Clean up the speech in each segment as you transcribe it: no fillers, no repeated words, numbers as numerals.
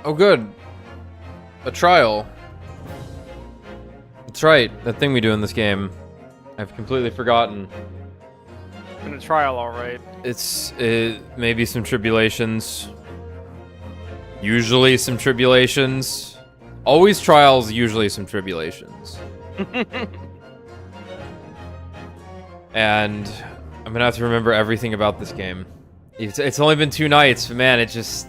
Oh, good. A trial. That's right. That thing we do in this game. I've completely forgotten. In a trial, all right. It's maybe some tribulations. Usually some tribulations. Always trials, usually some tribulations. And I'm gonna have to remember everything about this game. It's only been 2 nights, but man, it's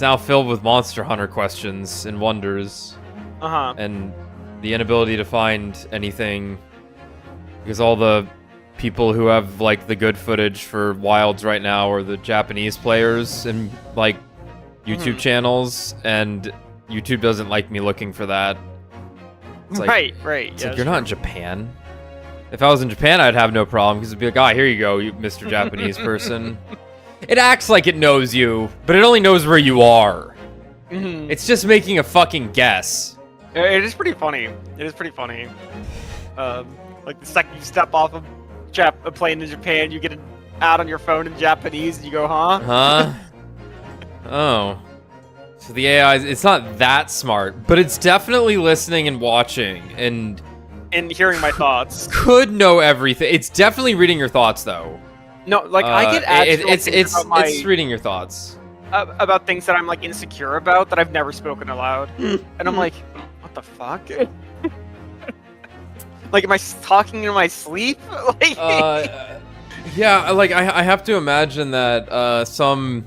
now filled with Monster Hunter questions and wonders. And the inability to find anything because all the people who have like the good footage for Wilds right now are the Japanese players and like YouTube channels, and YouTube doesn't like me looking for that. It's like, right. It's like, you're not in Japan. If I was in Japan, I'd have no problem because it'd be like, ah, here you go, you Mr. Japanese person. It acts like it knows you, but it only knows where you are. It's just making a fucking guess. It is pretty funny. It is pretty funny. Like the second you step off of a plane in Japan, you get an ad on your phone in Japanese, and you go, huh? Huh? Oh. So the AI, it's not that smart, but it's definitely listening and watching and hearing my thoughts. Could know everything. It's definitely reading your thoughts, though. No, like I get ads. It's reading your thoughts about things that I'm like insecure about that I've never spoken aloud, and I'm like, what the fuck? Like, am I talking in my sleep? Like, yeah, like I have to imagine that some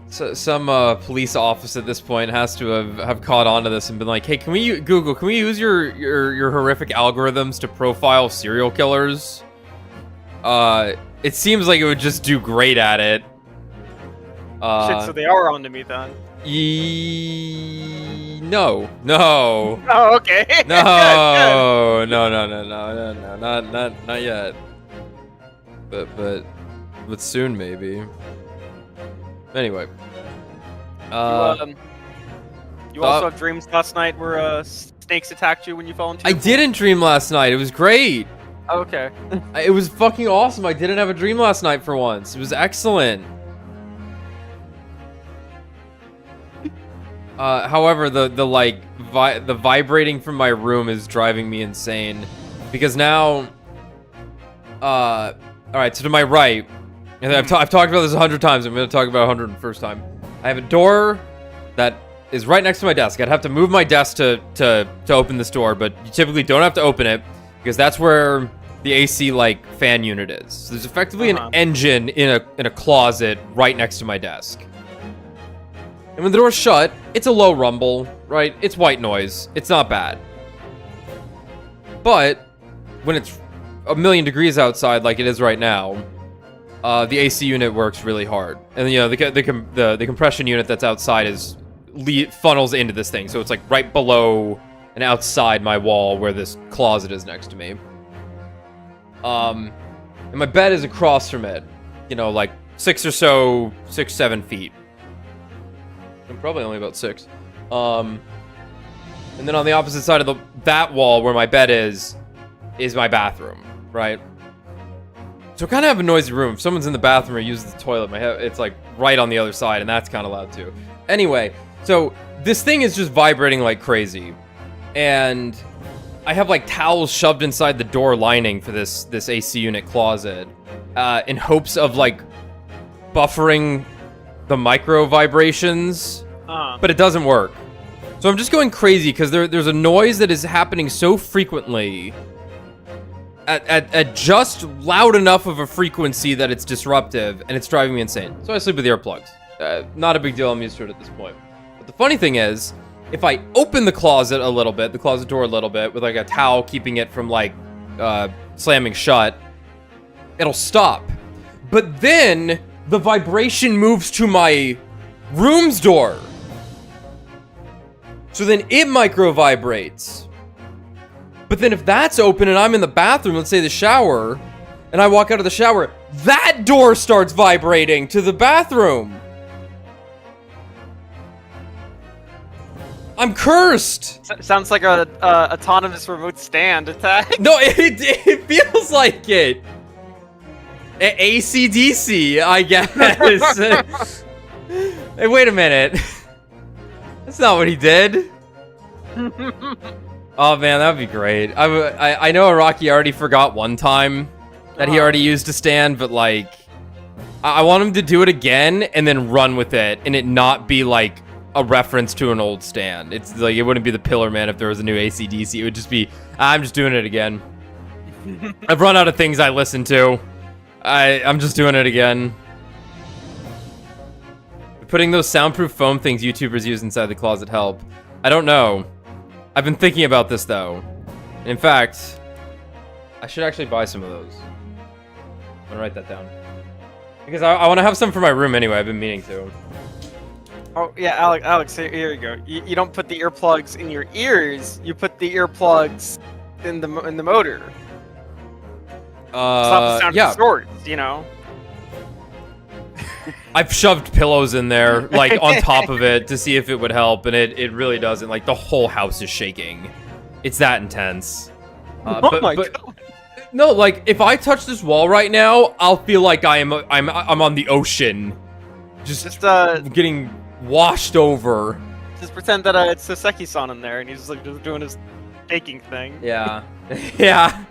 police office at this point has to have caught on to this and been like, hey, can we use your horrific algorithms to profile serial killers? It seems like it would just do great at it. shit, so they are onto me then. No. Oh, okay. No, not yet. But soon maybe. Anyway. You also have dreams last night where snakes attacked you when you fell into. I didn't dream last night. It was great. Oh, okay. It was fucking awesome. I didn't have a dream last night for once. It was excellent. However, the vibrating from my room is driving me insane because now, all right. So to my right, and I've talked about this 100 times. I'm going to talk about 101st time. I have a door that is right next to my desk. I'd have to move my desk to open this door, but you typically don't have to open it because that's where the AC like fan unit is. So there's effectively an engine in a closet right next to my desk. And when the door's shut, it's a low rumble, right? It's white noise. It's not bad. But when it's 1,000,000 degrees outside, like it is right now, the AC unit works really hard. And you know the compression unit that's outside funnels into this thing, so it's like right below and outside my wall where this closet is next to me. And my bed is across from it, you know, like 6-7 feet. I'm probably only about 6. And then on the opposite side of that wall where my bed is my bathroom, right? So I kind of have a noisy room. If someone's in the bathroom or uses the toilet, it's like right on the other side, and that's kind of loud too. Anyway, so this thing is just vibrating like crazy, and I have like towels shoved inside the door lining for this AC unit closet, in hopes of like buffering the micro vibrations, but it doesn't work. So I'm just going crazy because there's a noise that is happening so frequently at just loud enough of a frequency that it's disruptive, and it's driving me insane. So I sleep with earplugs. Not a big deal. I'm used to it at this point. But the funny thing is, if I open the closet door a little bit with like a towel keeping it from like slamming shut, it'll stop. But then the vibration moves to my room's door. So then it micro vibrates. But then if that's open and I'm in the bathroom, let's say the shower, and I walk out of the shower, that door starts vibrating to the bathroom. I'm cursed. Sounds like a autonomous remote stand attack. No, it feels like it. AC/DC, I guess. Hey, wait a minute. That's not what he did. Oh man, that would be great. I know Araki already forgot one time that he already used a stand, but like, I want him to do it again and then run with it, and it not be like a reference to an old stand. It's like, it wouldn't be the Pillar Man if there was a new AC/DC. It would just be, I'm just doing it again. I've run out of things I listen to. I'm just doing it again. Putting those soundproof foam things YouTubers use inside the closet help. I don't know. I've been thinking about this though. In fact, I should actually buy some of those. I'm gonna write that down. Because I want to have some for my room anyway. I've been meaning to. Oh yeah, Alex, here you go. You don't put the earplugs in your ears. You put the earplugs in the motor. Stop the sound yeah. of swords, you know. I've shoved pillows in there, like, on top of it to see if it would help, and it really doesn't. Like, the whole house is shaking. It's that intense. Oh my god. No, like, if I touch this wall right now, I'll feel like I'm on the ocean. Just getting washed over. Just pretend that it's Soseki-san in there, and he's like just doing his baking thing. Yeah. Yeah.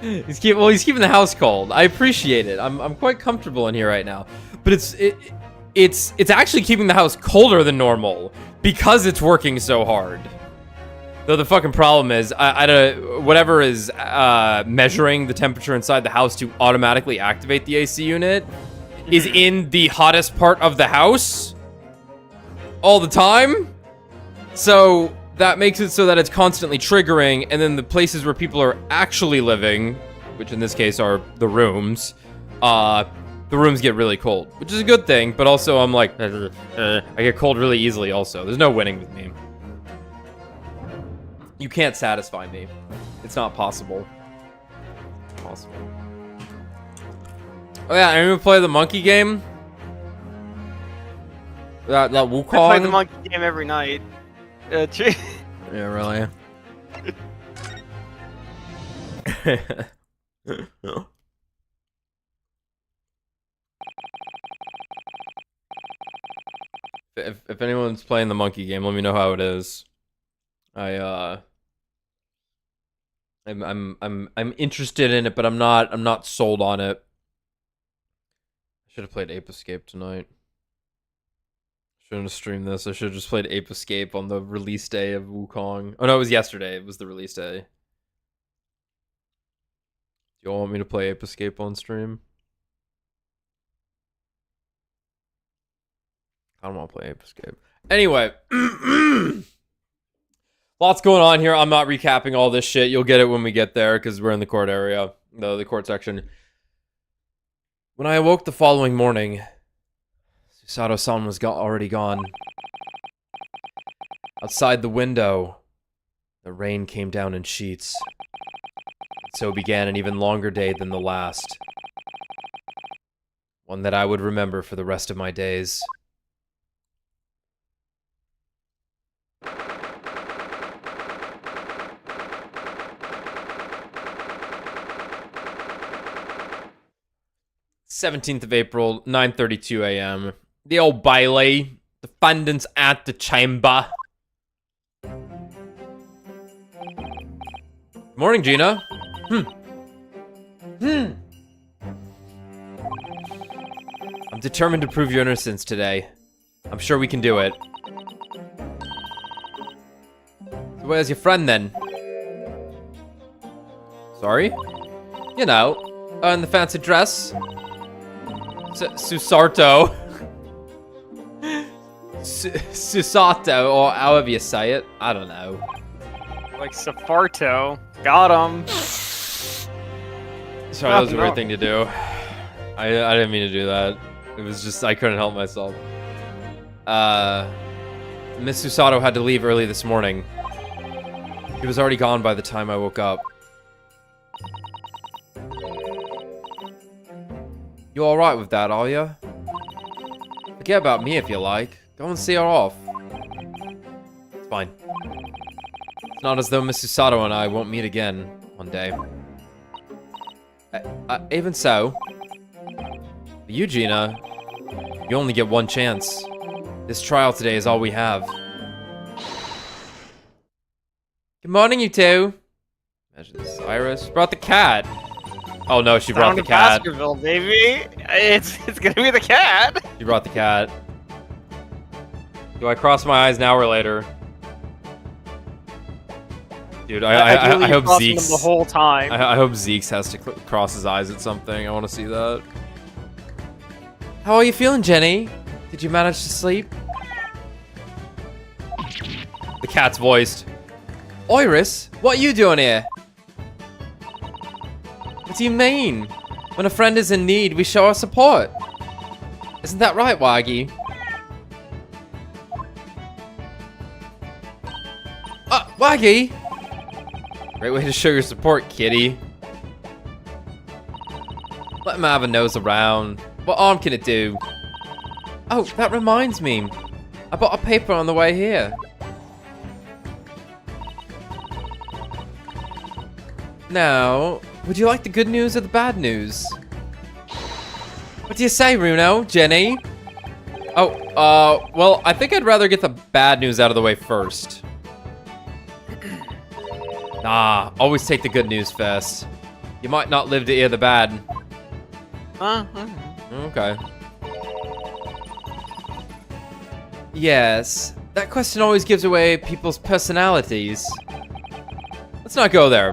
He's keeping the house cold. I appreciate it. I'm quite comfortable in here right now. But it's actually keeping the house colder than normal because it's working so hard. Though the fucking problem is, whatever is measuring the temperature inside the house to automatically activate the AC unit is in the hottest part of the house all the time. So that makes it so that it's constantly triggering, and then the places where people are actually living, which in this case are the rooms get really cold, which is a good thing, but also I'm like, I get cold really easily also. There's no winning with me. You can't satisfy me. It's not possible. Oh yeah, I'm gonna play the monkey game. That Wukong. I play the monkey game every night. Yeah, really? If anyone's playing the monkey game, let me know how it is. I'm interested in it, but I'm not sold on it. I should have played Ape Escape tonight. Shouldn't have streamed this. I should have just played Ape Escape on the release day of Wukong. Oh no, it was yesterday. It was the release day. Do y'all want me to play Ape Escape on stream? I don't want to play Ape Escape. Anyway. Lots going on here. I'm not recapping all this shit. You'll get it when we get there, because we're in the court area. The court section. When I awoke the following morning, Susato-san was already gone. Outside the window, the rain came down in sheets. So began an even longer day than the last. One that I would remember for the rest of my days. th of April, 9:32 a.m. The old Bailey. Defendants at the chamber. Morning, Gina. I'm determined to prove your innocence today. I'm sure we can do it. So where's your friend, then? Sorry? You know, in the fancy dress. Susato. Susato, or however you say it. I don't know. Like Safarto. Got him. Sorry, that was a weird thing to do. I didn't mean to do that. It was just, I couldn't help myself. Miss Susato had to leave early this morning. He was already gone by the time I woke up. You alright with that, are you? Forget about me if you like. Go and see her off. It's fine. It's not as though Miss Susato and I won't meet again one day. Even so, for you, Gina, you only get one chance. This trial today is all we have. Good morning, you two. Imagine this. Iris brought the cat. Oh no, she brought the cat. Baskerville, baby. It's gonna be the cat. She brought the cat. Do I cross my eyes now or later? Dude, I hope Zeke's the whole time. I hope Zeke's has to cross his eyes at something. I want to see that. How are you feeling, Jenny? Did you manage to sleep? The cat's voiced. Iris, what are you doing here? What do you mean? When a friend is in need, we show our support. Isn't that right, Waggy? Waggy! Great way to show your support, kitty. Let him have a nose around. What harm can it do? Oh, that reminds me. I bought a paper on the way here. Now, would you like the good news or the bad news? What do you say, Runo? Jenny? Oh, well, I think I'd rather get the bad news out of the way first. Nah, always take the good news first. You might not live to hear the bad. Okay. Yes, that question always gives away people's personalities. Let's not go there.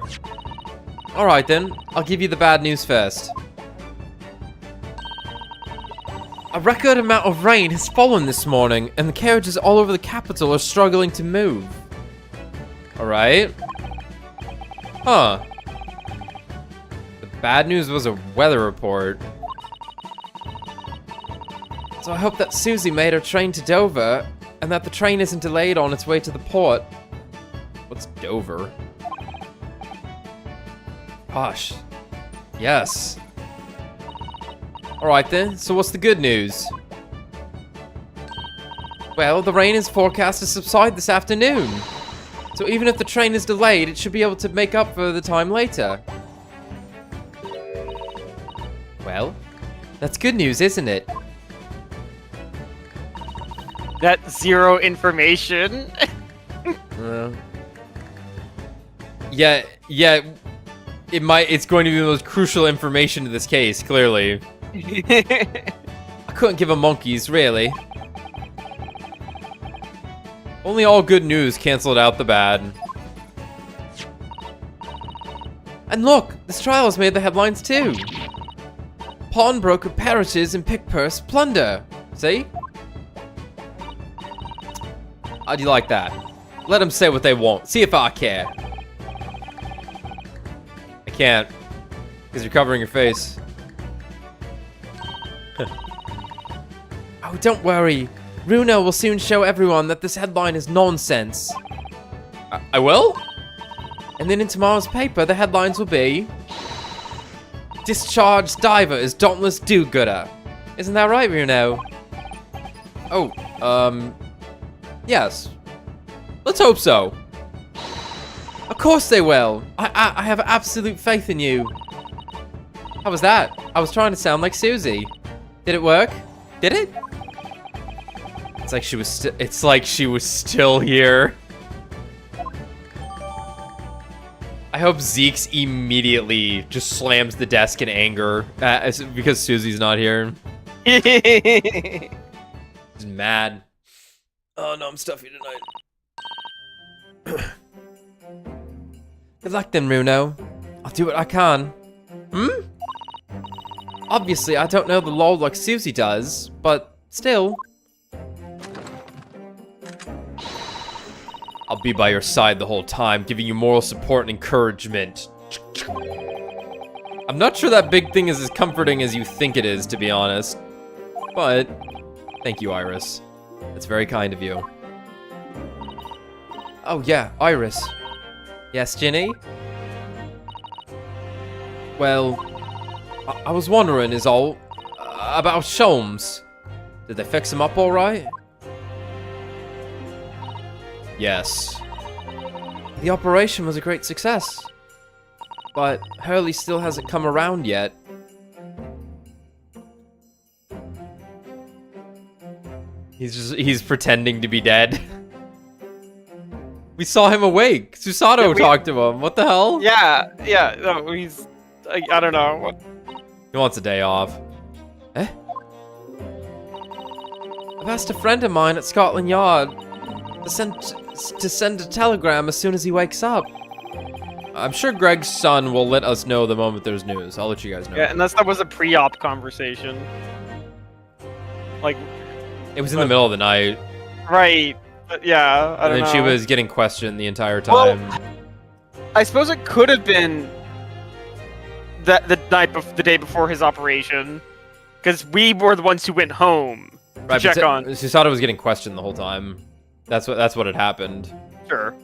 Alright then, I'll give you the bad news first. A record amount of rain has fallen this morning, and the carriages all over the capital are struggling to move. Alright. Huh. The bad news was a weather report. So I hope that Susie made her train to Dover, and that the train isn't delayed on its way to the port. What's Dover? Gosh. Yes. Alright then, so what's the good news? Well, the rain is forecast to subside this afternoon. So even if the train is delayed, it should be able to make up for the time later. Well, that's good news, isn't it? That's zero information. Yeah, it's going to be the most crucial information to this case, clearly. I couldn't give a monkeys, really. Only all good news canceled out the bad. And look, this trial has made the headlines too. Pawnbroker perishes in pick-purse plunder. See? How do you like that? Let them say what they want. See if I care. I can't. Because you're covering your face. Oh, don't worry. Runo will soon show everyone that this headline is nonsense. I will? And then in tomorrow's paper, the headlines will be... Discharged diver is dauntless do-gooder. Isn't that right, Runo? Oh, yes. Let's hope so. Of course they will. I have absolute faith in you. How was that? I was trying to sound like Susie. Did it work? Did it? It's like she was still here. I hope Zeke's immediately just slams the desk in anger because Susie's not here. He's mad. Oh no, I'm stuffy tonight. Good luck then, Runo. I'll do what I can. Obviously, I don't know the law like Susie does, but still. I'll be by your side the whole time, giving you moral support and encouragement. I'm not sure that big thing is as comforting as you think it is, to be honest. But, thank you, Iris. That's very kind of you. Oh yeah, Iris. Yes, Ginny? Well, I was wondering is all, about Sholmes. Did they fix him up alright? Yes. The operation was a great success. But Hurley still hasn't come around yet. He's pretending to be dead. We saw him awake. Susato talked to him. What the hell? Yeah, no, he's... I don't know. What? He wants a day off. Eh? I've asked a friend of mine at Scotland Yard to send a telegram as soon as he wakes up. I'm sure Greg's son will let us know the moment there's news. I'll let you guys know. Yeah, unless that was a pre-op conversation. Like... It was in the middle of the night. Right. But yeah, I don't know. And then she was getting questioned the entire time. Well, I suppose it could have been the day before his operation, because we were the ones who went home to check on. Susato was getting questioned the whole time. That's what had happened. Sure.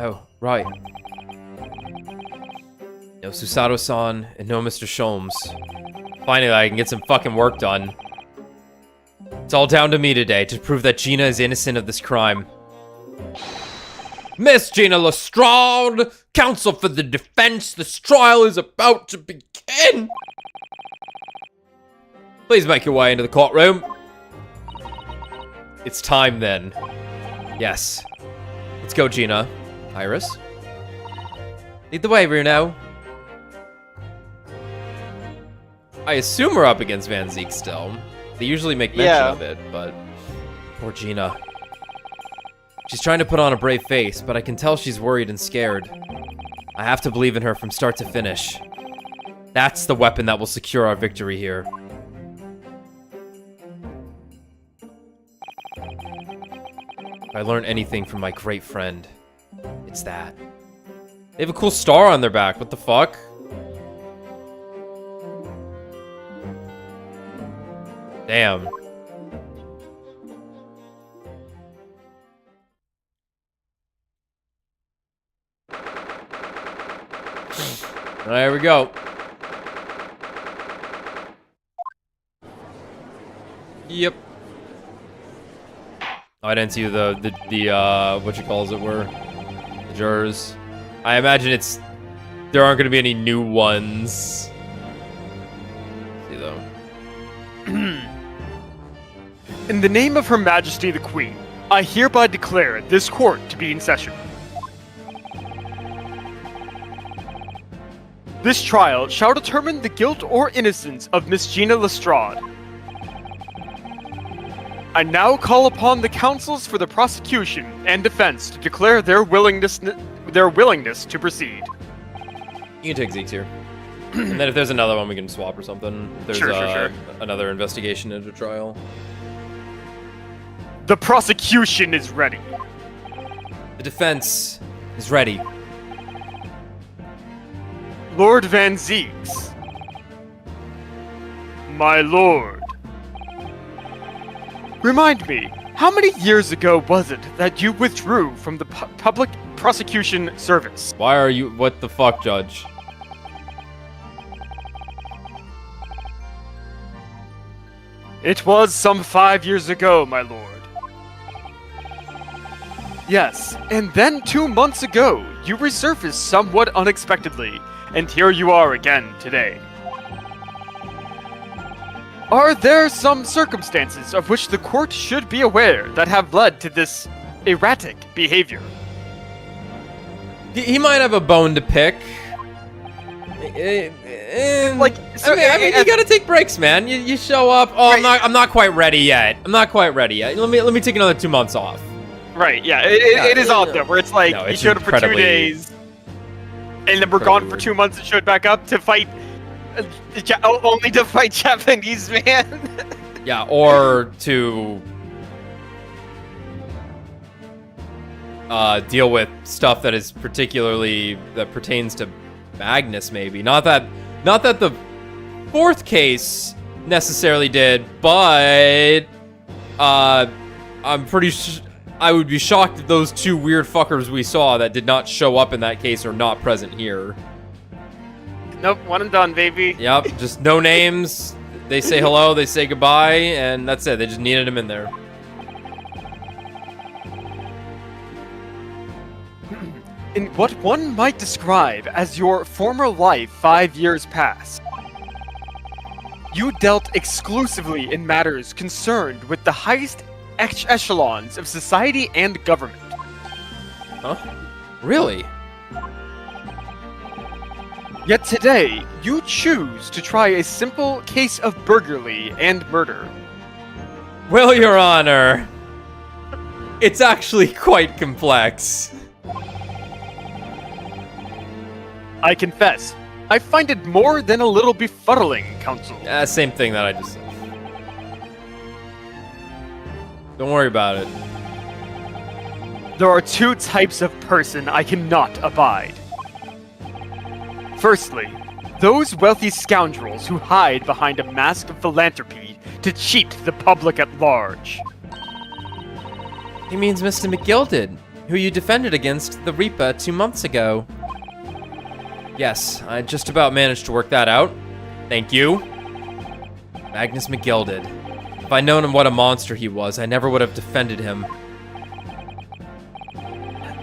Oh, right. No Susato-san and no Mr. Sholmes. Finally, I can get some fucking work done. It's all down to me today to prove that Gina is innocent of this crime. Miss Gina Lestrade, counsel for the defense, this trial is about to begin. Please make your way into the courtroom. It's time then. Yes. Let's go, Gina. Iris? Lead the way, Bruno. I assume we're up against Van Zeke still. They usually make mention of it, but... Poor Gina. She's trying to put on a brave face, but I can tell she's worried and scared. I have to believe in her from start to finish. That's the weapon that will secure our victory here. If I learn anything from my great friend, it's that. They have a cool star on their back, what the fuck? Damn. There we go. Yep. Oh, I didn't see the what you calls it were the jurors. I imagine there aren't going to be any new ones. Let's see though. In the name of Her Majesty the Queen, I hereby declare this court to be in session. This trial shall determine the guilt or innocence of Miss Gina Lestrade. I now call upon the counsels for the prosecution and defense to declare their willingness to proceed. You can take Zeke's here. And then if there's another one, we can swap or something. If there's Sure. another investigation into trial. The prosecution is ready. The defense is ready. Lord Van Zeeks. My lord. Remind me, how many years ago was it that you withdrew from the public prosecution service? Why are you... What the fuck, Judge? It was some 5 years ago, my lord. Yes, and then 2 months ago, you resurfaced somewhat unexpectedly, and here you are again today. Are there some circumstances of which the court should be aware that have led to this erratic behavior? He might have a bone to pick. Like, I mean, you gotta take breaks, man. You show up. Oh, right. I'm not quite ready yet. Let me take another 2 months off. Right. Yeah. It is odd though, where it's like you showed up for 2 days, and then we're gone for 2 months and showed back up to fight. Only to fight Japanese man. Yeah, or to deal with stuff that is that pertains to Magnus, maybe. Not that the fourth case necessarily did, but I'm pretty I would be shocked if those 2 weird fuckers we saw that did not show up in that case are not present here. Nope, one and done, baby. Yep, just no names. They say hello, they say goodbye, and that's it. They just needed him in there. In what one might describe as your former life 5 years past, You dealt exclusively in matters concerned with the highest echelons of society and government. Huh? Really? Yet today, you choose to try a simple case of burglary and murder. Well, Your Honor, it's actually quite complex. I confess, I find it more than a little befuddling, Counsel. Same thing that I just said. Don't worry about it. There are two types of person I cannot abide. Firstly, those wealthy scoundrels who hide behind a mask of philanthropy to cheat the public at large. He means Mr. McGilded, who you defended against the Reaper 2 months ago. Yes, I just about managed to work that out. Thank you. Magnus McGilded. If I'd known him what a monster he was, I never would have defended him.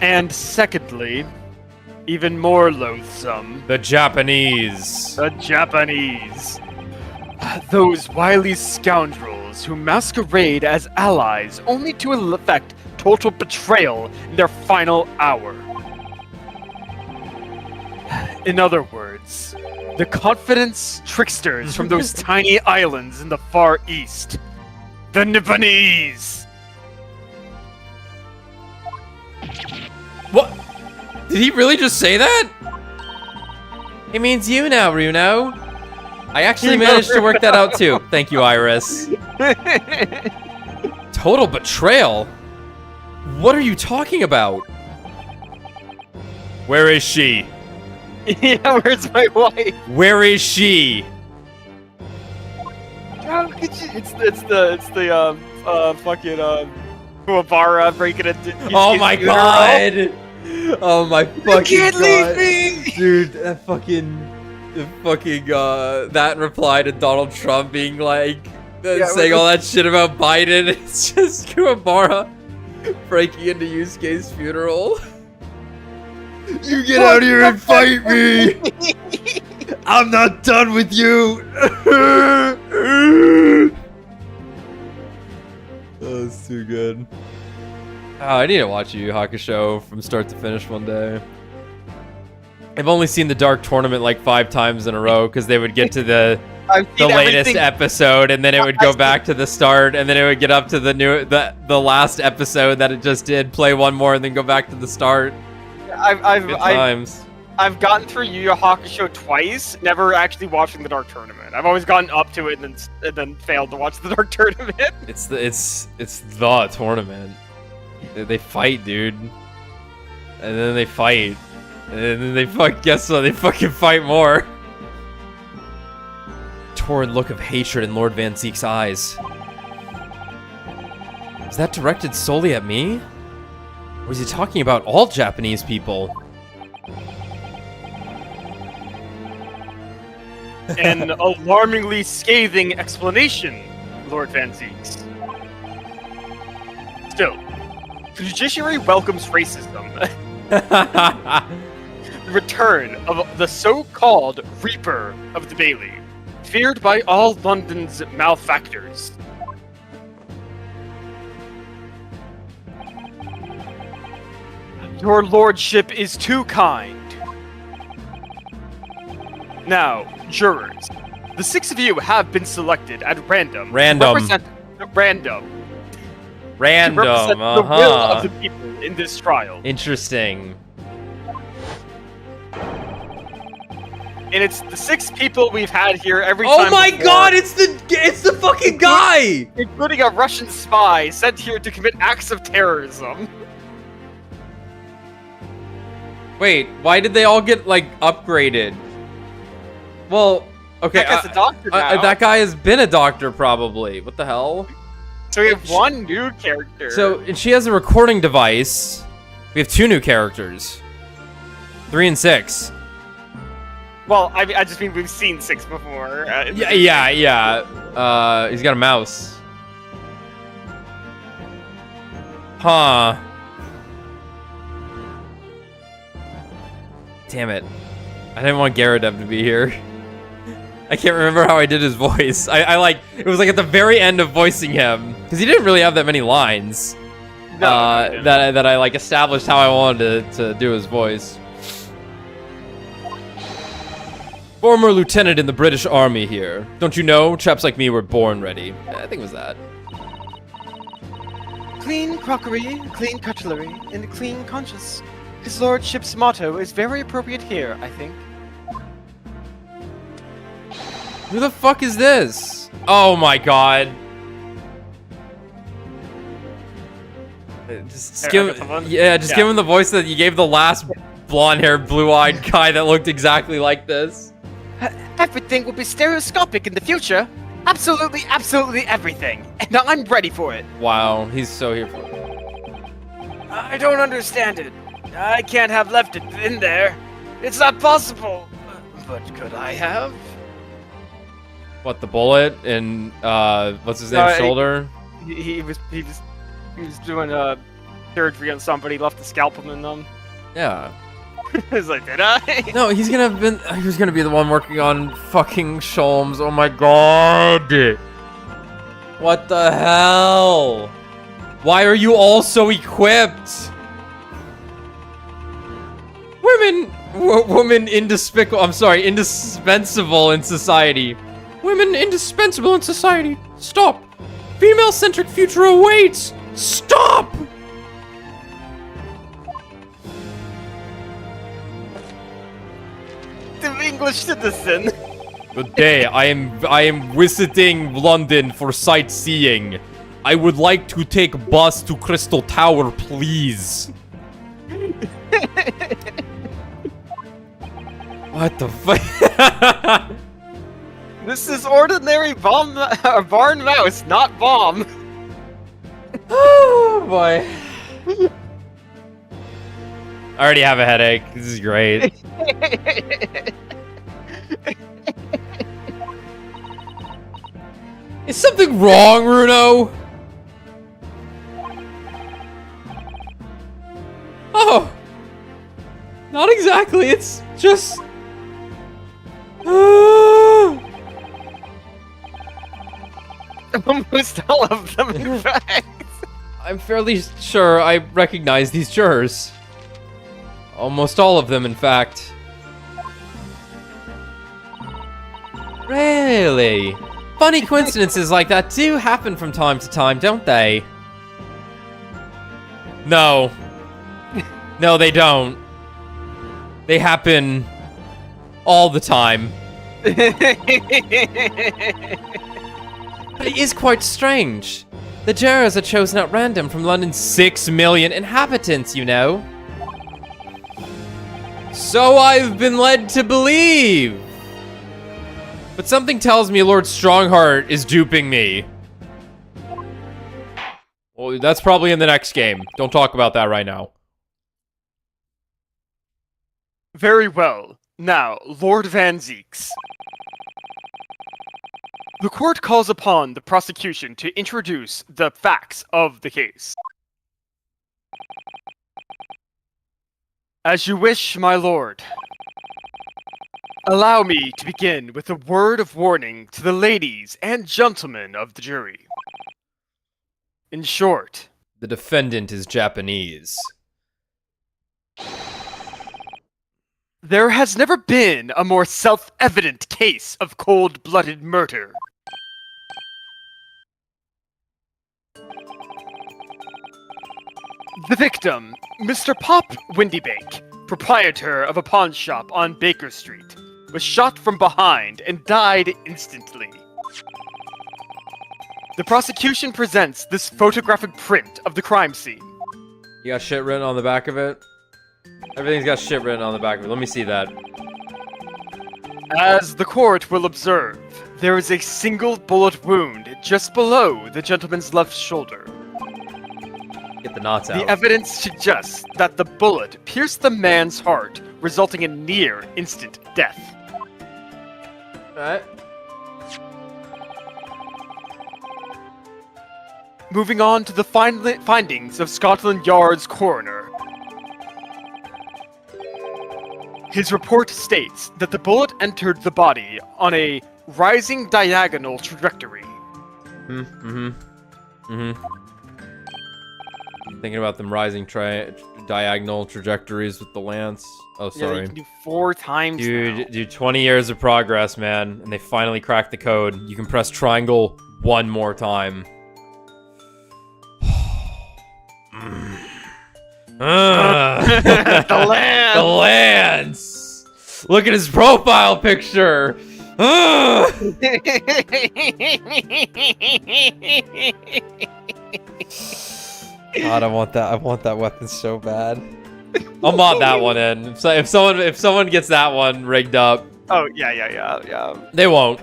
And secondly, even more loathsome. The Japanese. The Japanese. Those wily scoundrels who masquerade as allies only to effect total betrayal in their final hour. In other words, the confidence tricksters from those tiny islands in the Far East. The Nipponese! What? Did he really just say that? It means you now, Runo. I actually managed to work that out too. Thank you, Iris. Total betrayal? What are you talking about? Where is she? Yeah, where's my wife? Where is she? How could you? It's the fucking Kuwabara breaking into. Oh my god! Oh my fucking god! You can't leave me, dude. That fucking that reply to Donald Trump being like saying all that shit about Biden. It's just Kuwabara breaking into Yusuke's funeral. You get out here and fight me! I'm not done with you! That was too good. Oh, I need to watch Yu Yu Hakusho from start to finish one day. I've only seen the Dark Tournament like 5 times in a row because they would get to the latest episode and then it would go back to the start and then it would get up to the last episode that it just did, play one more and then go back to the start. I've gotten through Yu Yu Hakusho twice, never actually watching the Dark Tournament. I've always gotten up to it and then failed to watch the Dark Tournament. It's the tournament. They fight, dude, and then they fight, and then they guess what? They fucking fight more. Torrid look of hatred in Lord Van Zeek's eyes. Is that directed solely at me? Or is he talking about all Japanese people? An alarmingly scathing explanation, Lord Van Zeeks. Still, the judiciary welcomes racism. The return of the so-called Reaper of the Bailey, feared by all London's malefactors. Your lordship is too kind. Now, jurors, the 6 of you have been selected at random. To represent the will of the people in this trial. Interesting. And it's the 6 people we've had here every time. Oh my god, it's the fucking guy! Including a Russian spy sent here to commit acts of terrorism. Wait, why did they all get, like, upgraded? Well, okay, That guy's a doctor now. that guy has been a doctor, probably. What the hell? So we have one new character. So, and she has a recording device. We have 2 new characters. 3 and 6. Well, I just mean we've seen 6 before. Yeah. He's got a mouse. Huh. Damn it. I didn't want Garadev to be here. I can't remember how I did his voice. I like, it was like at the very end of voicing him, because he didn't really have that many lines. No, that I like established how I wanted to do his voice. Former lieutenant in the British Army here. Don't you know? Chaps like me were born ready. Yeah, I think it was that. Clean crockery, clean cutlery, and clean conscience. His lordship's motto is very appropriate here, I think. Who the fuck is this? Oh my god. Just give him the voice that you gave the last blonde-haired, blue-eyed guy that looked exactly like this. Everything will be stereoscopic in the future. Absolutely, absolutely everything. And I'm ready for it. Wow, he's so here for it. I don't understand it. I can't have left it in there. It's not possible. But could I have? What, the bullet in what's his name, shoulder? He was doing a surgery on somebody, left the scalpel in them. Yeah. It's like, did I? No, he was gonna be the one working on fucking Sholmes. Oh my god. What the hell? Why are you all so equipped? Women indispensable in society. Women indispensable in society. Stop. Female-centric future awaits. Stop. The English citizen. Good day. I am visiting London for sightseeing. I would like to take bus to Crystal Tower, please. What the fuck? This is ordinary barn mouse, not bomb. Oh boy. I already have a headache. This is great. Is something wrong, Runo? Oh. Not exactly. It's just... Almost all of them, in fact. I'm fairly sure I recognize these jurors. Almost all of them, in fact. Really? Funny coincidences like that do happen from time to time, don't they? No. No, they don't. They happen all the time. But it is quite strange. The jurors are chosen at random from London's 6 million inhabitants, you know. So I've been led to believe. But something tells me Lord Strongheart is duping me. Well, that's probably in the next game. Don't talk about that right now. Very well. Now, Lord Van Zeeks. The court calls upon the prosecution to introduce the facts of the case. As you wish, my lord. Allow me to begin with a word of warning to the ladies and gentlemen of the jury. In short, the defendant is Japanese. There has never been a more self-evident case of cold-blooded murder. The victim, Mr. Pop Windybake, proprietor of a pawn shop on Baker Street, was shot from behind and died instantly. The prosecution presents this photographic print of the crime scene. You got shit written on the back of it? Everything's got shit written on the back of it. Let me see that. As the court will observe, there is a single bullet wound just below the gentleman's left shoulder. Get the knots out. The evidence suggests that the bullet pierced the man's heart, resulting in near instant death. Alright. Moving on to the findings of Scotland Yard's coroner. His report states that the bullet entered the body on a rising diagonal trajectory. Thinking about them rising diagonal trajectories with the lance. Oh, sorry. Yeah, you can do 4 times now. Dude, 20 years of progress, man. And they finally cracked the code. You can press triangle 1 more time. The lance! The lance! Look at his profile picture! God, I want that weapon so bad. I'll mod that one in. If someone gets that one rigged up. Oh yeah. They won't.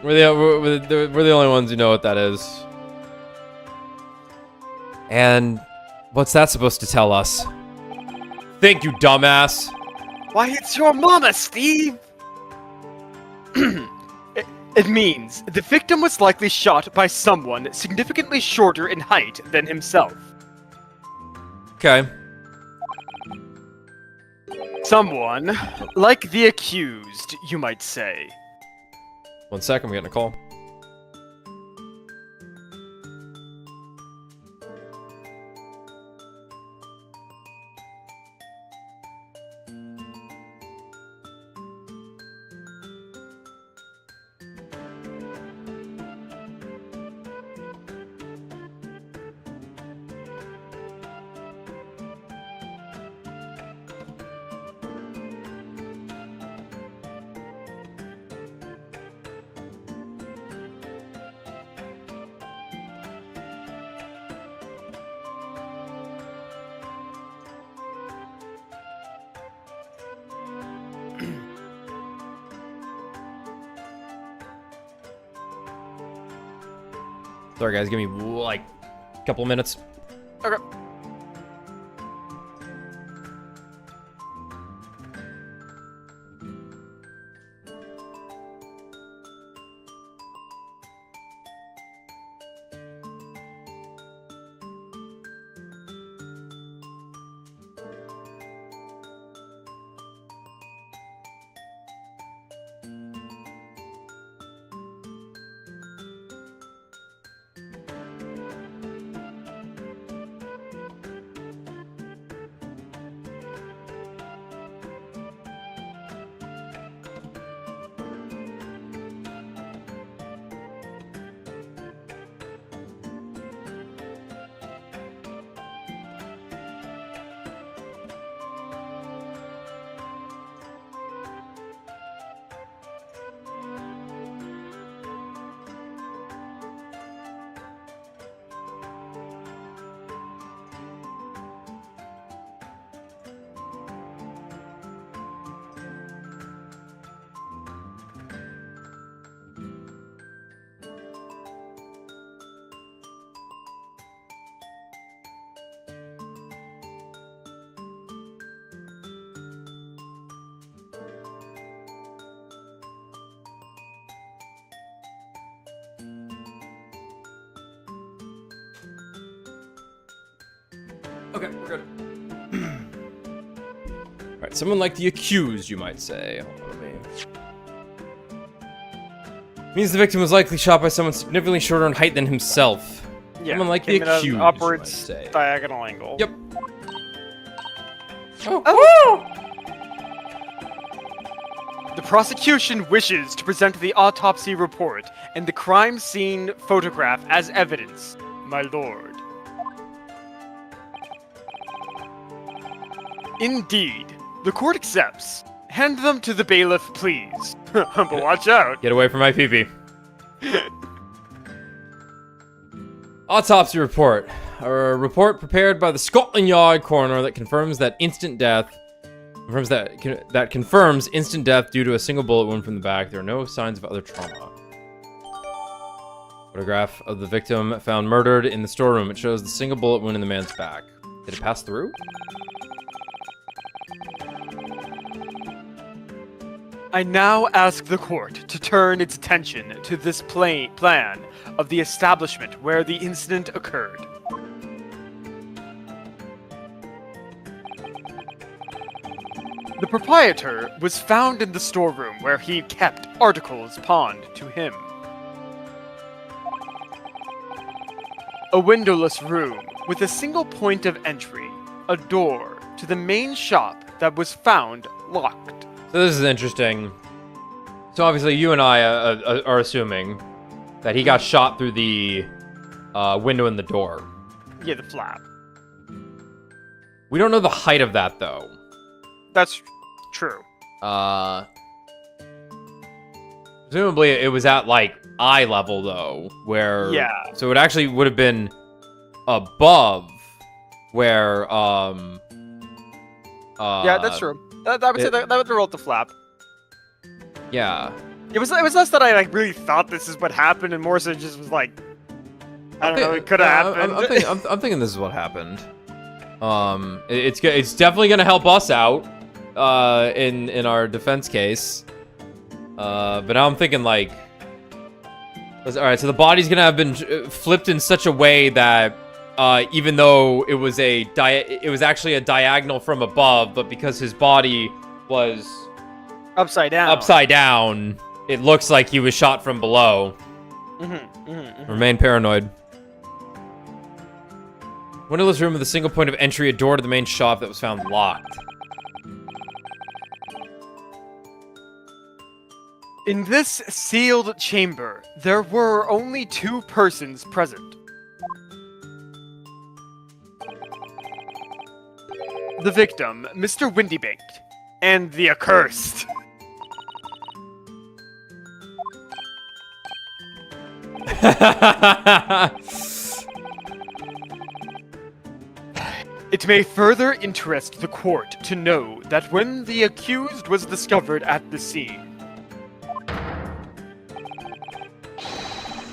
We're the only ones who know what that is. And what's that supposed to tell us? Think, you dumbass. Why, it's your mama, Steve. It means the victim was likely shot by someone significantly shorter in height than himself. Okay. Someone like the accused, you might say. 1 second, I'm getting a call. Sorry, guys. Give me, like, a couple of minutes. Okay. Okay, we're good. Alright, someone like the accused, you might say. Hold on, means the victim was likely shot by someone significantly shorter in height than himself. Yeah, someone like the accused, you upwards might say. diagonal angle. Yep. Oh. The prosecution wishes to present the autopsy report and the crime scene photograph as evidence, my lord. Indeed, the court accepts. Hand them to the bailiff, please. But watch out. Get away from my pee-pee. Autopsy report. A report prepared by the Scotland Yard coroner that confirms that instant death. Confirms instant death due to a single bullet wound from the back. There are no signs of other trauma. Photograph of the victim found murdered in the storeroom. It shows the single bullet wound in the man's back. Did it pass through? I now ask the court to turn its attention to this plan of the establishment where the incident occurred. The proprietor was found in the storeroom where he kept articles pawned to him. A windowless room with a single point of entry, a door to the main shop that was found locked. So this is interesting. So obviously you and I are assuming that he got shot through the window in the door. Yeah, the flap. We don't know the height of that, though. That's true. Presumably it was at, like, eye level, though, where... Yeah. So it actually would have been above where, yeah, that's true. That would say that would roll the flap. Yeah. It was less that I, like, really thought this is what happened, and more so just was like... I don't know, it could have happened. I'm thinking this is what happened. It's definitely gonna help us out in our defense case. But now I'm thinking like, all right. So the body's gonna have been flipped in such a way that even though it was actually a diagonal from above, but because his body was upside down, it looks like he was shot from below. Remain paranoid. Windowless room with a single point of entry, a door to the main shop that was found locked. In this sealed chamber, there were only 2 persons present. The victim, Mr. Windybank, and the accursed. It may further interest the court to know that when the accused was discovered at the scene,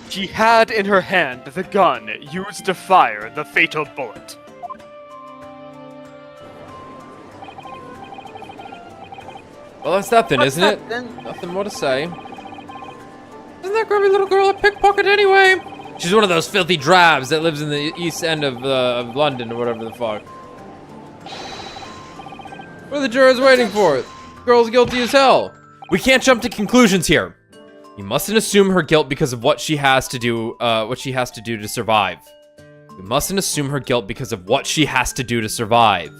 she had in her hand the gun used to fire the fatal bullet. Well, that's nothing, isn't it? Nothing more to say. Isn't that grubby little girl a pickpocket anyway? She's one of those filthy drabs that lives in the east end of London or whatever the fuck. What are the jurors waiting for? The girl's guilty as hell. We can't jump to conclusions here. You mustn't assume her guilt because of what she has to do, to survive. We mustn't assume her guilt because of what she has to do to survive.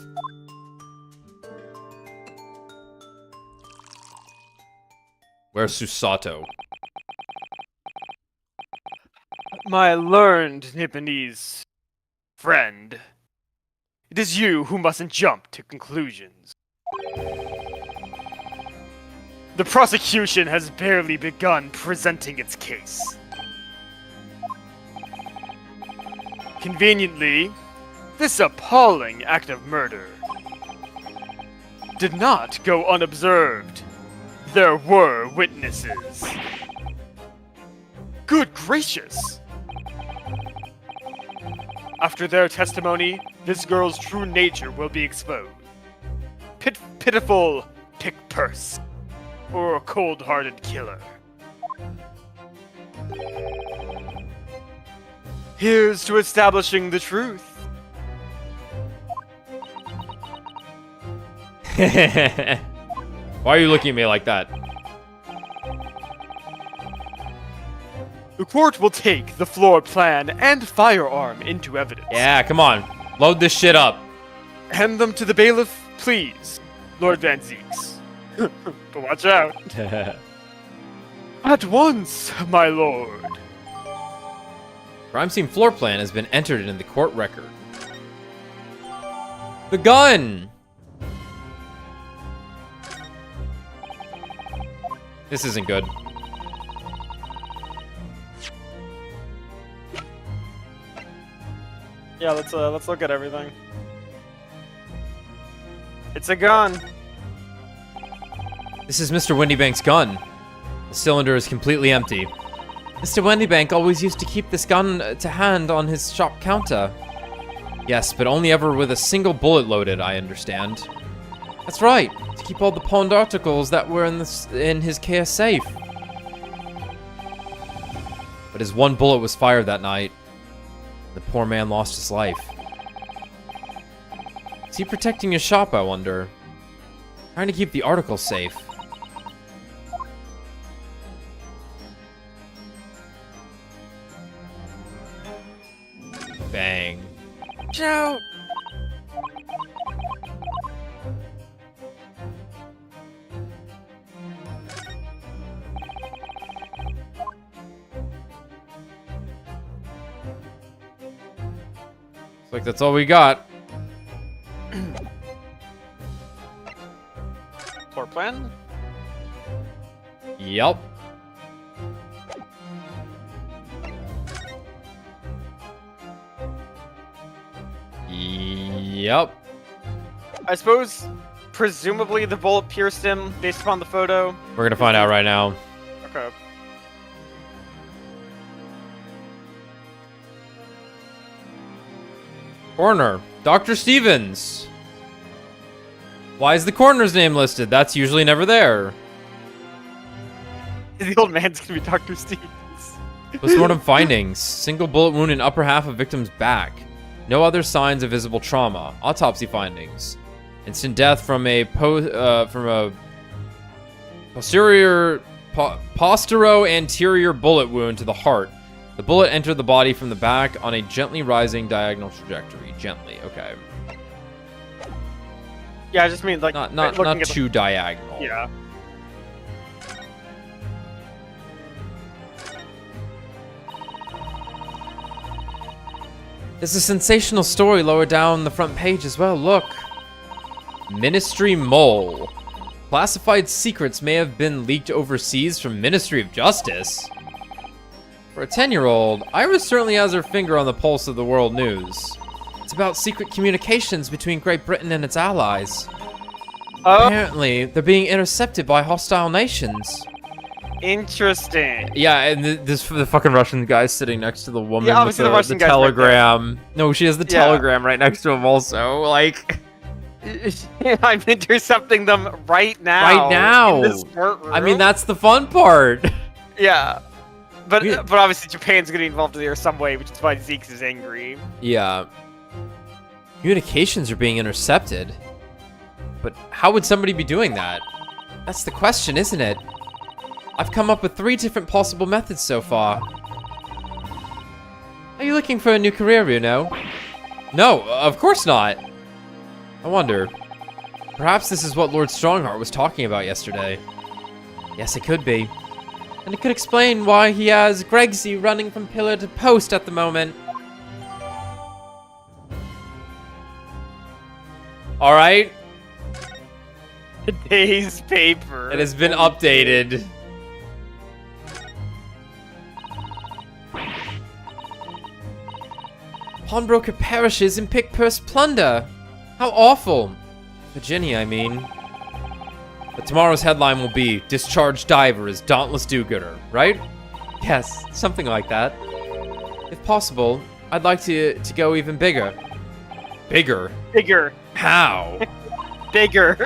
Where's Susato? My learned Nipponese friend, it is you who mustn't jump to conclusions. The prosecution has barely begun presenting its case. Conveniently, this appalling act of murder did not go unobserved. There were witnesses. Good gracious! After their testimony, this girl's true nature will be exposed. Pitiful pick purse, or a cold-hearted killer. Here's to establishing the truth. Why are you looking at me like that? The court will take the floor plan and firearm into evidence. Yeah, come on. Load this shit up. Hand them to the bailiff, please, Lord Van Zeeks. But watch out. At once, my lord. Crime scene floor plan has been entered in the court record. The gun! This isn't good. Yeah, let's look at everything. It's a gun. This is Mr. Windybank's gun. The cylinder is completely empty. Mr. Windybank always used to keep this gun to hand on his shop counter. Yes, but only ever with a single bullet loaded, I understand. That's right, to keep all the pawned articles that were in his KS safe. But his one bullet was fired that night. The poor man lost his life. Is he protecting his shop, I wonder? Trying to keep the article safe. Bang. Shout! Looks like that's all we got. Floor plan? Yep. Yep. I suppose, presumably, the bullet pierced him based upon the photo. We're gonna find out right now. Okay. Coroner, Dr. Stevens. Why is the coroner's name listed? That's usually never there. The old man's gonna be Dr. Stevens. Postmortem findings. Single bullet wound in upper half of victim's back. No other signs of visible trauma. Autopsy findings. Instant death from a postero-anterior bullet wound to the heart. The bullet entered the body from the back on a gently rising diagonal trajectory. Gently, okay. Yeah, I just mean like not too diagonal. Yeah. There's a sensational story lower down the front page as well. Look. Ministry Mole. Classified secrets may have been leaked overseas from Ministry of Justice. For a 10-year-old, Iris certainly has her finger on the pulse of the world news. It's about secret communications between Great Britain and its allies. Apparently, they're being intercepted by hostile nations. Interesting. Yeah, and this the fucking Russian guy sitting next to the woman with obviously the Russian guy's telegram. No, she has the telegram right next to him also. Like, I'm intercepting them right now. Right now. In this courtroom. I mean, that's the fun part. Yeah. But obviously Japan's getting involved there some way, which is why Zeke's is angry. Yeah. Communications are being intercepted. But how would somebody be doing that? That's the question, isn't it? I've come up with 3 different possible methods so far. Are you looking for a new career, Runo? No, of course not. I wonder. Perhaps this is what Lord Strongheart was talking about yesterday. Yes, it could be. And it could explain why he has Gregsy running from pillar to post at the moment. Alright. Today's paper. It has been updated. Pawnbroker perishes in pick-purse plunder. How awful. Virginia, I mean. But tomorrow's headline will be, Discharged Diver is Dauntless Do-Gooder, right? Yes, something like that. If possible, I'd like to go even bigger. Bigger? Bigger. How? Bigger.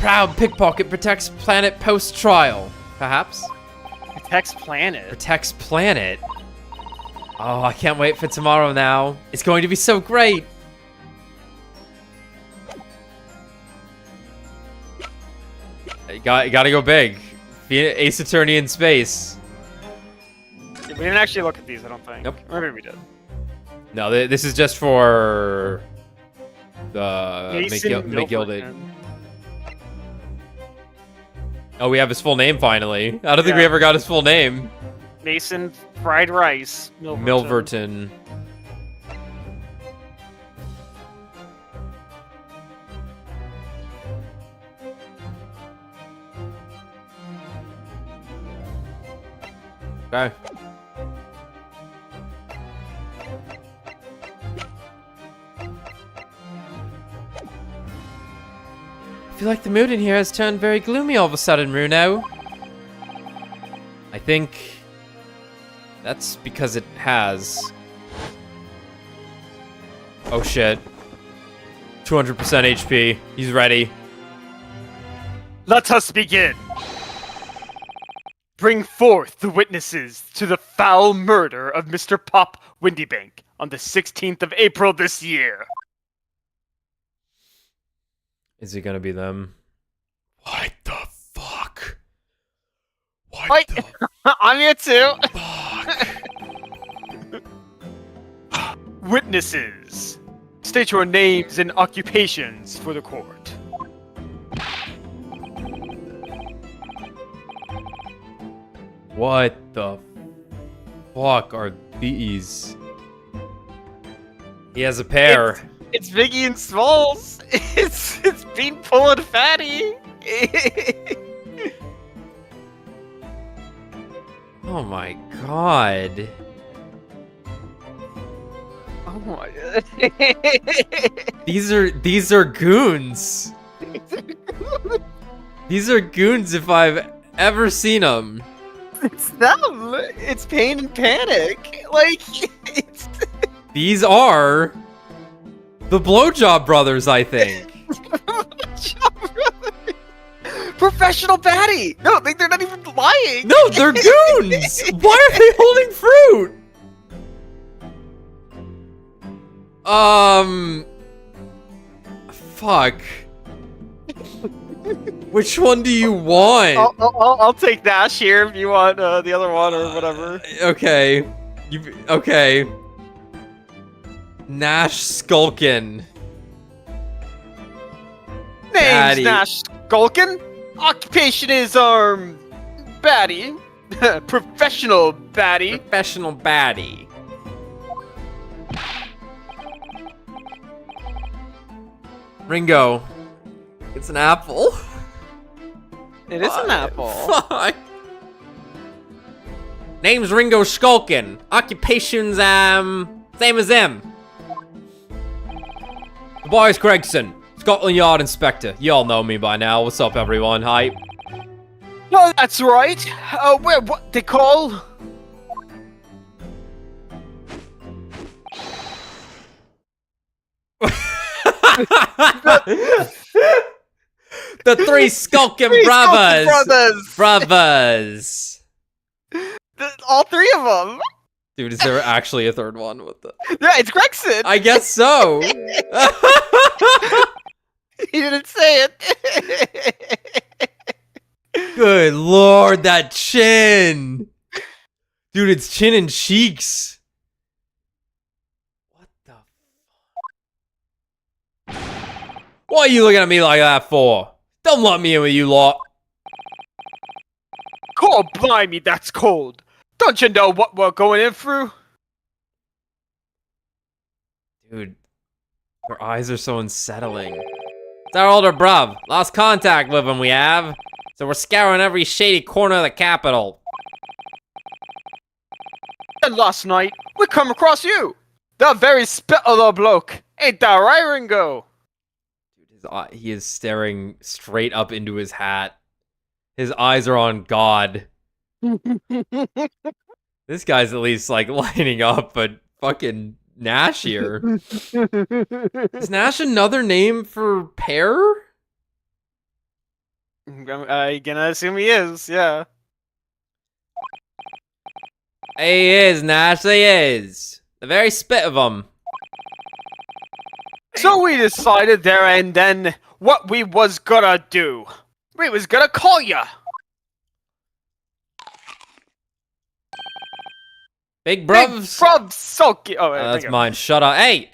Proud pickpocket protects planet post-trial. Perhaps? Protects planet. Protects planet? Oh, I can't wait for tomorrow now. It's going to be so great. You gotta go big. Be an Ace Attorney in space. Yeah, we didn't actually look at these, I don't think. Nope. Or maybe we did. No, this is just for the Mason McGilded. Oh, we have his full name finally. I don't think we ever got his full name. Mason Fried Rice Milverton. Okay. I feel like the mood in here has turned very gloomy all of a sudden, Runo. I think that's because it has. Oh shit. 200% HP. He's ready. Let us begin. Bring forth the witnesses to the foul murder of Mr. Pop Windybank on the 16th of April this year. Is it gonna be them? Wait, I'm here too. Witnesses, state your names and occupations for the court. What the fuck are these? He has a pair. It's Biggie and Smalls. It's Bean Pull and Fatty. Oh my god. Oh my god. These are goons. These are goons if I've ever seen them. It's them. It's Pain and Panic. Like it's. These are the Blowjob Brothers, I think. Professional baddie. No, they're not even lying. No, they're goons. Why are they holding fruit? Fuck. Which one do you want? I'll take Nash here if you want the other one or whatever. Okay. Okay. Nash Skulkin. Name's Nash Skulkin. Occupation is baddie. Professional baddie. Professional baddie. Ringo. It's an apple. It is an apple. Fuck. Name's Ringo Skulkin. Occupation's same as him. Tobias Gregson, Scotland Yard Inspector. You all know me by now. What's up, everyone? Hi. No, that's right. What they call? The three Skulkin brothers. All three of them. Dude, is there actually a third one? What the? Yeah, it's Gregson. I guess so. He didn't say it. Good lord, that chin. Dude, it's chin and cheeks. What the fuck? What are you looking at me like that for? Don't let me in with you lot. God blimey, that's cold. Don't you know what we're going in through? Dude, her eyes are so unsettling. It's our older bruv. Lost contact with him, we have. So we're scouring every shady corner of the capital. And last night, we come across you. The very spit of the bloke. Ain't that right, Ringo? Dude, he is staring straight up into his hat. His eyes are on God. This guy's at least, like, lining up, but fucking Nash here. Is Nash another name for pear? I'm gonna assume he is, yeah. He is, Nash, he is. The very spit of him. So we decided there and then what we was gonna do. We was gonna call ya. Big bruv. Big bruv sulky. Oh, that's mine. Shut up. Hey,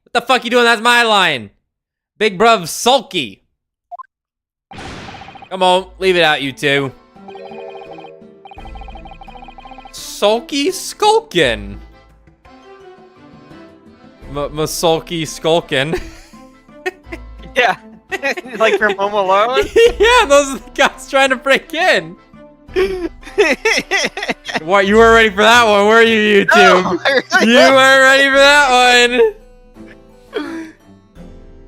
what the fuck you doing? That's my line. Big bruv sulky. Come on, leave it out, you two. Sulky Skulkin. Sulky Skulkin. Yeah. Like from Home Alone? Yeah, those are the guys trying to break in. What, you weren't ready for that one, were you, YouTube? No, really you weren't ready for that one.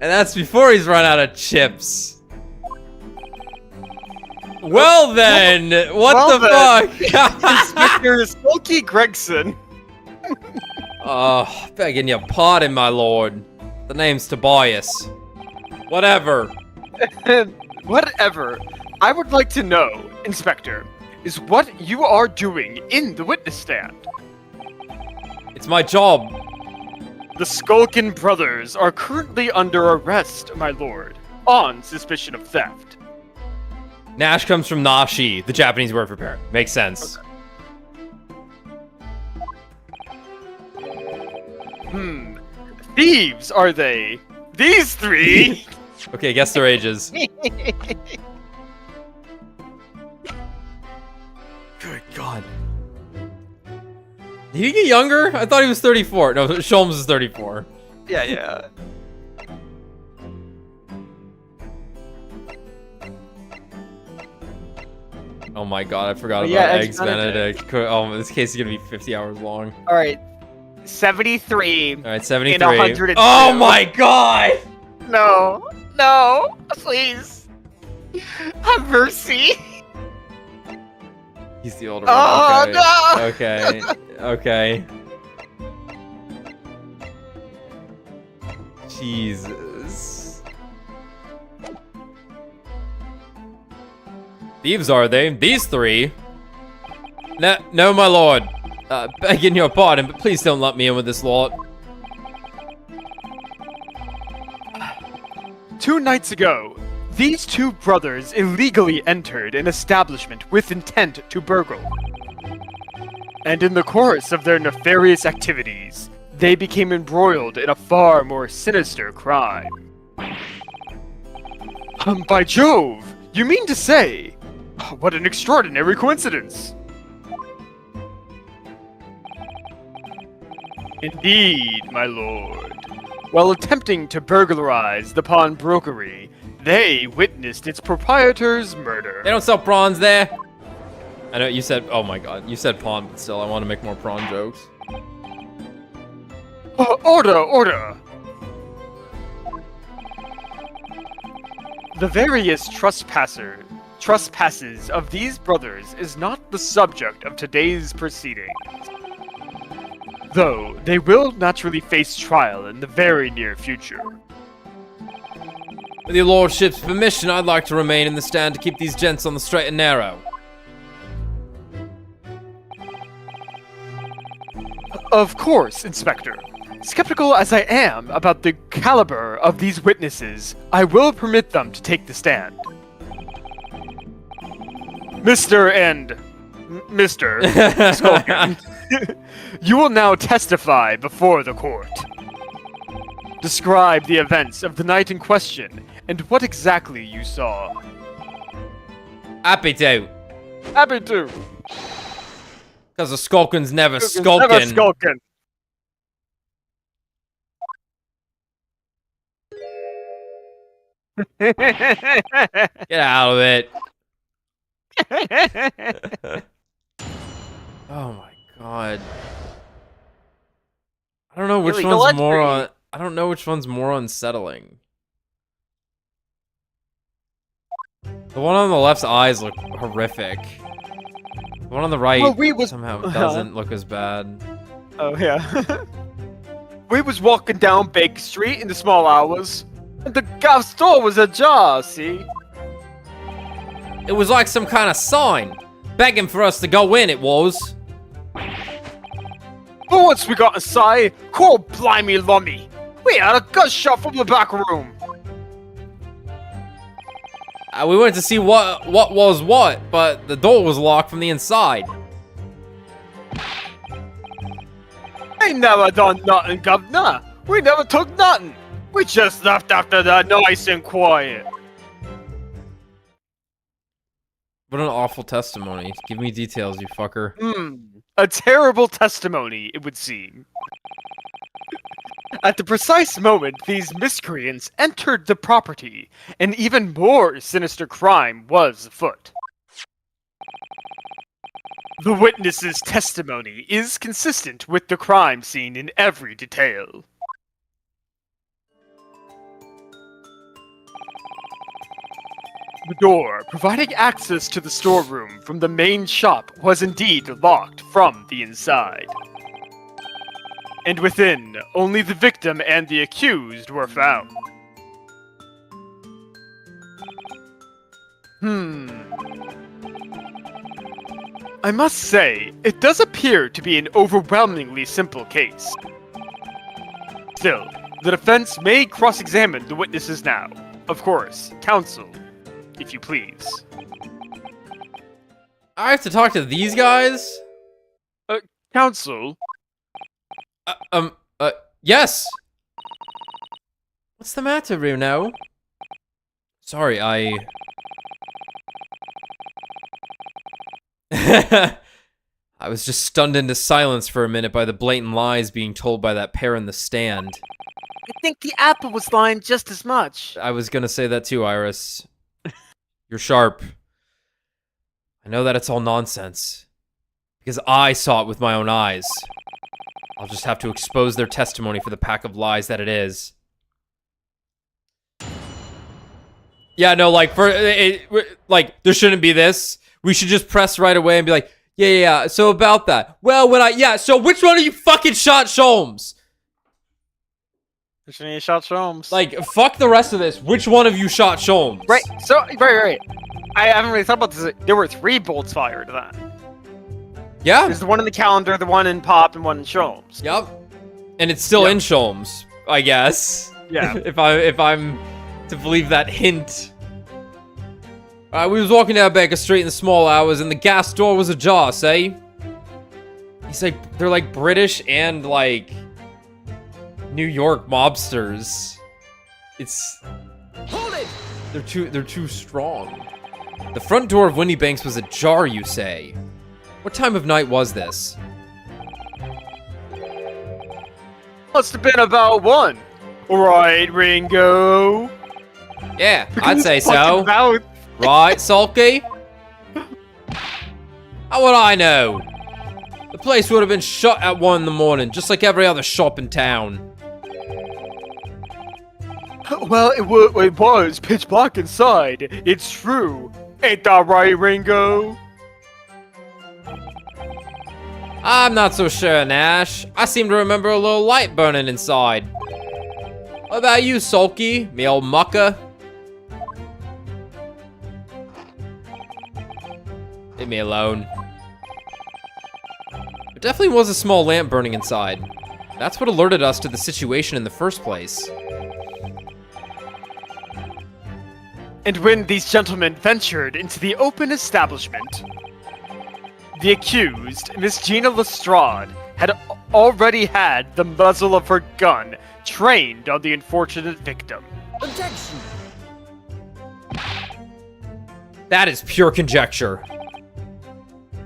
And that's before he's run out of chips. Well then, what the fuck? Inspector Smokey Gregson. Oh, begging your pardon, my lord. The name's Tobias. Whatever. Whatever. I would like to know, Inspector, is what you are doing in the witness stand. It's my job. The Skulkin brothers are currently under arrest, my lord, on suspicion of theft. Nash comes from nashi, the Japanese word for parrot. Makes sense. Okay. Thieves, are they? These three? Okay, guess their ages. Good God. Did he get younger? I thought he was 34. No, Sholmes is 34. Yeah. Oh my God, I forgot about Eggs Benedict. Oh, this case is gonna be 50 hours long. All right, 73. All right, 73. And 102. Oh my God! No, please. Have mercy. He's the older one. Okay. No! Okay. Jesus. Thieves, are they? These three? No, my lord. Begging your pardon, but please don't let me in with this lot. 2 nights ago, these two brothers illegally entered an establishment with intent to burgle. And in the course of their nefarious activities, they became embroiled in a far more sinister crime. By Jove! You mean to say... What an extraordinary coincidence! Indeed, my lord. While attempting to burglarize the pawnbrokery, they witnessed its proprietor's murder. They don't sell prawns there. I know you said, oh my God, you said pawn, but still, I want to make more prawn jokes. Order! The various trespasses of these brothers is not the subject of today's proceedings. Though they will naturally face trial in the very near future. With your lordship's permission, I'd like to remain in the stand to keep these gents on the straight and narrow. Of course, Inspector. Skeptical as I am about the caliber of these witnesses, I will permit them to take the stand. Mr. Skulkin, you will now testify before the court. Describe the events of the night in question and what exactly you saw. Happy to. Happy to. Because the Skulkin's never skulking. Never skulking. Get out of it. Oh my God. I don't know which one's more on. I don't know which one's more unsettling. The one on the left's eyes look horrific. The one on the right somehow doesn't look as bad. Oh yeah. We was walking down Baker Street in the small hours, and the golf store was ajar, see? It was like some kind of sign, begging for us to go in, it was. But once we got inside, cool blimey lummy, we had a gunshot from the back room. We went to see what was what, but the door was locked from the inside. Ain't never done nothing, governor. We never took nothing. We just left after that nice and quiet. What an awful testimony. Give me details, you fucker. A terrible testimony, it would seem. At the precise moment these miscreants entered the property, an even more sinister crime was afoot. The witness's testimony is consistent with the crime scene in every detail. The door providing access to the storeroom from the main shop was indeed locked from the inside. And within, only the victim and the accused were found. I must say, it does appear to be an overwhelmingly simple case. Still, the defense may cross-examine the witnesses now. Of course, counsel, if you please. I have to talk to these guys? Counsel? Yes! What's the matter, Runo? Sorry, I was just stunned into silence for a minute by the blatant lies being told by that pair in the stand. I think the apple was lying just as much. I was gonna say that too, Iris. You're sharp. I know that it's all nonsense. Because I saw it with my own eyes. I'll just have to expose their testimony for the pack of lies that it is. Yeah, no, like, there shouldn't be this. We should just press right away and be like, yeah, so about that. Well, so which one of you fucking shot Sholmes? Which one of you shot Sholmes? Like, fuck the rest of this. Which one of you shot Sholmes? Right, I haven't really thought about this. There were 3 bolts fired then. Yeah. There's the one in the calendar, the one in Pop, and one in Sholmes. Yep. And it's still in Sholmes, I guess. Yeah. if I'm to believe that hint. We was walking down Baker Street in the small hours, and the gas door was ajar, say? He's like, they're like British and like New York mobsters. It's... Hold it! They're too strong. The front door of Windy Banks was ajar, you say? What time of night was this? Must have been about 1. Right, Ringo? Yeah, I'd say so. Right, Sulky? How would I know? The place would have been shut at 1 in the morning, just like every other shop in town. Well, it was pitch black inside. It's true. Ain't that right, Ringo? I'm not so sure, Nash. I seem to remember a little light burning inside. What about you, Sulky, me old mucker? Leave me alone. There definitely was a small lamp burning inside. That's what alerted us to the situation in the first place. And when these gentlemen ventured into the open establishment, the accused, Miss Gina Lestrade, had already had the muzzle of her gun trained on the unfortunate victim. Objection! That is pure conjecture.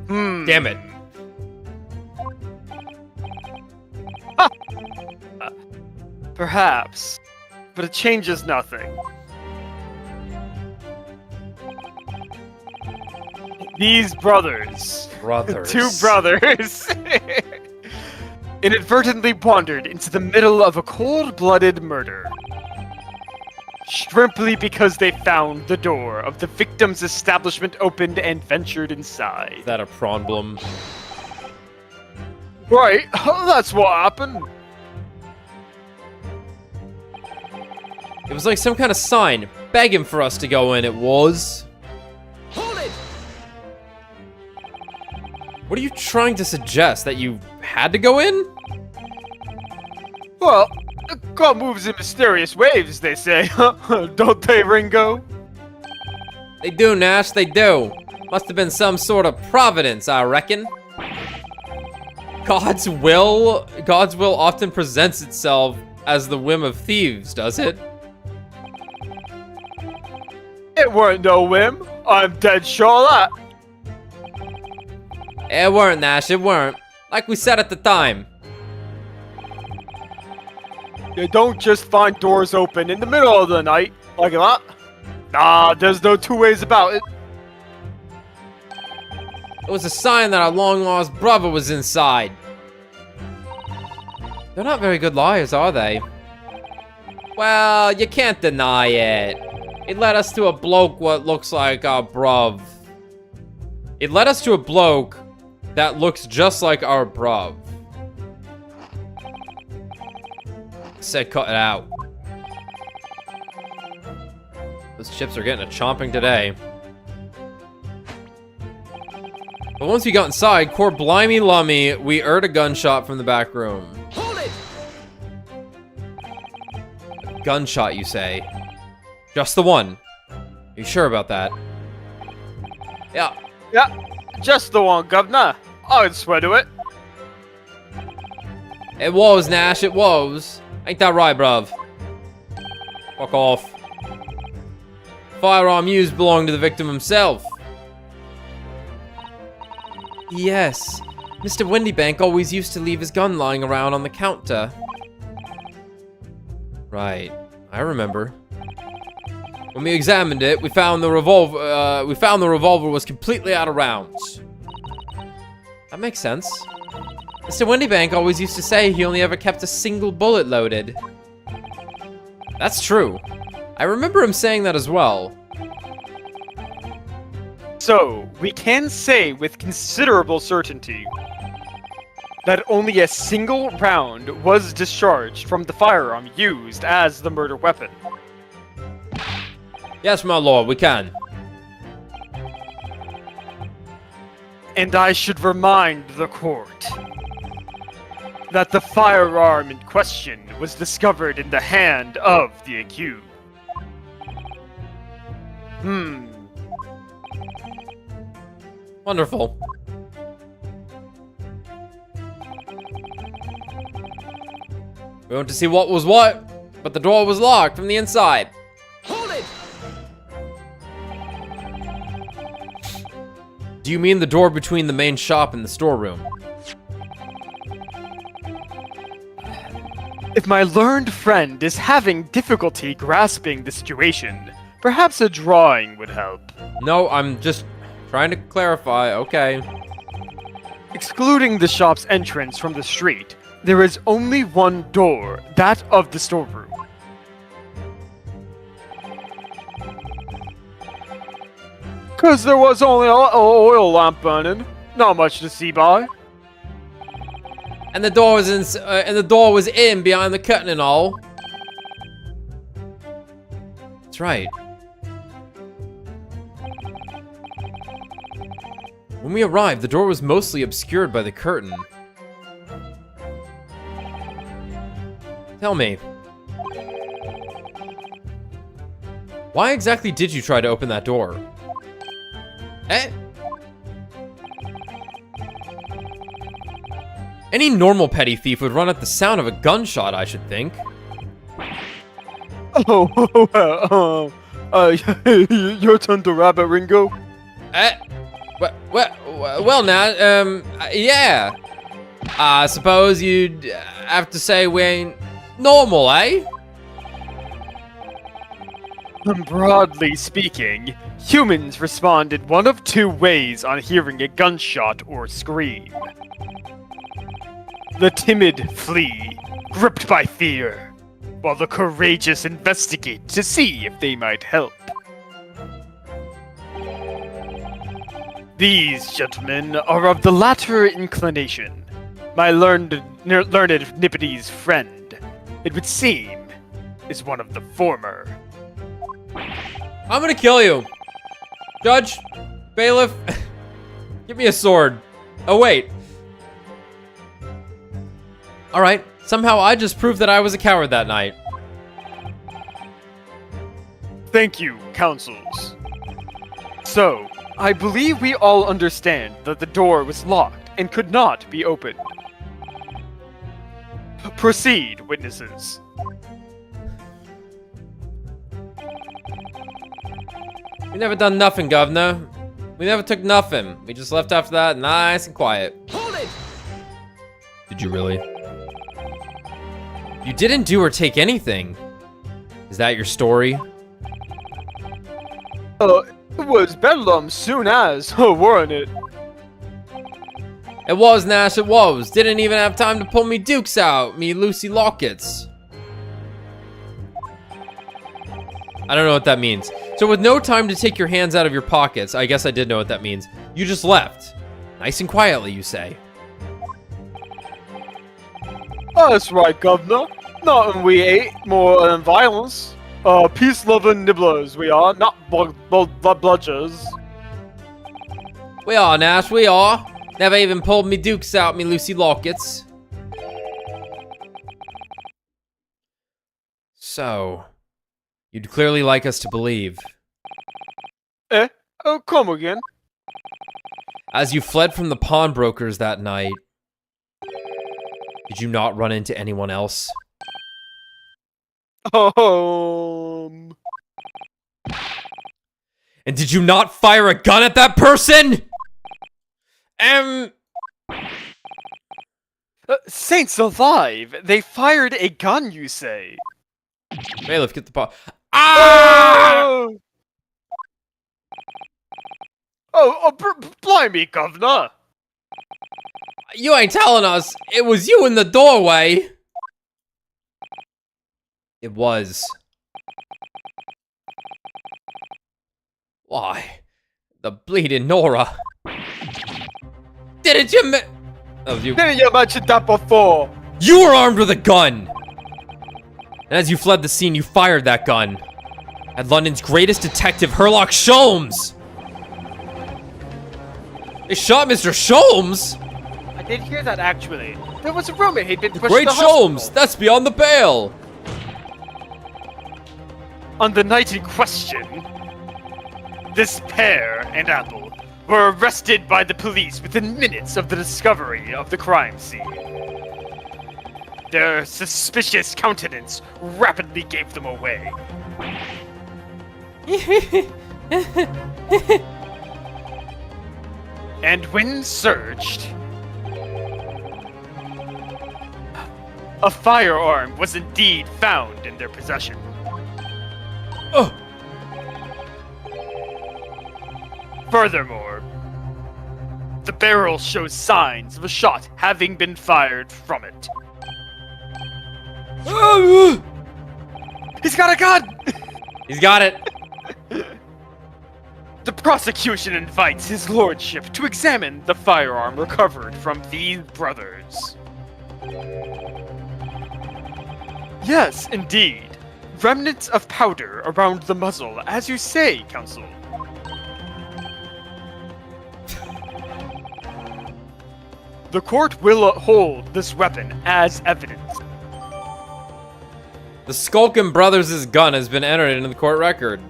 Damn it. Perhaps, but it changes nothing. These brothers, 2 brothers, inadvertently wandered into the middle of a cold-blooded murder. Simply because they found the door of the victim's establishment opened and ventured inside. Is that a problem? Right, that's what happened. It was like some kind of sign, begging for us to go in, it was. Hold it! What are you trying to suggest? That you had to go in? Well, God moves in mysterious waves, they say. Don't they, Ringo? They do, Nash, they do. Must have been some sort of providence, I reckon. God's will often presents itself as the whim of thieves, does it? It weren't no whim. I'm dead sure of that. It weren't, Nash, it weren't. Like we said at the time. You don't just find doors open in the middle of the night like that. Nah, there's no 2 ways about it. It was a sign that our long-lost brother was inside. They're not very good liars, are they? Well, you can't deny it. It led us to a bloke what looks like our bruv. It led us to a bloke that looks just like our bruv. Said cut it out. Those chips are getting a chomping today. But once we got inside, core blimey lummy, we heard a gunshot from the back room. Hold it! A gunshot, you say? Just the one. Are you sure about that? Yeah, Just the one, Governor. I'd swear to it. It was, Nash, it was. Ain't that right, bruv? Fuck off. Firearm used belonged to the victim himself. Yes. Mr. Windybank always used to leave his gun lying around on the counter. Right. I remember. When we examined it, we found the revolver was completely out of rounds. That makes sense. Mr. Windybank always used to say he only ever kept a single bullet loaded. That's true. I remember him saying that as well. So, we can say with considerable certainty that only a single round was discharged from the firearm used as the murder weapon. Yes, my lord, we can. And I should remind the court that the firearm in question was discovered in the hand of the accused. Wonderful. We went to see what was what, but the door was locked from the inside. Hold it! Do you mean the door between the main shop and the storeroom? If my learned friend is having difficulty grasping the situation, perhaps a drawing would help. No, I'm just trying to clarify, okay. Excluding the shop's entrance from the street, there is only one door, that of the storeroom. Cause there was only an oil lamp burning, not much to see by. And the door was in behind the curtain and all. That's right. When we arrived, the door was mostly obscured by the curtain. Tell me, why exactly did you try to open that door? Eh? Any normal petty thief would run at the sound of a gunshot, I should think. Your turn to rabbit, Ringo. Well now, yeah. I suppose you'd have to say we ain't normal, eh? Broadly speaking, humans respond in one of two ways on hearing a gunshot or scream. The timid flee, gripped by fear, while the courageous investigate to see if they might help. These gentlemen are of the latter inclination. My learned Nippity's friend, it would seem, is one of the former. I'm gonna kill you. Judge, bailiff, give me a sword. Oh, wait. All right, somehow I just proved that I was a coward that night. Thank you, counsels. So, I believe we all understand that the door was locked and could not be opened. Proceed, witnesses. We never done nothing, Governor. We never took nothing. We just left after that, nice and quiet. Hold it! Did you really? You didn't do or take anything. Is that your story? It was bedlam soon as, weren't it? It was, Nash, it was. Didn't even have time to pull me dukes out, me Lucy lockets. I don't know what that means. So with no time to take your hands out of your pockets, I guess I did know what that means. You just left. Nice and quietly, you say. That's right, Governor. Nothing we ate more than violence. Peace-loving nibblers we are, not bludgers. We are, Nash, we are. Never even pulled me dukes out, me Lucy lockets. So, you'd clearly like us to believe. Oh, come again. As you fled from the pawnbrokers that night, did you not run into anyone else? Um... And did you not fire a gun at that person? Saints alive! They fired a gun, you say? Bailiff, get the paw. Ah! Blimey, governor! You ain't telling us it was you in the doorway. It was. Why? The bleeding Nora. Didn't you That was you. Didn't you mention that before? You were armed with a gun! And as you fled the scene, you fired that gun. At London's greatest detective, Herlock Sholmes! They shot Mr. Sholmes? I did hear that, actually. There was a rumor he'd been pushed Great to the Sholmes! hospital. That's beyond the pale! On the night in question, this pair and Apple were arrested by the police within minutes of the discovery of the crime scene. Their suspicious countenance rapidly gave them away. And when searched, a firearm was indeed found in their possession. Oh! Furthermore, the barrel shows signs of a shot having been fired from it. He's got a gun! He's got it! The prosecution invites his lordship to examine the firearm recovered from these brothers. Yes, indeed. Remnants of powder around the muzzle, as you say, Counsel. The court will hold this weapon as evidence. The Skulkin Brothers' gun has been entered into the court record.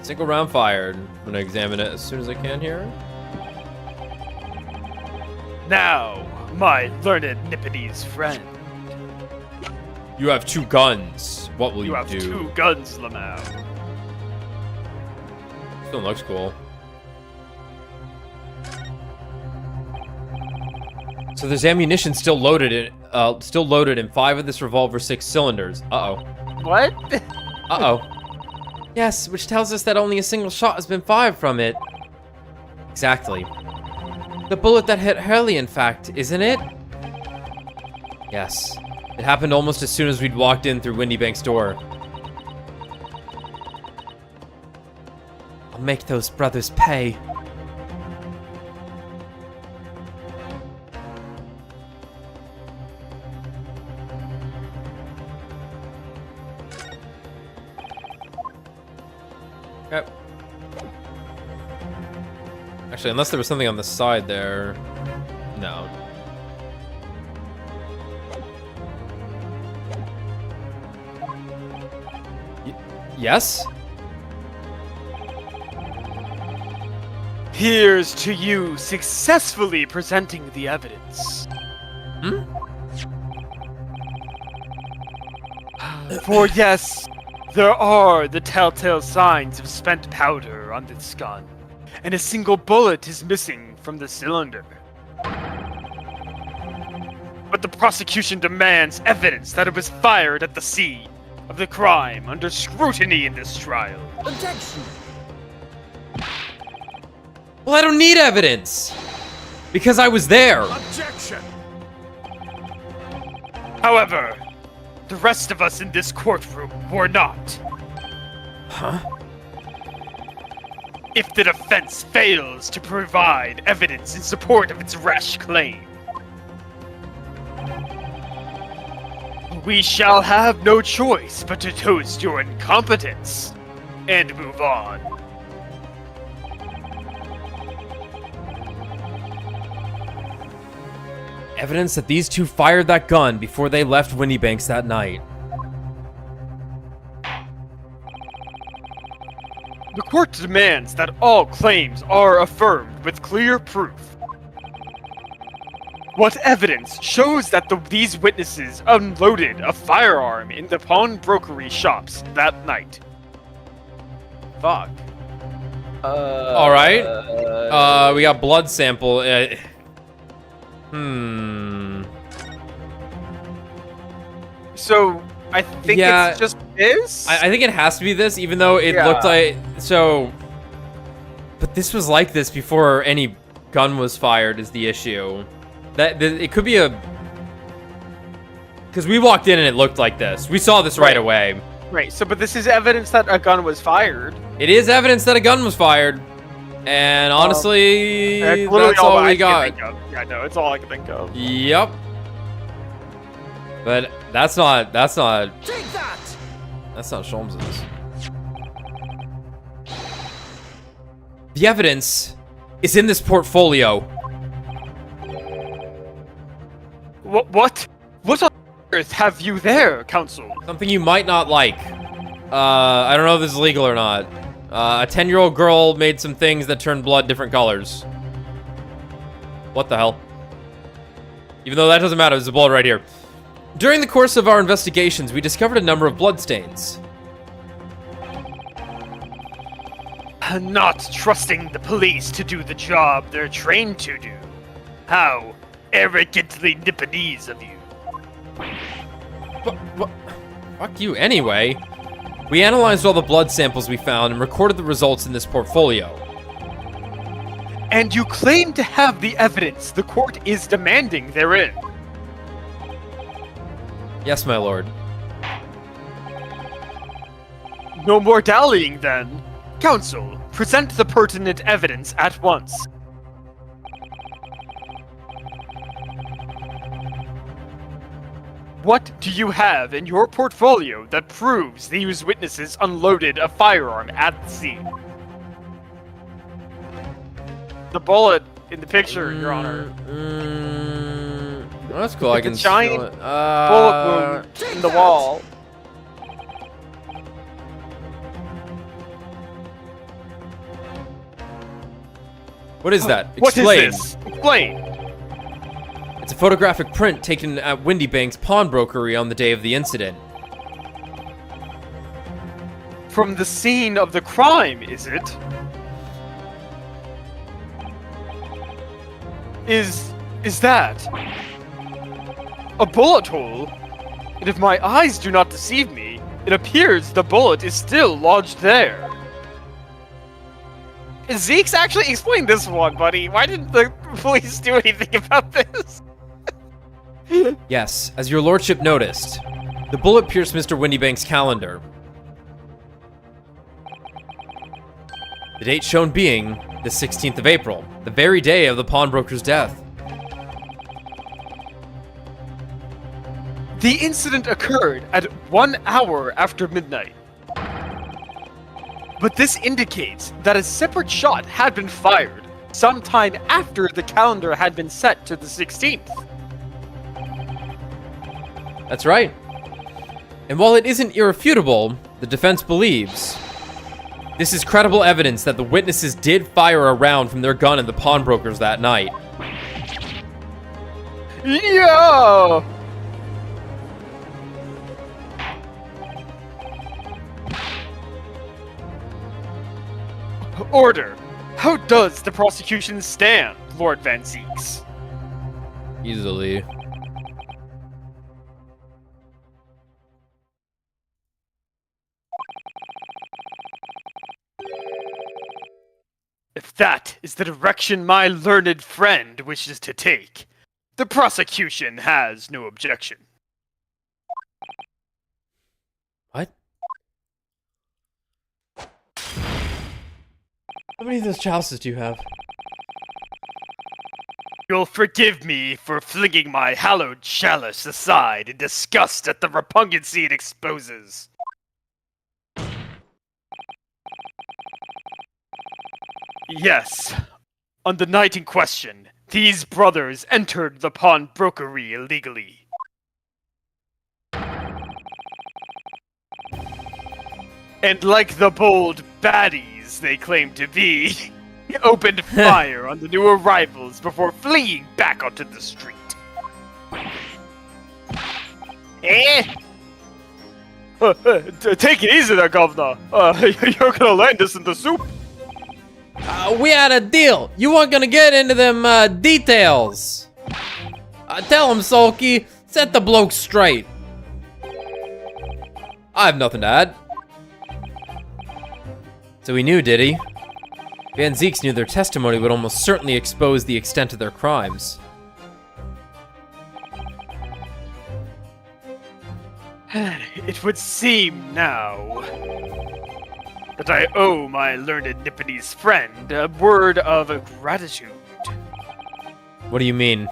Single round fired. I'm gonna examine it as soon as I can here. Now, my learned Nipponese friend. You have 2 guns. What will you, You have do? 2 guns, Lamau. Still looks cool. So there's ammunition still loaded in 5 of this revolver 6 cylinders. Uh-oh. What? Uh-oh. Yes, which tells us that only a single shot has been fired from it. Exactly. The bullet that hit Hurley, in fact, isn't it? Yes. It happened almost as soon as we'd walked in through Windybank's door. I'll make those brothers pay. Yep. Actually, unless there was something on the side there. No. Yes? Here's to you successfully presenting the evidence. Hmm? For yes, there are the telltale signs of spent powder on this gun, and a single bullet is missing from the cylinder. But the prosecution demands evidence that it was fired at the scene of the crime under scrutiny in this trial. Objection! Well, I don't need evidence! Because I was there! Objection! However, the rest of us in this courtroom were not. Huh? If the defense fails to provide evidence in support of its rash claim, we shall have no choice but to toast your incompetence and move on. Evidence that these 2 fired that gun before they left Windybanks that night. The court demands that all claims are affirmed with clear proof. What evidence shows that these witnesses unloaded a firearm in the pawnbrokery shops that night? Fuck. All right. We got blood sample. So I think Yeah. it's just this. I think it has to be this, even though it Yeah. looked like so. But this was like this before any gun was fired. Is the issue that it could be a because we walked in and it looked like this. We saw this right away. Right. So, but this is evidence that a gun was fired. It is evidence that a gun was fired, and honestly, That's literally that's all I we can got. think of. Yeah, no, it's all I can think of. Yep. But that's not Take that! Sholmes's. The evidence is in this portfolio. What? What on earth have you there, Counsel? Something you might not like. I don't know if this is legal or not. A 10-year-old girl made some things that turned blood different colors. What the hell? Even though that doesn't matter, there's a bullet right here. During the course of our investigations, we discovered a number of bloodstains. Not trusting the police to do the job they're trained to do. How arrogantly Nipponese of you. What? Fuck you anyway. We analyzed all the blood samples we found and recorded the results in this portfolio. And you claim to have the evidence the court is demanding therein. Yes, my lord. No more dallying then. Counsel, present the pertinent evidence at once. What do you have in your portfolio that proves these witnesses unloaded a firearm at the scene? The bullet in the picture, Your Honor. That's cool. I can giant still- bullet wound in the wall. What is that? What Explain. is this? Explain. It's a photographic print taken at Windy Bank's pawnbrokery on the day of the incident. From the scene of the crime, is it? Is that a bullet hole? And if my eyes do not deceive me, it appears the bullet is still lodged there. Zeke's actually explained this one, buddy. Why didn't the police do anything about this? Yes, as your lordship noticed, the bullet pierced Mr. Windybank's calendar. The date shown being the 16th of April, the very day of the pawnbroker's death. The incident occurred at 1 hour after midnight. But this indicates that a separate shot had been fired sometime after the calendar had been set to the 16th. That's right. And while it isn't irrefutable, the defense believes this is credible evidence that the witnesses did fire a round from their gun at the pawnbrokers that night. Yo! Order. How does the prosecution stand, Lord Van Zeeks? Easily. If that is the direction my learned friend wishes to take, the prosecution has no objection. What? How many of those chalices do you have? You'll forgive me for flinging my hallowed chalice aside in disgust at the repugnancy it exposes. Yes, on the night in question, these brothers entered the pawnbrokery illegally. And like the bold baddies witnesses they claim to be opened fire on the new arrivals before fleeing back onto the street. Eh? Take it easy there, Governor. You're gonna land us in the soup. We had a deal. You weren't gonna get into them details. Tell him, Sulky. Set the bloke straight. I have nothing to add. So he knew, did he? Van Zieks knew their testimony would almost certainly expose the extent of their crimes. It would seem now that I owe my learned Nipponese friend a word of gratitude. What do you mean?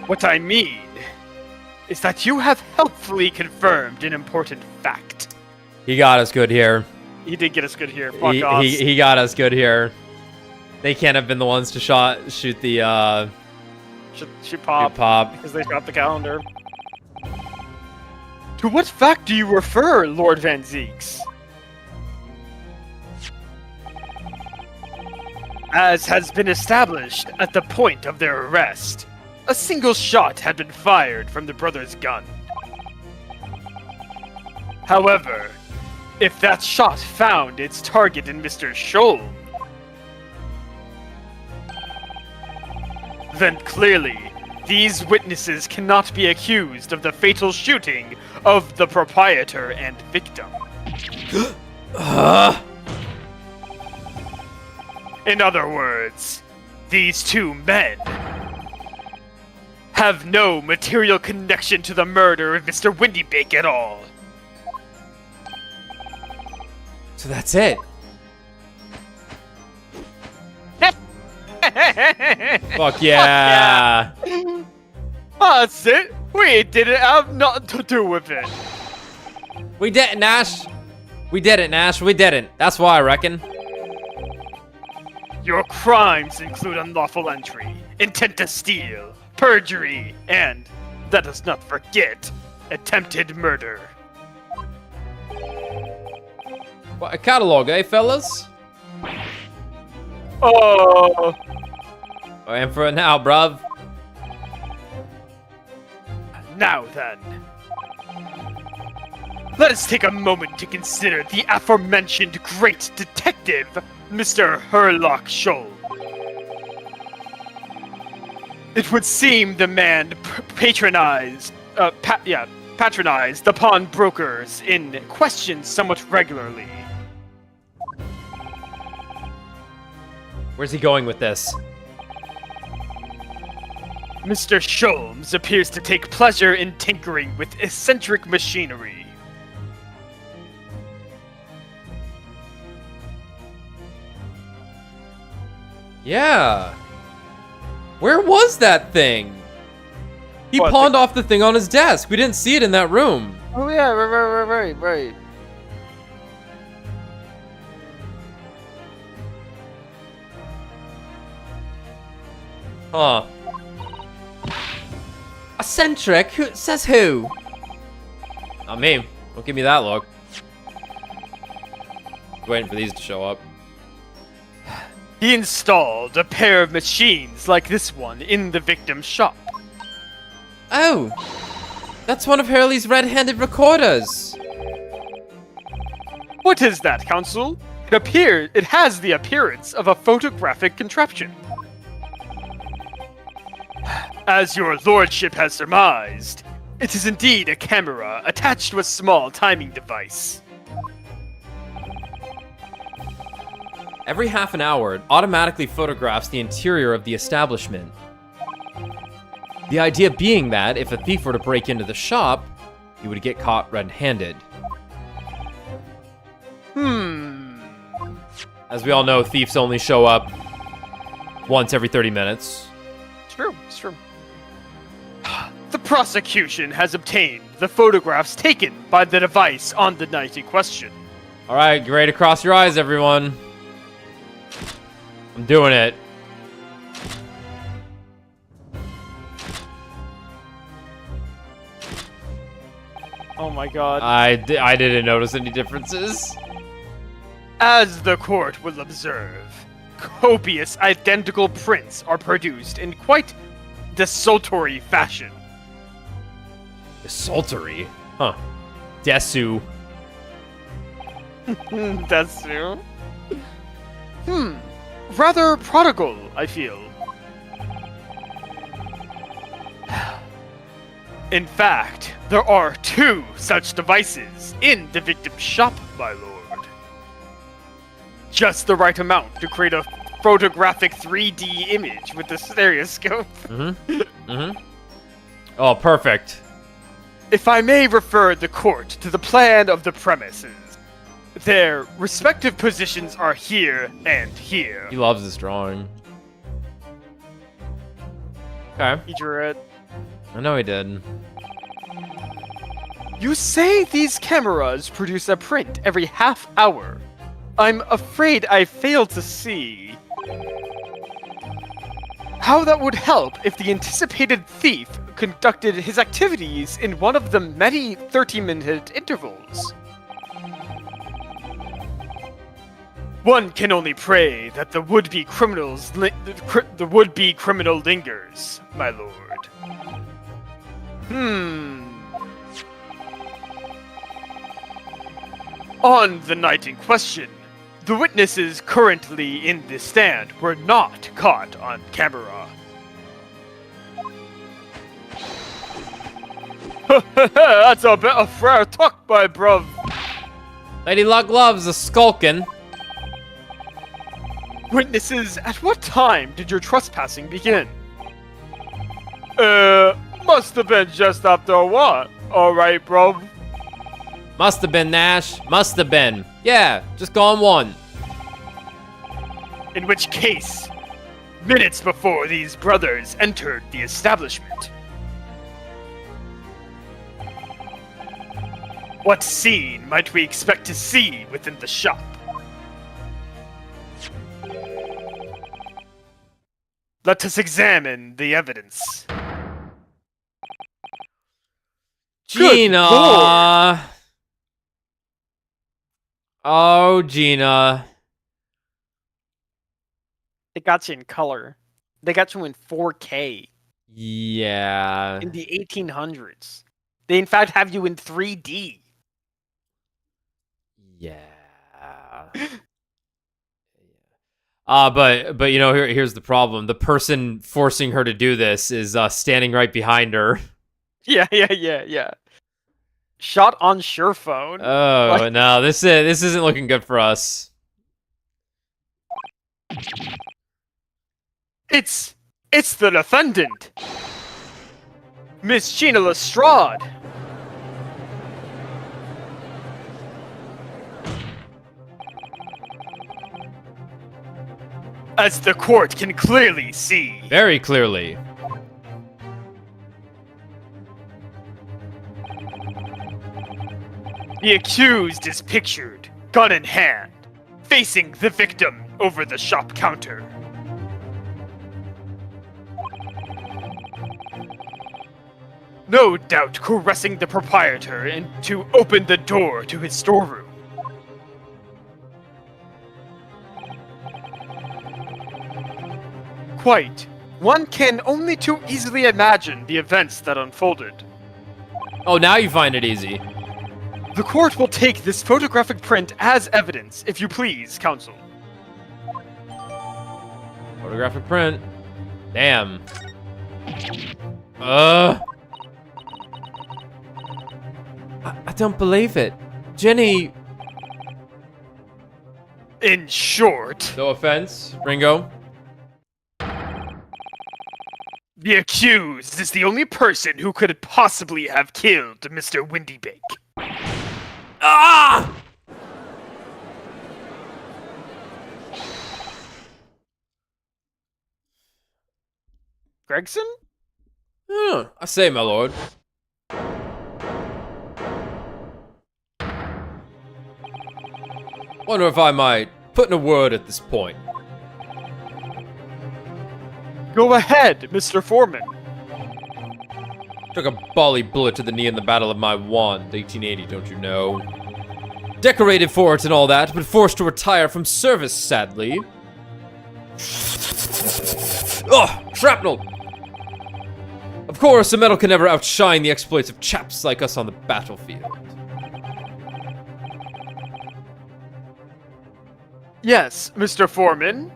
What I mean is that you have helpfully confirmed an important fact. He got us good here. He did get us good here. Fuck off. He got us good here. They can't have been the ones to shoot the Should pop. pop. Because they dropped the calendar. To what fact do you refer, Lord Van Zieks? As has been established at the point of their arrest, a single shot had been fired from the brother's gun. However, if that shot found its target in Mr. Scholm, then clearly, these witnesses cannot be accused of the fatal shooting of the proprietor and victim. In other words, these two men have no material connection to the murder of Mr. Windybake at all. So that's it. Fuck yeah. That's it. We didn't have nothing to do with it. We didn't, Nash. We didn't, Nash. We didn't. That's why I reckon. Your crimes include unlawful entry, intent to steal, perjury, and, let us not forget, attempted murder. What a catalog, eh, fellas? Oh. I am for it now, bruv. Now then, let us take a moment to consider the aforementioned great detective, Mr. Herlock Scholl. It would seem the man patronized the pawnbrokers in question somewhat regularly. Where's he going with this? Mr. Scholmes appears to take pleasure in tinkering with eccentric machinery. Yeah. Where was that thing? He What, pawned off the thing on his desk. We didn't see it in that room. Oh yeah, right. Huh. Eccentric? Who says who? Not me. Don't give me that look. Waiting for these to show up. He installed a pair of machines like this one in the victim's shop. Oh! That's one of Hurley's red-handed recorders! What is that, Counsel? It has the appearance of a photographic contraption. As your lordship has surmised, it is indeed a camera attached to a small timing device. Every half an hour, it automatically photographs the interior of the establishment. The idea being that, if a thief were to break into the shop, he would get caught red-handed. As we all know, thieves only show up once every 30 minutes. It's true. The prosecution has obtained the photographs taken by the device on the night in question. Alright, get ready to cross your eyes, everyone. I'm doing it. Oh my god. I didn't notice any differences. As the court will observe, copious identical prints are produced in quite desultory fashion. Desultory? Huh. Desu. That's true. Rather prodigal, I feel. In fact, there are 2 such devices in the victim's shop, my lord. Just the right amount to create a photographic 3D image with the stereoscope. Oh, perfect. If I may refer the court to the plan of the premises, their respective positions are here and here. He loves this drawing. Okay. He drew it. I know he did. You say these cameras produce a print every half hour. I'm afraid I fail to see how that would help if the anticipated thief conducted his activities in one of the many 30-minute intervals. One can only pray that the would-be criminal lingers, my lord. On the night in question, the witnesses currently in the stand were not caught on camera. That's a bit of fair talk, my bruv. Lady Luck loves a skulkin'. Witnesses, at what time did your trespassing begin? Must have been just after what? Alright, bruv. Must have been, Nash. Must have been. Yeah, just go on 1. In which case, minutes before these brothers entered the establishment. What scene might we expect to see within the shop? Let us examine the evidence. Gina! Oh, Gina. They got you in color. They got you in 4K Yeah. in the 1800s. They in fact have you in 3D. Yeah. But you know, here's the problem. The person forcing her to do this is standing right behind her. Yeah. Shot on sure phone. Oh, no, this isn't looking good for us. It's the defendant, Miss Gina Lestrade. As the court can clearly see. Very clearly. The accused is pictured, gun in hand, facing the victim over the shop counter. No doubt caressing the proprietor and to open the door to his storeroom. Quite. One can only too easily imagine the events that unfolded. Oh, now you find it easy. The court will take this photographic print as evidence, if you please, counsel. Photographic print. Damn. I don't believe it. Jenny. In short, No offense, Ringo. the accused is the only person who could possibly have killed Mr. Windybake. Ah! Gregson? I say, my lord. Wonder if I might put in a word at this point. Go ahead, Mr. Foreman. Took a bally bullet to the knee in the Battle of my wand, 1880, don't you know? Decorated for it and all that, but forced to retire from service, sadly. Ugh, shrapnel! Of course, a medal can never outshine the exploits of chaps like us on the battlefield. Yes, Mr. Foreman.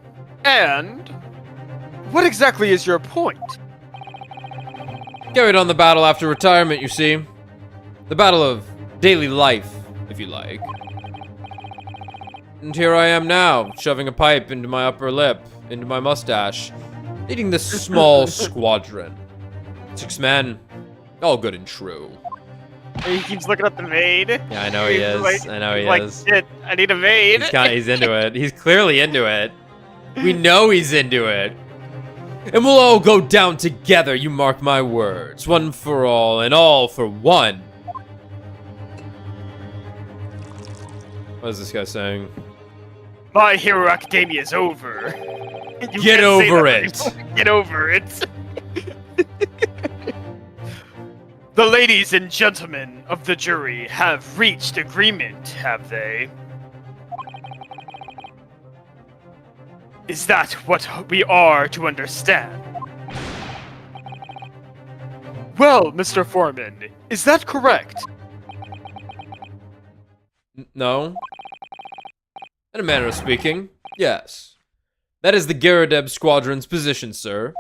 And what exactly is your point? Carried on the battle after retirement, you see. The battle of daily life, if you like. And here I am now, shoving a pipe into my upper lip, into my mustache, leading this small squadron. 6 men, all good and true. He keeps looking at the maid. Yeah, I know he is. Like, I know he like, is. shit, I need a maid. He's into it. He's clearly into it. We know he's into it. And we'll all go down together, you mark my words. One for all, and all for one. What is this guy saying? My Hero Academia is over. You Get can't say over that it. anymore. Get over it. The ladies and gentlemen of the jury have reached agreement, have they? Is that what we are to understand? Well, Mr. Foreman, is that correct? No. In a manner of speaking, yes. That is the Garadeb Squadron's position, sir.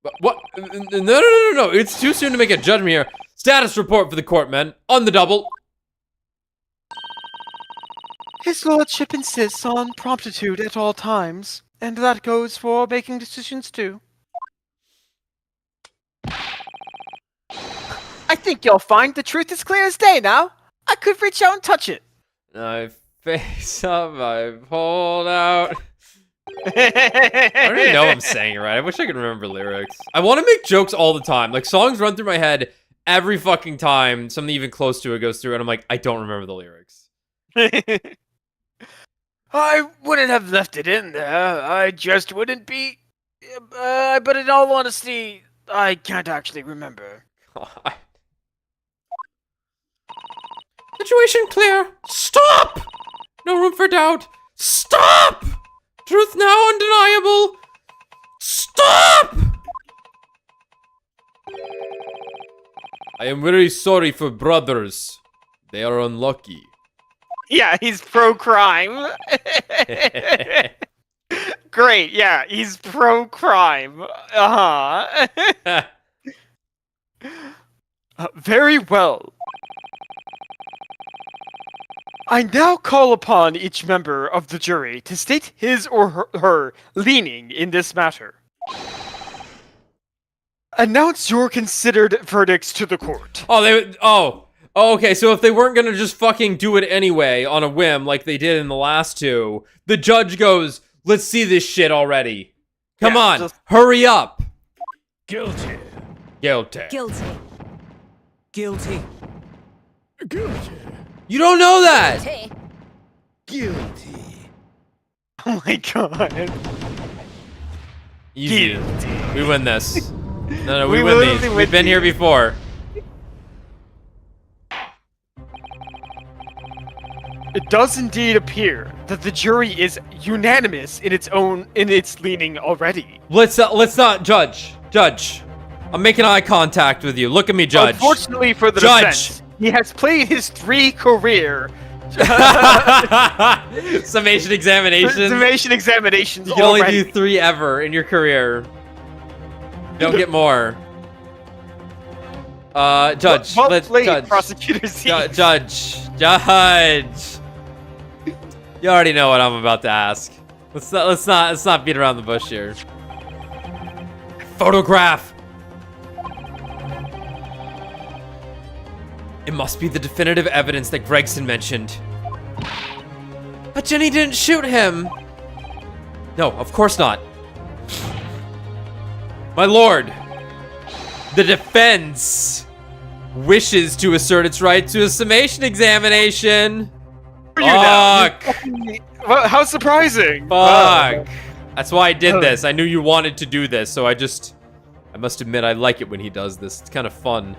But what? No. It's too soon to make a judgment here. Status report for the court, men. On the double. His lordship insists on promptitude at all times, and that goes for making decisions too. I think you'll find the truth is clear as day now. I could reach out and touch it. I face up, I pulled out. I don't even know I'm saying it right. I wish I could remember lyrics. I want to make jokes all the time. Like, songs run through my head every fucking time something even close to it goes through, and I'm like, I don't remember the lyrics. I wouldn't have left it in there. I just wouldn't be. But in all honesty, I can't actually remember. God. Situation clear. Stop! No room for doubt. Stop! Truth now undeniable. Stop! I am very sorry for brothers. They are unlucky. Yeah, he's pro-crime. Great, yeah, he's pro-crime. Uh-huh. Very well. I now call upon each member of the jury to state his or her leaning in this matter. Announce your considered verdicts to the court. Oh, okay, so if they weren't gonna just fucking do it anyway on a whim like they did in the last two, the judge goes, let's see this shit already. Come on, hurry up. Guilty. Guilty. Guilty. Guilty. Guilty. You don't know that! Guilty. Oh my god. Easy. Guilty. We win this. No, we We win literally these. win We've been here these. before. It does indeed appear that the jury is unanimous in its leaning already. Let's not judge. Judge. I'm making eye contact with you. Look at me, Judge. Unfortunately for the Judge. defense, he has played his 3 career Summation examinations. summation examinations You can already. only do 3 ever in your career. You don't get more. Judge. Well let's played, judge. Prosecutor Z. Judge. You already know what I'm about to ask. Let's not beat around the bush here. Photograph. It must be the definitive evidence that Gregson mentioned. But Jenny didn't shoot him. No, of course not. My lord, the defense wishes to assert its right to a summation examination. Fuck. Well, how surprising. Fuck. That's why I did this. I knew you wanted to do this, so I must admit I like it when he does this. It's kind of fun.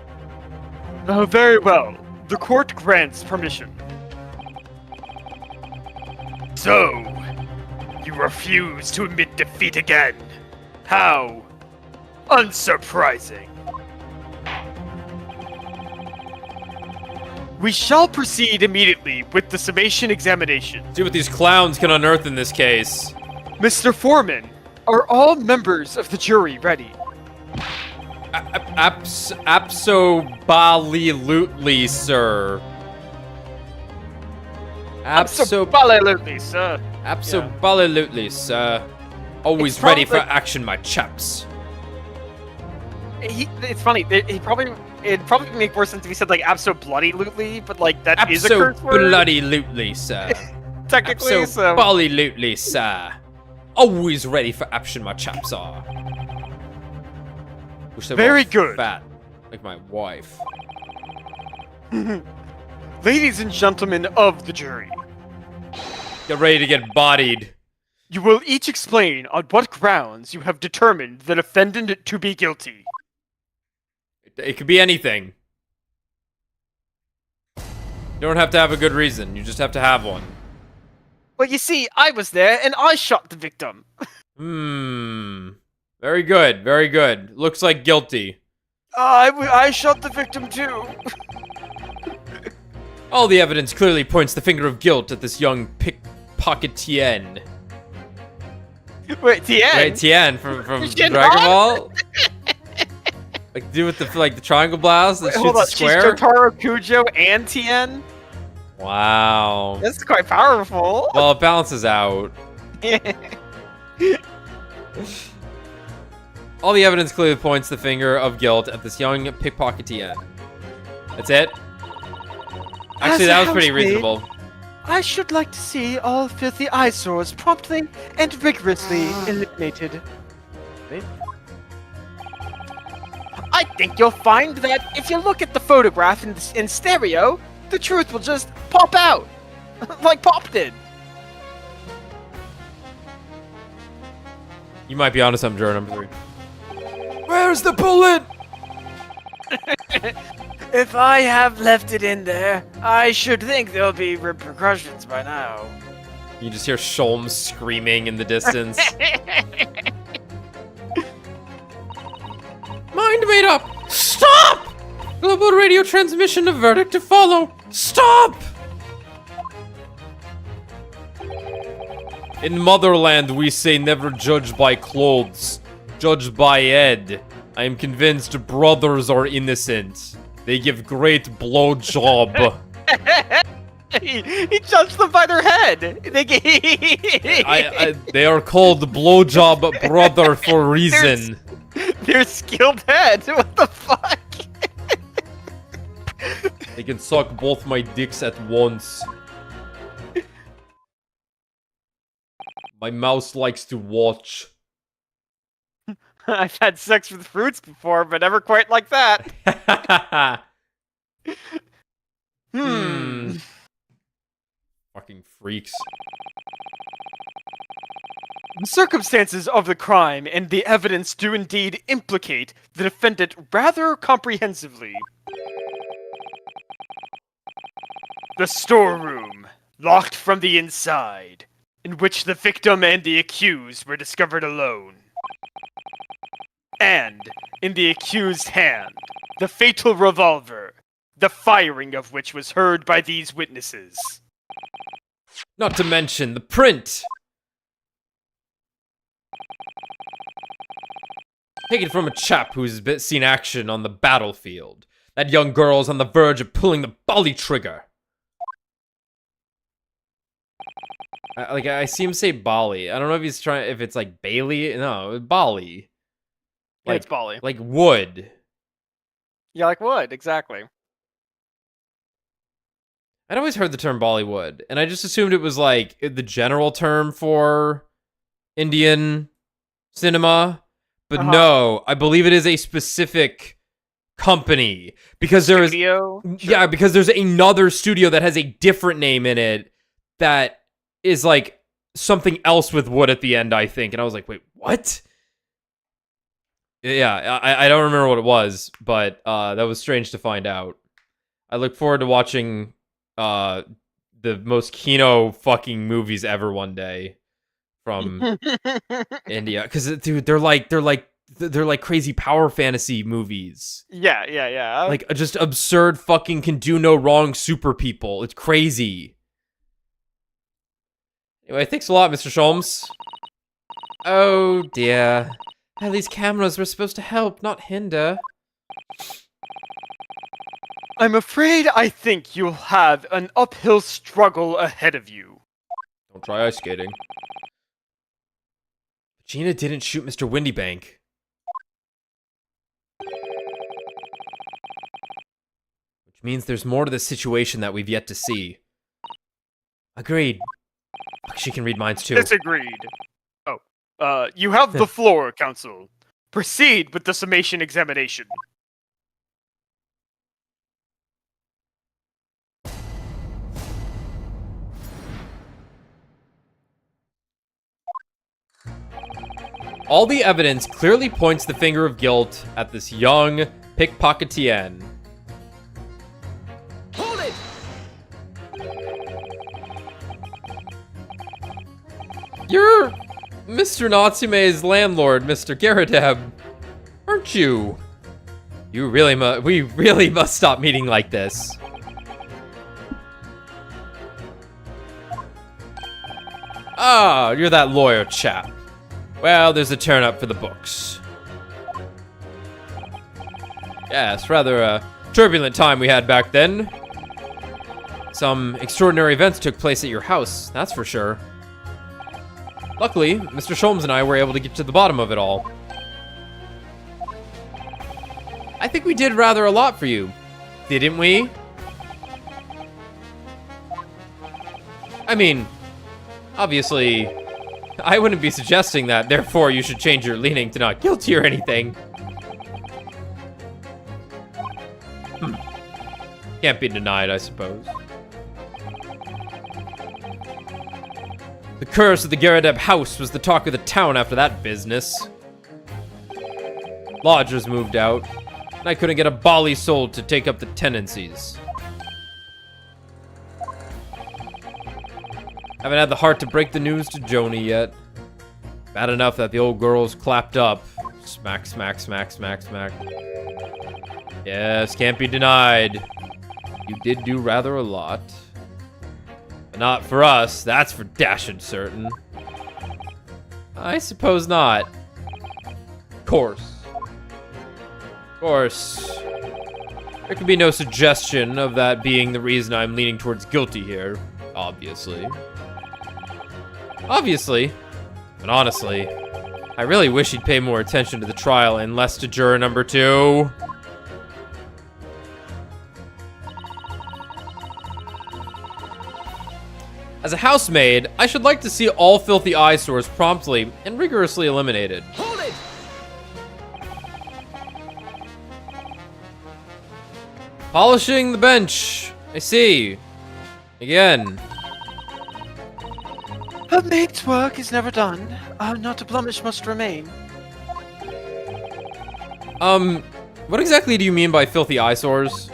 Oh, very well. The court grants permission. So, you refuse to admit defeat again. How unsurprising. We shall proceed immediately with the summation examination. See what these clowns can unearth in this case. Mr. Foreman, are all members of the jury ready? Absolutely, sir. Absolutely, sir. Absolutely, sir. Always It's ready for probably- action, my chaps. It's funny. It'd probably make more sense if he said like absolutely, but like that is a curse word. Absolutely, sir. Technically, so Absolutely, sir. Always ready for action, my chaps are. Wish they were Very all good. Fat, like my wife. ladies and gentlemen of the jury, Get ready to get bodied. you will each explain on what grounds you have determined the defendant to be guilty. It could be anything. You don't have to have a good reason. You just have to have one. Well, you see, I was there and I shot the victim. Very good. Very good. Looks like guilty. I shot the victim too. All the evidence clearly points the finger of guilt at this young pickpocketienne. Wait, Tien? Right, Tien from Tien Dragon Han? Ball? Like, dude with the triangle blast that Hold shoots on, a square? she's Jotaro, Kujo, and Tien? Wow. That's quite powerful. Well, it balances out. All the evidence clearly points the finger of guilt at this young pickpocketienne. That's it? Actually, As a that was pretty housemaid, reasonable. I should like to see all filthy eyesores promptly and rigorously eliminated. I think you'll find that if you look at the photograph in stereo, the truth will just pop out. Like Pop did. You might be onto something, juror number 3. Where's the bullet? If I have left it in there, I should think there'll be repercussions by now. You just hear Sholmes screaming in the distance. Mind made up! Stop! Global radio transmission, a verdict to follow. Stop! In Motherland, we say never judge by clothes, judge by head. I am convinced brothers are innocent. They give great blowjob. he judged them by their head. They are called blowjob brother for a reason. They're skilled heads. What the fuck? They can suck both my dicks at once. My mouse likes to watch. I've had sex with fruits before, but never quite like that. Fucking freaks. The circumstances of the crime and the evidence do indeed implicate the defendant rather comprehensively. The storeroom, locked from the inside, in which the victim and the accused were discovered alone. And, in the accused's hand, the fatal revolver, the firing of which was heard by these witnesses. Not to mention the print. Taken from a chap who's seen action on the battlefield. That young girl's on the verge of pulling the bolly trigger. I see him say Bali. I don't know if he's trying, if it's like Bailey. No, Bali. Yeah, it's Bali. Like wood. Yeah, like wood, exactly. I'd always heard the term Bollywood, and I just assumed it was like the general term for Indian cinema. But no, I believe it is a specific company because there is because there's another studio that has a different name in it that is like something else with wood at the end, I think. And I was like, wait, what? Yeah, I don't remember what it was, but that was strange to find out. I look forward to watching the most Kino fucking movies ever one day from India. Because, dude, they're like crazy power fantasy movies. Yeah. Like, just absurd fucking can do no wrong super people. It's crazy. Anyway, thanks a lot, Mr. Sholmes. Oh, dear. These cameras were supposed to help, not hinder. I'm afraid I think you'll have an uphill struggle ahead of you. Don't try ice skating. Gina didn't shoot Mr. Windybank. Which means there's more to this situation that we've yet to see. Agreed. She can read minds too. Disagreed. Oh, you have the floor, Counsel. Proceed with the summation examination. All the evidence clearly points the finger of guilt at this young pickpocketian. Hold it! You're Mr. Natsume's landlord, Mr. Garadeb, aren't you? We really must stop meeting like this. Ah, you're that lawyer chap. Well, there's a turn up for the books. Yes, rather a turbulent time we had back then. Some extraordinary events took place at your house, that's for sure. Luckily, Mr. Sholmes and I were able to get to the bottom of it all. I think we did rather a lot for you, didn't we? I mean, obviously, I wouldn't be suggesting that, therefore you should change your leaning to not guilty or anything. Can't be denied, I suppose. The curse of the Garadeb house was the talk of the town after that business. Lodgers moved out, and I couldn't get a bally soul to take up the tenancies. Haven't had the heart to break the news to Joni yet. Bad enough that the old girl's clapped up. Smack, smack, smack, smack, smack. Yes, can't be denied. You did do rather a lot. But not for us, that's for dashed certain. I suppose not. Course. There can be no suggestion of that being the reason I'm leaning towards guilty here, obviously. But honestly, I really wish he'd pay more attention to the trial and less to juror number 2. As a housemaid, I should like to see all filthy eyesores promptly and rigorously eliminated. Hold it! Polishing the bench. I see. Again. A maid's work is never done. Not a blemish must remain. What exactly do you mean by filthy eyesores?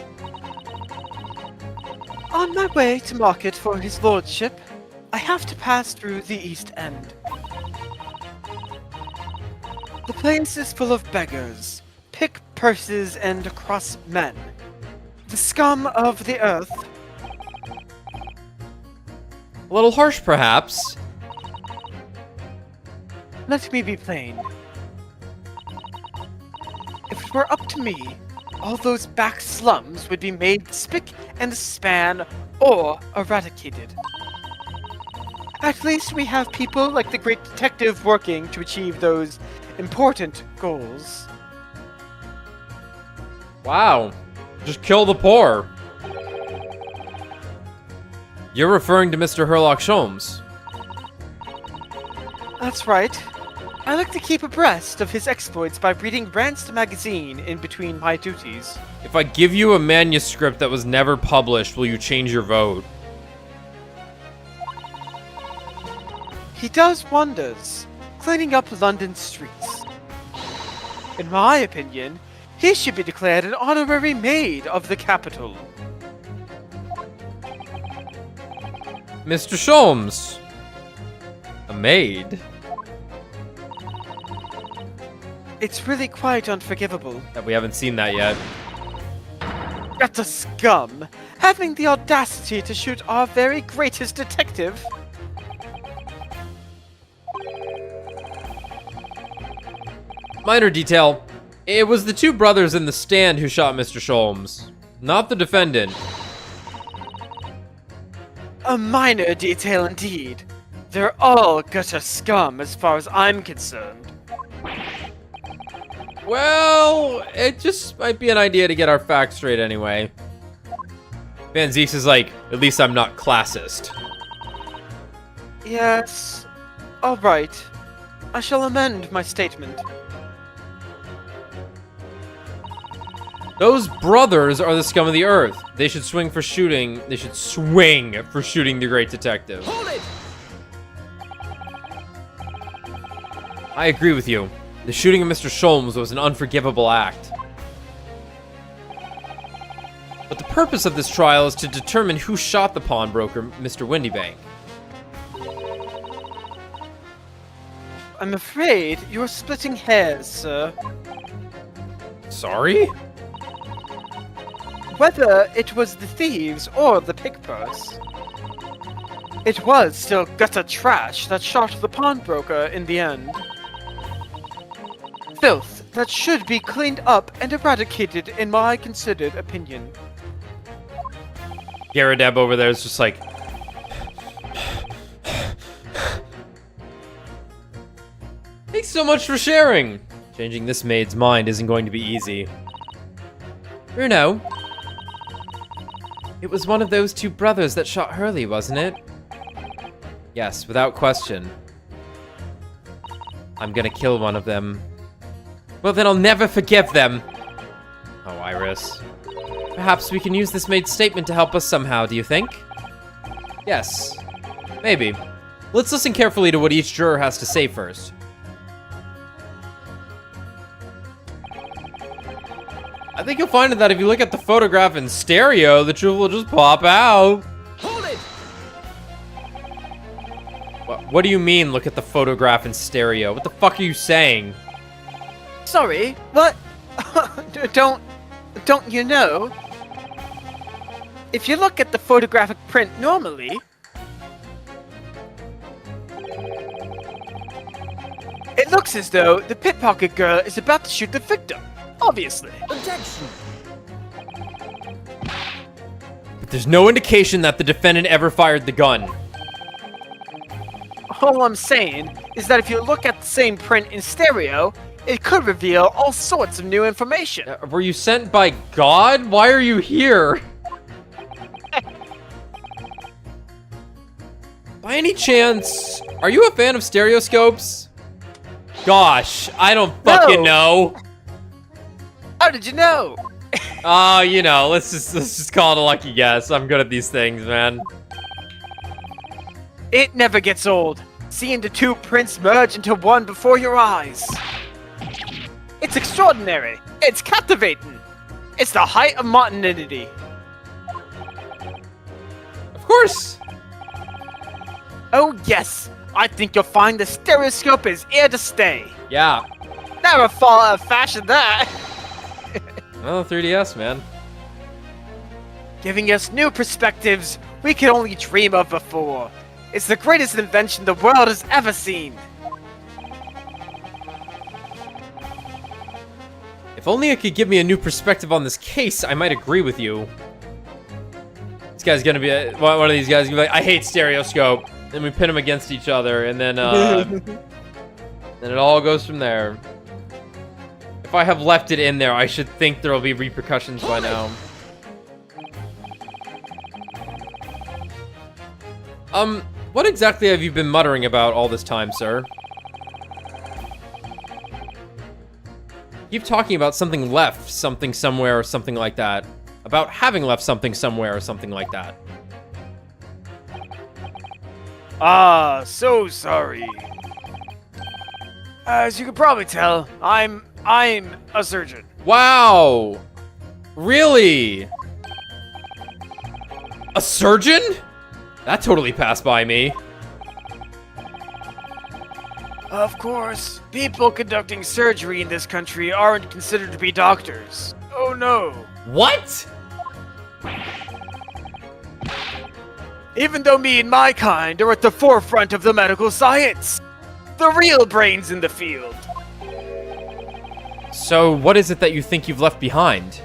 On my way to market for his lordship, I have to pass through the East End. The place is full of beggars, pick purses, and cross men. The scum of the earth. A little harsh, perhaps. Let me be plain. If it were up to me, all those back slums would be made spick and span or eradicated. At least we have people like the great detective working to achieve those important goals. Wow. Just kill the poor. You're referring to Mr. Herlock Sholmes. That's right. I like to keep abreast of his exploits by reading Rand's magazine in between my duties. If I give you a manuscript that was never published, will you change your vote? He does wonders, cleaning up London streets. In my opinion, he should be declared an honorary maid of the capital. Mr. Sholmes. A maid? It's really quite unforgivable. We haven't seen that yet. Gutter scum! Having the audacity to shoot our very greatest detective! Minor detail. It was the two brothers in the stand who shot Mr. Sholmes, not the defendant. A minor detail indeed. They're all gutter scum as far as I'm concerned. Well, it just might be an idea to get our facts straight anyway. Van Zeeks is like, at least I'm not classist. Yes. Alright. I shall amend my statement. Those brothers are the scum of the earth. They should swing for shooting. They should swing for shooting the great detective. Hold it! I agree with you. The shooting of Mr. Sholmes was an unforgivable act. But the purpose of this trial is to determine who shot the pawnbroker, Mr. Windybank. I'm afraid you're splitting hairs, sir. Sorry? Whether it was the thieves or the pickpurse, it was still gutter trash that shot the pawnbroker in the end. Filth that should be cleaned up and eradicated in my considered opinion. Garadeb over there is just like... Thanks so much for sharing! Changing this maid's mind isn't going to be easy. Bruno. It was one of those two brothers that shot Hurley, wasn't it? Yes, without question. I'm gonna kill one of them. Well, then I'll never forgive them. Oh, Iris. Perhaps we can use this maid's statement to help us somehow, do you think? Yes. Maybe. Let's listen carefully to what each juror has to say first. I think you'll find that if you look at the photograph in stereo, the truth will just pop out. Hold it! What do you mean, look at the photograph in stereo? What the fuck are you saying? Sorry, what? Don't you know? If you look at the photographic print normally, it looks as though the pickpocket girl is about to shoot the victim. Obviously. Objection! But there's no indication that the defendant ever fired the gun. All I'm saying is that if you look at the same print in stereo, it could reveal all sorts of new information. Were you sent by God? Why are you here? By any chance, are you a fan of stereoscopes? Gosh, I don't fucking know. How did you know? Oh, you know, let's just call it a lucky guess. I'm good at these things, man. It never gets old, seeing the two prints merge into one before your eyes. It's extraordinary. It's captivating. It's the height of modernity. Of course. Oh yes, I think you'll find the stereoscope is here to stay. Yeah. Never fall out of fashion that. Oh, 3DS, man. Giving us new perspectives we could only dream of before. It's the greatest invention the world has ever seen. If only it could give me a new perspective on this case, I might agree with you. This guy's gonna be one of these guys gonna be like, I hate stereoscope. Then we pin them against each other, and then then it all goes from there. If I have left it in there, I should think there will be repercussions by now. What exactly have you been muttering about all this time, sir? Keep talking about something left, something somewhere, or something like that. About having left something somewhere, or something like that. Ah, so sorry. As you can probably tell, I'm a surgeon. Wow! Really? A surgeon? That totally passed by me. Of course, people conducting surgery in this country aren't considered to be doctors. Oh no. What? Even though me and my kind are at the forefront of the medical science. The real brains in the field. So, what is it that you think you've left behind?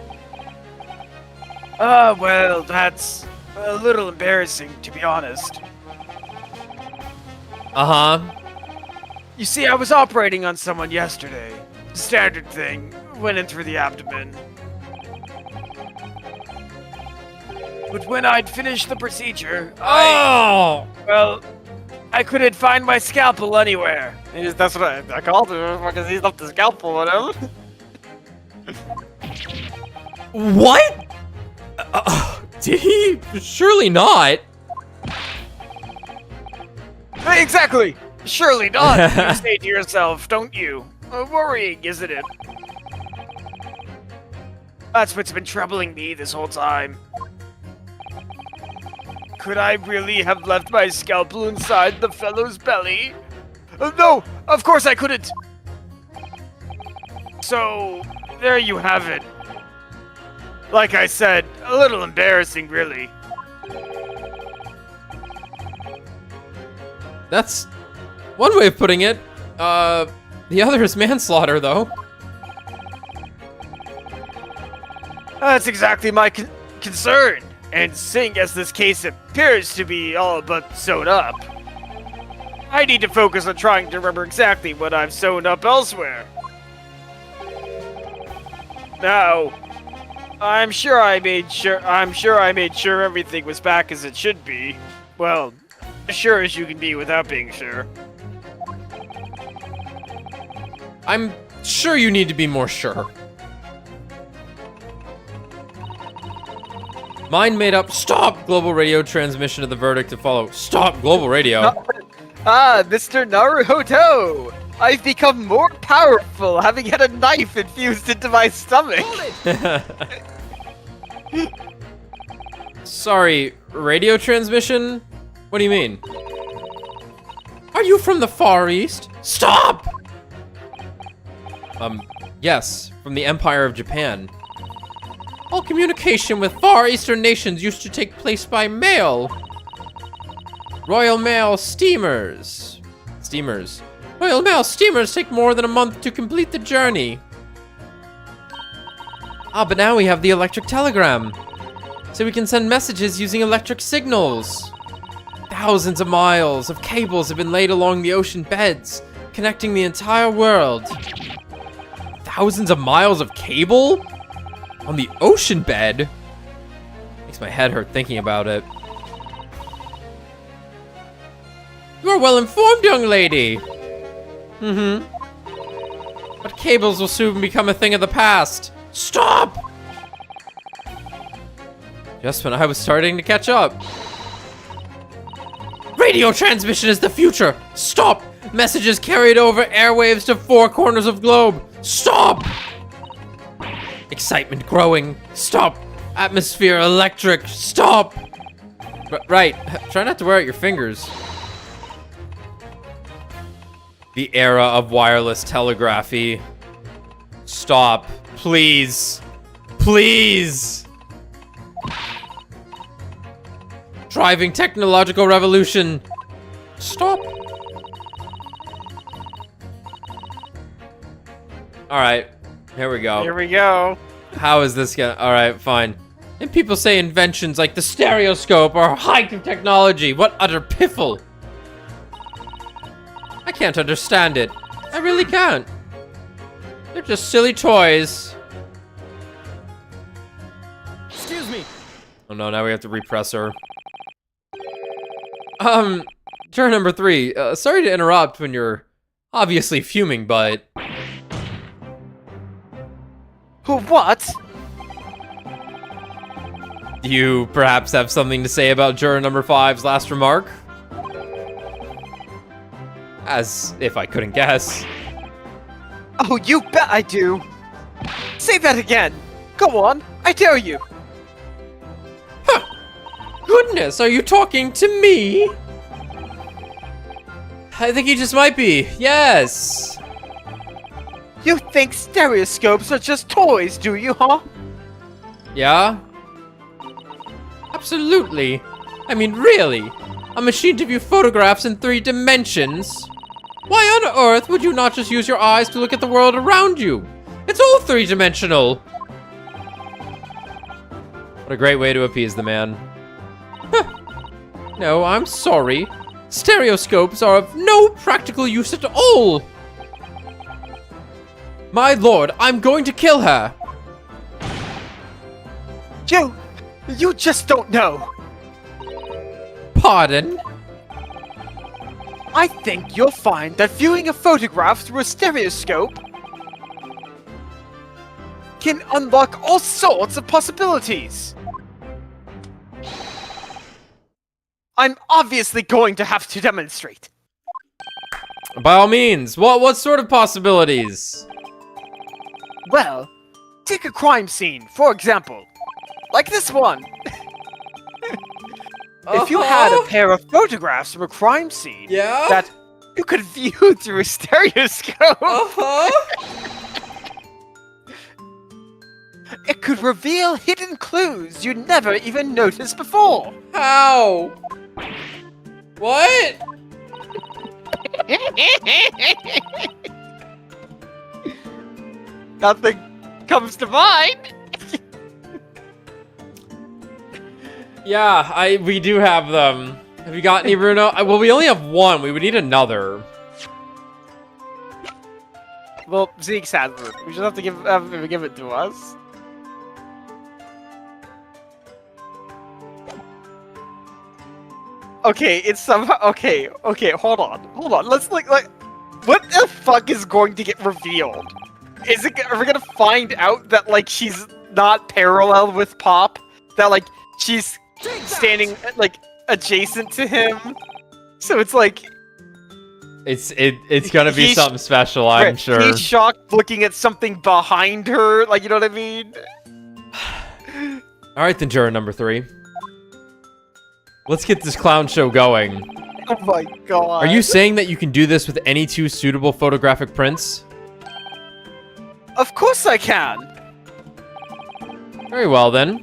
Well, that's a little embarrassing, to be honest. Uh-huh. You see, I was operating on someone yesterday. Standard thing. Went in through the abdomen. But when I'd finished the procedure, Oh! I couldn't find my scalpel anywhere. That's what I called him, because he's left the scalpel, whatever. What? Did he? Surely not. Exactly! Surely not, you say to yourself, don't you? Worrying, isn't it? That's what's been troubling me this whole time. Could I really have left my scalpel inside the fellow's belly? No, of course I couldn't! So, there you have it. Like I said, a little embarrassing, really. That's one way of putting it. The other is manslaughter, though. That's exactly my concern. And seeing as this case appears to be all but sewn up, I need to focus on trying to remember exactly what I've sewn up elsewhere. Now, I'm sure I made sure everything was back as it should be. Well, as sure as you can be without being sure. I'm sure you need to be more sure. Mind made up. Stop global radio transmission of the verdict to follow. Stop global radio. Mr. Naruhodo! I've become more powerful, having had a knife infused into my stomach. Sorry, radio transmission? What do you mean? Are you from the Far East? Stop! Yes, from the Empire of Japan. All communication with Far Eastern nations used to take place by mail. Royal Mail steamers. Royal Mail steamers take more than a month to complete the journey. But now we have the electric telegram. So we can send messages using electric signals. Thousands of miles of cables have been laid along the ocean beds, connecting the entire world. Thousands of miles of cable? On the ocean bed? Makes my head hurt thinking about it. You are well informed, young lady. But cables will soon become a thing of the past. Stop! Just when I was starting to catch up. Radio transmission is the future. Stop! Messages carried over airwaves to 4 corners of globe. Stop! Excitement growing. Stop! Atmosphere electric. Stop! Right. Try not to wear out your fingers. The era of wireless telegraphy. Stop. Please. Please! Driving technological revolution. Stop. Alright. Here we go. Here we go. How is this gonna... Alright, fine. And people say inventions like the stereoscope are a height of technology. What utter piffle. I can't understand it. I really can't. They're just silly toys. Excuse me. Oh no, now we have to repress her. Turn number 3. Sorry to interrupt when you're obviously fuming, but... What? Do you perhaps have something to say about juror number 5's last remark? As if I couldn't guess. Oh, you bet I do. Say that again. Go on, I dare you. goodness, are you talking to me? I think he just might be. Yes. You think stereoscopes are just toys, do you, huh? Yeah? Absolutely. I mean, really? A machine to view photographs in 3 dimensions? Why on earth would you not just use your eyes to look at the world around you? It's all 3-dimensional. What a great way to appease the man. No, I'm sorry. Stereoscopes are of no practical use at all. My lord, I'm going to kill her. You just don't know. Pardon? I think you'll find that viewing a photograph through a stereoscope can unlock all sorts of possibilities. I'm obviously going to have to demonstrate. By all means. What sort of possibilities? Well, take a crime scene, for example. Like this one. If you had a pair of photographs from a crime scene Yeah? that you could view through a stereoscope, it could reveal hidden clues you'd never even noticed before. How? What? Nothing comes to mind. Yeah, we do have them. Have you got any, Bruno? Well, we only have one. We would need another. Well, Zeke's has it. We just have to have him give it to us. Okay, it's somehow okay. Hold on. Let's like what the fuck is going to get revealed? Are we gonna find out that like she's not parallel with Pop? That like she's standing like adjacent to him? So it's like it's gonna be something special, I'm sure. He's shocked looking at something behind her, like, you know what I mean? All right, then, juror number 3. Let's get this clown show going. Oh my god. Are you saying that you can do this with any 2 suitable photographic prints? Of course I can! Very well, then.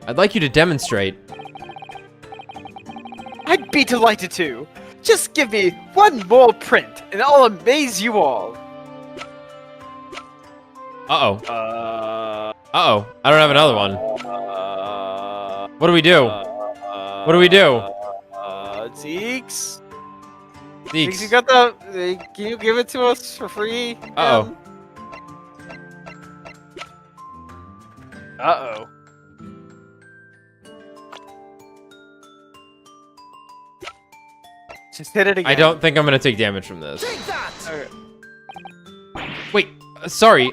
I'd like you to demonstrate. I'd be delighted to. Just give me one more print, and I'll amaze you all. Uh-oh. Uh-oh. I don't have another one. What do we do? What do we do? Zeeks? Zeeks. You got the... Can you give it to us for free? Uh-oh. Uh-oh. Just hit it again. I don't think I'm gonna take damage from this. Take that! Okay. Wait, sorry.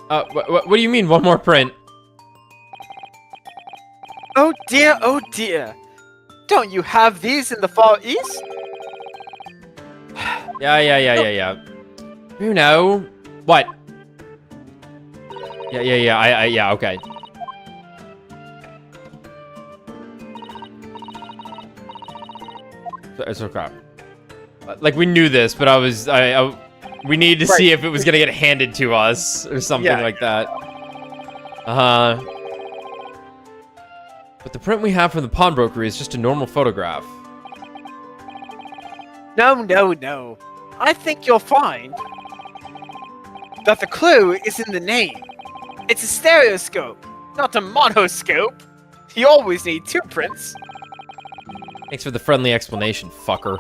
What do you mean, one more print? Oh dear. Don't you have these in the Far East? Yeah. Bruno. What? Yeah, okay. It's okay. Like, we knew this, but we needed to see if it was gonna get handed to us or something like that. But the print we have from the pawnbroker is just a normal photograph. No. I think you'll find that the clue is in the name. It's a stereoscope, not a monoscope. You always need 2 prints. Thanks for the friendly explanation, fucker.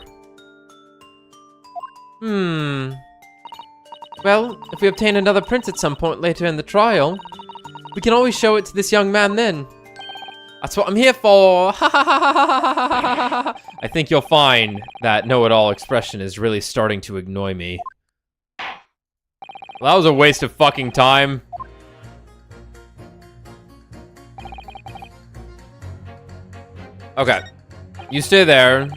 Well, if we obtain another print at some point later in the trial, we can always show it to this young man then. That's what I'm here for! I think you'll find that know-it-all expression is really starting to annoy me. Well, that was a waste of fucking time. Okay. You stay there.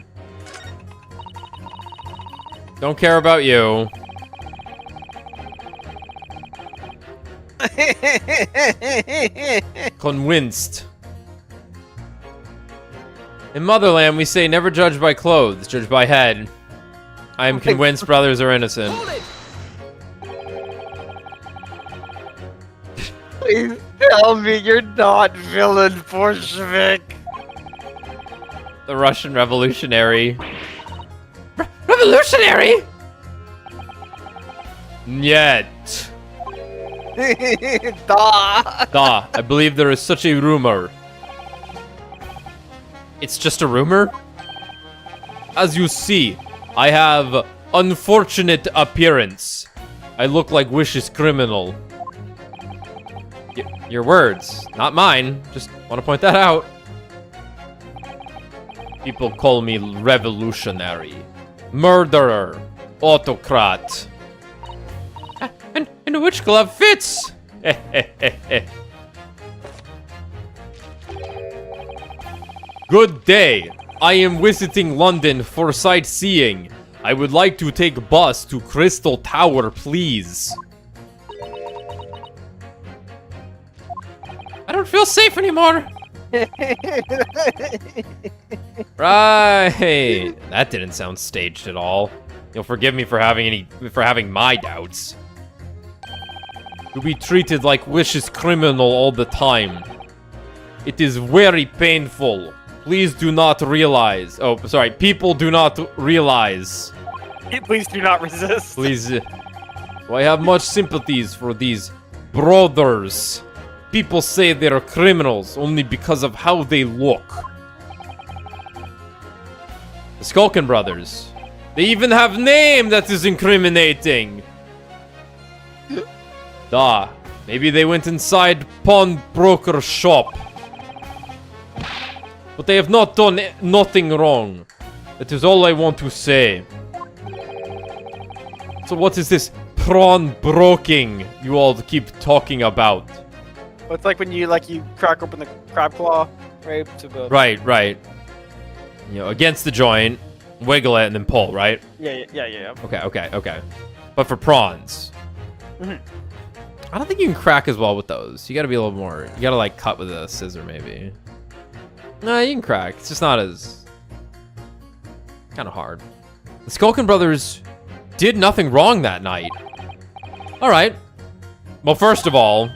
Don't care about you. Convinced. In Motherland, we say never judge by clothes, judge by head. I am convinced brothers are innocent. Hold it! Please tell me you're not villain Bolshevik. The Russian revolutionary. Revolutionary? Yet. Da, I believe there is such a rumor. It's just a rumor? As you see, I have unfortunate appearance. I look like Wish's criminal. Your words, not mine. Just want to point that out. People call me revolutionary, murderer, autocrat. And which glove fits? Good day. I am visiting London for sightseeing. I would like to take bus to Crystal Tower, please. I don't feel safe anymore. Right. That didn't sound staged at all. You'll forgive me for having my doubts. To be treated like Wish's criminal all the time. It is very painful. Please do not realize. Oh, sorry. People do not realize. Please do not resist. Please. I have much sympathies for these brothers. People say they're criminals only because of how they look. The Skulkin brothers. They even have name that is incriminating. Maybe they went inside pawnbroker shop. But they have not done nothing wrong. That is all I want to say. So what is this pawnbroking you all keep talking about? Well, it's like when you crack open the crab claw, right? To build. Right. You know, against the joint, wiggle it, and then pull, right? Yeah. Okay. But for prawns. I don't think you can crack as well with those. You gotta be a little more... You gotta, like, cut with a scissor, maybe. No, you can crack. It's just not as... kind of hard. The Skulkin brothers did nothing wrong that night. Alright. Well, first of all,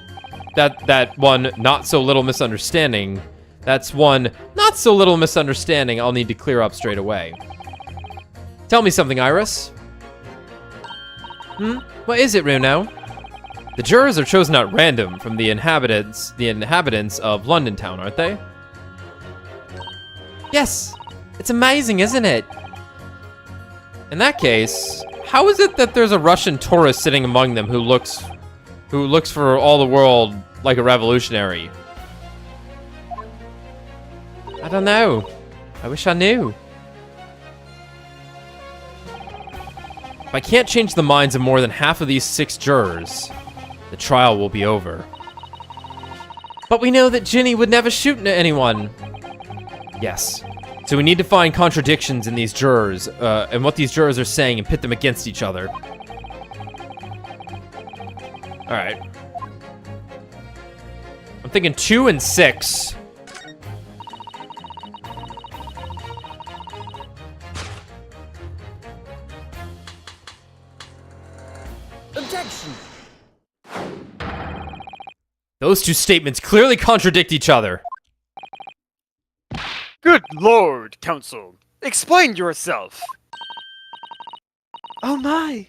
that one not-so-little misunderstanding... That's one not-so-little misunderstanding I'll need to clear up straight away. Tell me something, Iris. What is it, Runo? The jurors are chosen at random from the inhabitants of London town, aren't they? Yes. It's amazing, isn't it? In that case, how is it that there's a Russian tourist sitting among them who looks for all the world like a revolutionary? I don't know. I wish I knew. If I can't change the minds of more than half of these 6 jurors, the trial will be over. But we know that Ginny would never shoot anyone. Yes. So we need to find contradictions in these jurors, and what these jurors are saying, and pit them against each other. Alright. I'm thinking 2 and 6. Objection! Those 2 statements clearly contradict each other. Good lord, counsel. Explain yourself. Oh my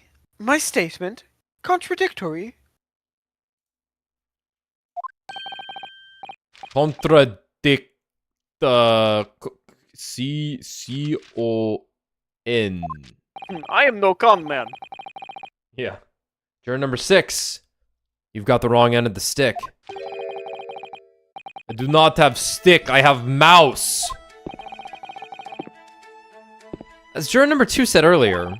statement contradictory. Contradict C-O-N. I am no con man. Yeah. Juror number 6. You've got the wrong end of the stick. I do not have stick, I have mouse. As juror number 2 said earlier,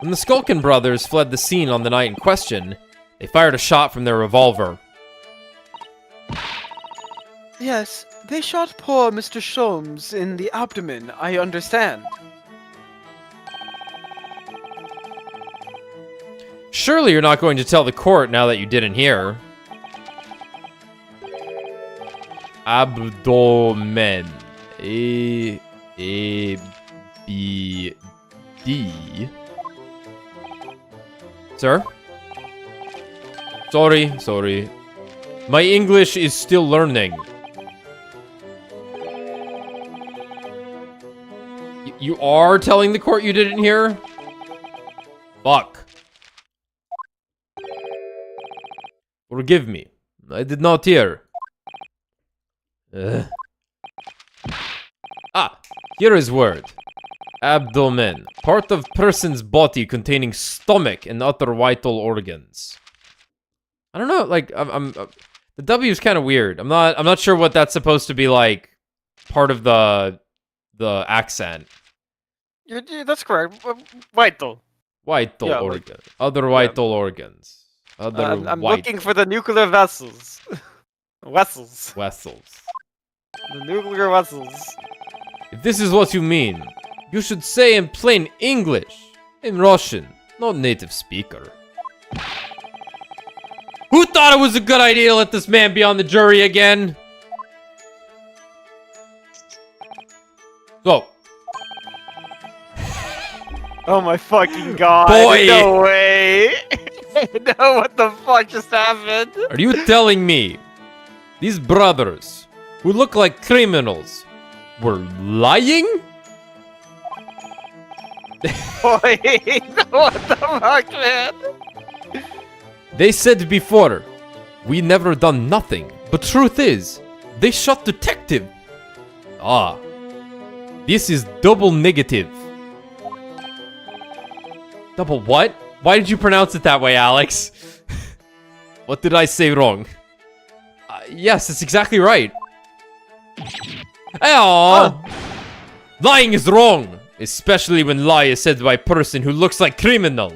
when the Skulkin brothers fled the scene on the night in question, they fired a shot from their revolver. Yes, they shot poor Mr. Sholmes in the abdomen, I understand. Surely you're not going to tell the court now that you didn't hear. Abdomen. A B D. Sir? Sorry. My English is still learning. You are telling the court you didn't hear? Fuck. Forgive me. I did not hear. Here is word. Abdomen. Part of person's body containing stomach and other vital organs. I don't know, like, the W is kind of weird. I'm not sure what that's supposed to be, like, part of the accent. That's correct. Vital. Vital Yeah, organ. Other vital organs. I'm looking for the nuclear vessels. Vessels. The nuclear vessels. If this is what you mean, you should say in plain English. In Russian. Not native speaker. Who thought it was a good idea to let this man be on the jury again? So. Oh my fucking god. Boy. No way. No, what the fuck just happened? Are you telling me these brothers, who look like criminals, were lying? Boy, what the fuck, man? They said before, we never done nothing. But truth is, they shot detective. This is double negative. Double what? Why did you pronounce it that way, Alex? What did I say wrong? Yes, that's exactly right. Lying is wrong. Especially when lie is said by a person who looks like criminal.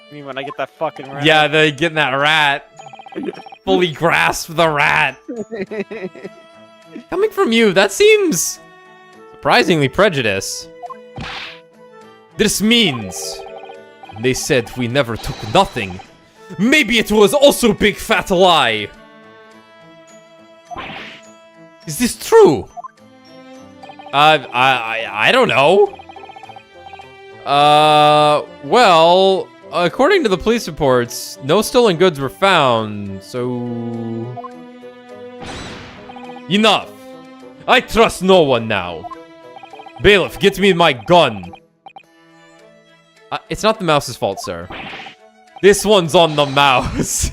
I mean, when I get that fucking rat. Yeah, they getting that rat. Fully grasp the rat. Coming from you, that seems surprisingly prejudiced. This means they said we never took nothing. Maybe it was also big fat lie. Is this true? I don't know. Well, according to the police reports, no stolen goods were found, so... Enough! I trust no one now. Bailiff, get me my gun. It's not the mouse's fault, sir. This one's on the mouse.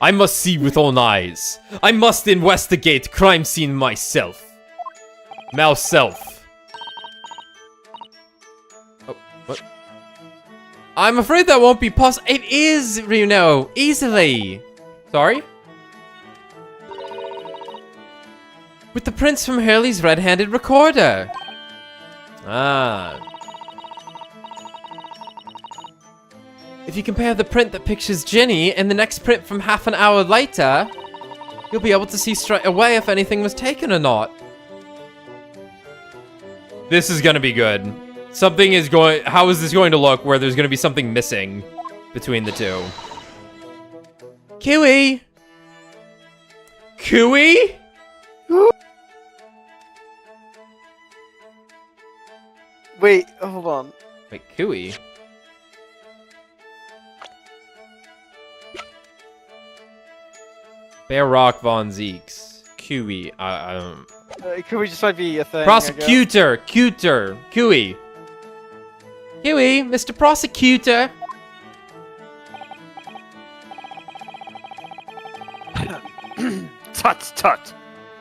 I must see with own eyes. I must investigate crime scene myself. Mouse self. Oh, what? I'm afraid that won't be possible. It is, Reno. Easily. Sorry? With the prints from Hurley's red-handed recorder. If you compare the print that pictures Jenny and the next print from half an hour later, you'll be able to see straight away if anything was taken or not. This is gonna be good. Something is going... How is this going to look where there's gonna be something missing between the two? Kiwi! Kiwi? Wait, hold on. Wait, Kiwi? Bear Rock Von Zeeks. Kiwi. Could we just might be a thing? Prosecutor! Cuter! Kiwi! Kiwi! Mr. Prosecutor! Tut tut!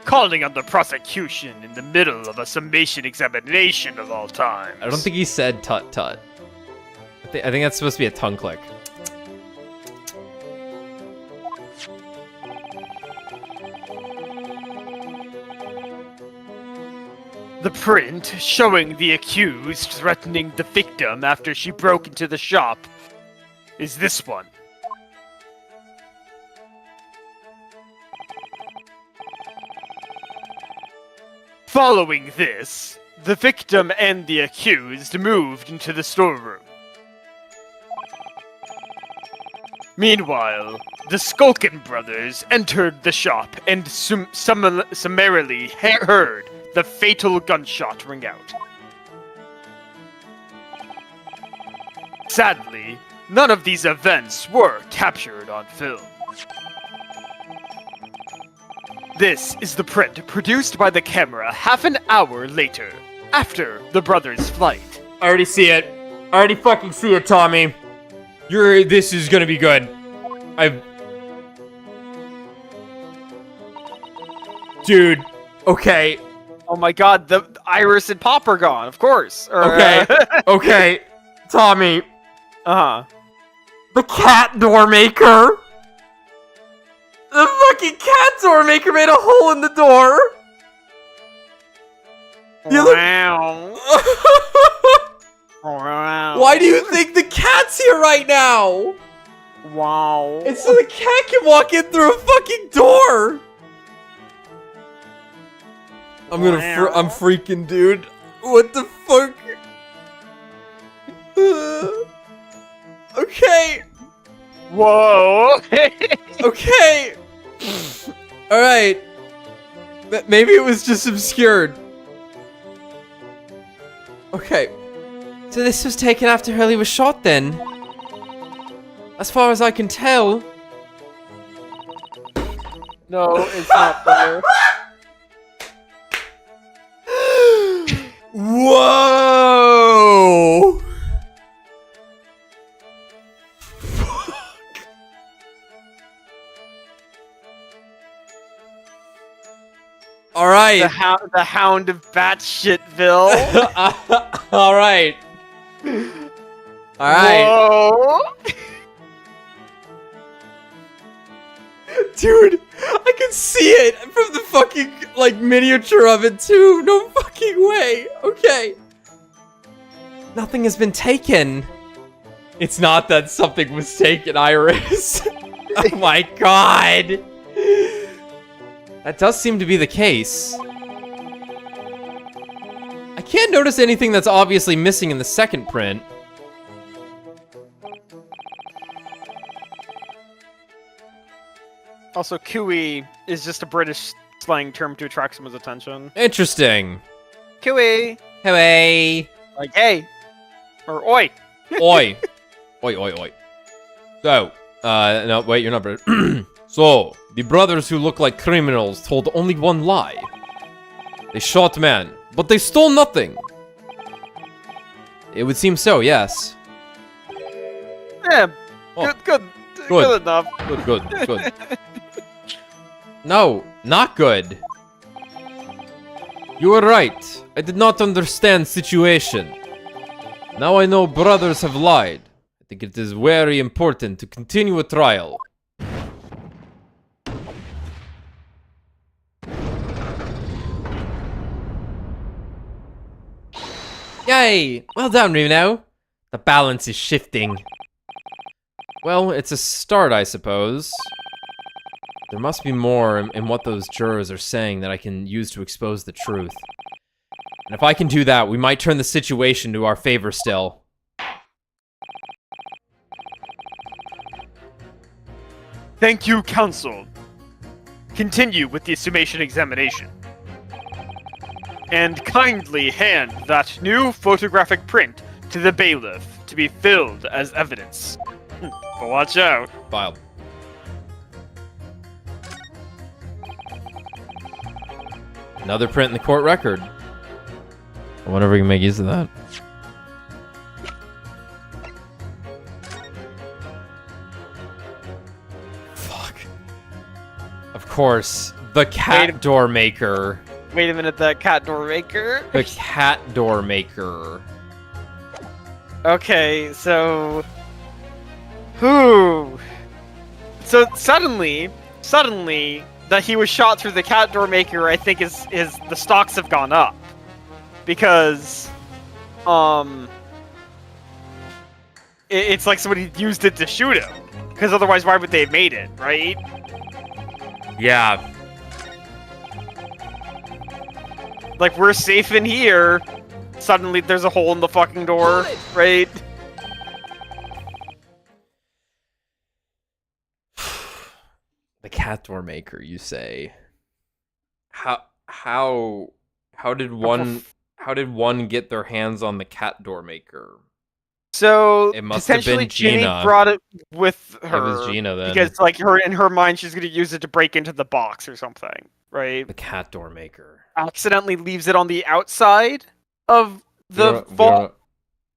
Calling on the prosecution in the middle of a summation examination of all time. I don't think he said tut tut. I think that's supposed to be a tongue click. The print showing the accused threatening the victim after she broke into the shop is this one. Following this, the victim and the accused moved into the storeroom. Meanwhile, the Skulkin brothers entered the shop and summarily heard the fatal gunshot ring out. Sadly, none of these events were captured on film. This is the print produced by the camera half an hour later, after the brothers' flight. I already see it. I already fucking see it, Tommy. This is gonna be good. Dude, okay. Oh my god, the Iris and Pop are gone, of course. Okay, okay. Tommy. Uh-huh. The cat door maker. The fucking cat door maker made a hole in the door. Wow. Wow. Why do you think the cat's here right now? Wow. It's so the cat can walk in through a fucking door. I'm freaking, dude. What the fuck? Okay. Whoa. Okay. Alright. Maybe it was just obscured. Okay. So this was taken after Hurley was shot then? As far as I can tell. No, it's not there. Whoa! All right. The hound of Batshit,ville. All right. All right. Whoa. Dude, I can see it from the fucking, like, miniature of it, too. No fucking way. Okay. Nothing has been taken. It's not that something was taken, Iris. Oh my god. That does seem to be the case. I can't notice anything that's obviously missing in the second print. Also, Cooey is just a British slang term to attract someone's attention. Interesting. Cooey! Hey. Like, hey! Or oi! Oi. Oi, oi, oi. So, no, wait, you're not British. So, the brothers who look like criminals told only one lie. They shot man, but they stole nothing. It would seem so, yes. Yeah, Oh. good enough. Good. No, not good. You were right. I did not understand situation. Now I know brothers have lied. I think it is very important to continue a trial. Yay! Well done, Reno. The balance is shifting. Well, it's a start, I suppose. There must be more in what those jurors are saying that I can use to expose the truth. And if I can do that, we might turn the situation to our favor still. Thank you, counsel. Continue with the summation examination. And kindly hand that new photographic print to the bailiff to be filled as evidence. But watch out. Filed. Another print in the court record. I wonder if we can make use of that. Fuck. Of course, the cat door maker. Wait a minute, that cat door maker? The cat door maker. Okay, so... Whew. So suddenly, that he was shot through the cat door maker, I think is the stocks have gone up. Because, it's like somebody used it to shoot him. Because otherwise, why would they have made it, right? Yeah. Like, we're safe in here. Suddenly, there's a hole in the fucking door, right? The cat door maker, you say? How did one get their hands on the cat door maker? So It must have potentially been Ginny Gina. brought it with her. It was Gina then. Because like in her mind she's gonna use it to break into the box or something, right? The cat door maker. Accidentally leaves it on the outside of the vault.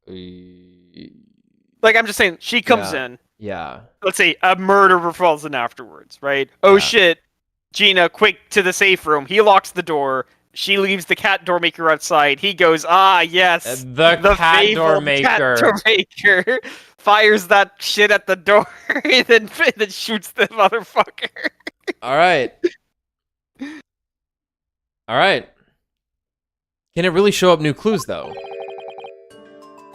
Like, I'm just saying, she comes in. Yeah. Let's say a murderer falls in afterwards, right? Oh Yeah. shit, Gina, quick to the safe room. He locks the door. She leaves the cat door maker outside. He goes, ah, yes. The cat door maker. Cat door maker fires that shit at the door and then shoots the motherfucker. All right. All right. Can it really show up new clues, though?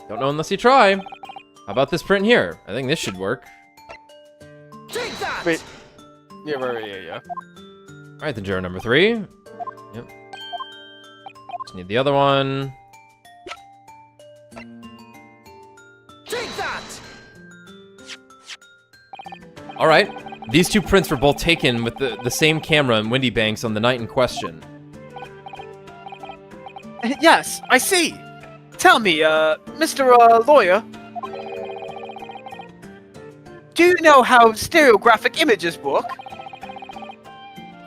Don't know unless you try. How about this print here? I think this should work. Take that! Wait. Yeah. All right, then juror number 3. Yep. Just need the other one. Take that! All right. These 2 prints were both taken with the same camera in Windy Banks on the night in question. Yes, I see. Tell me, Mr. Lawyer. Do you know how stereographic images work?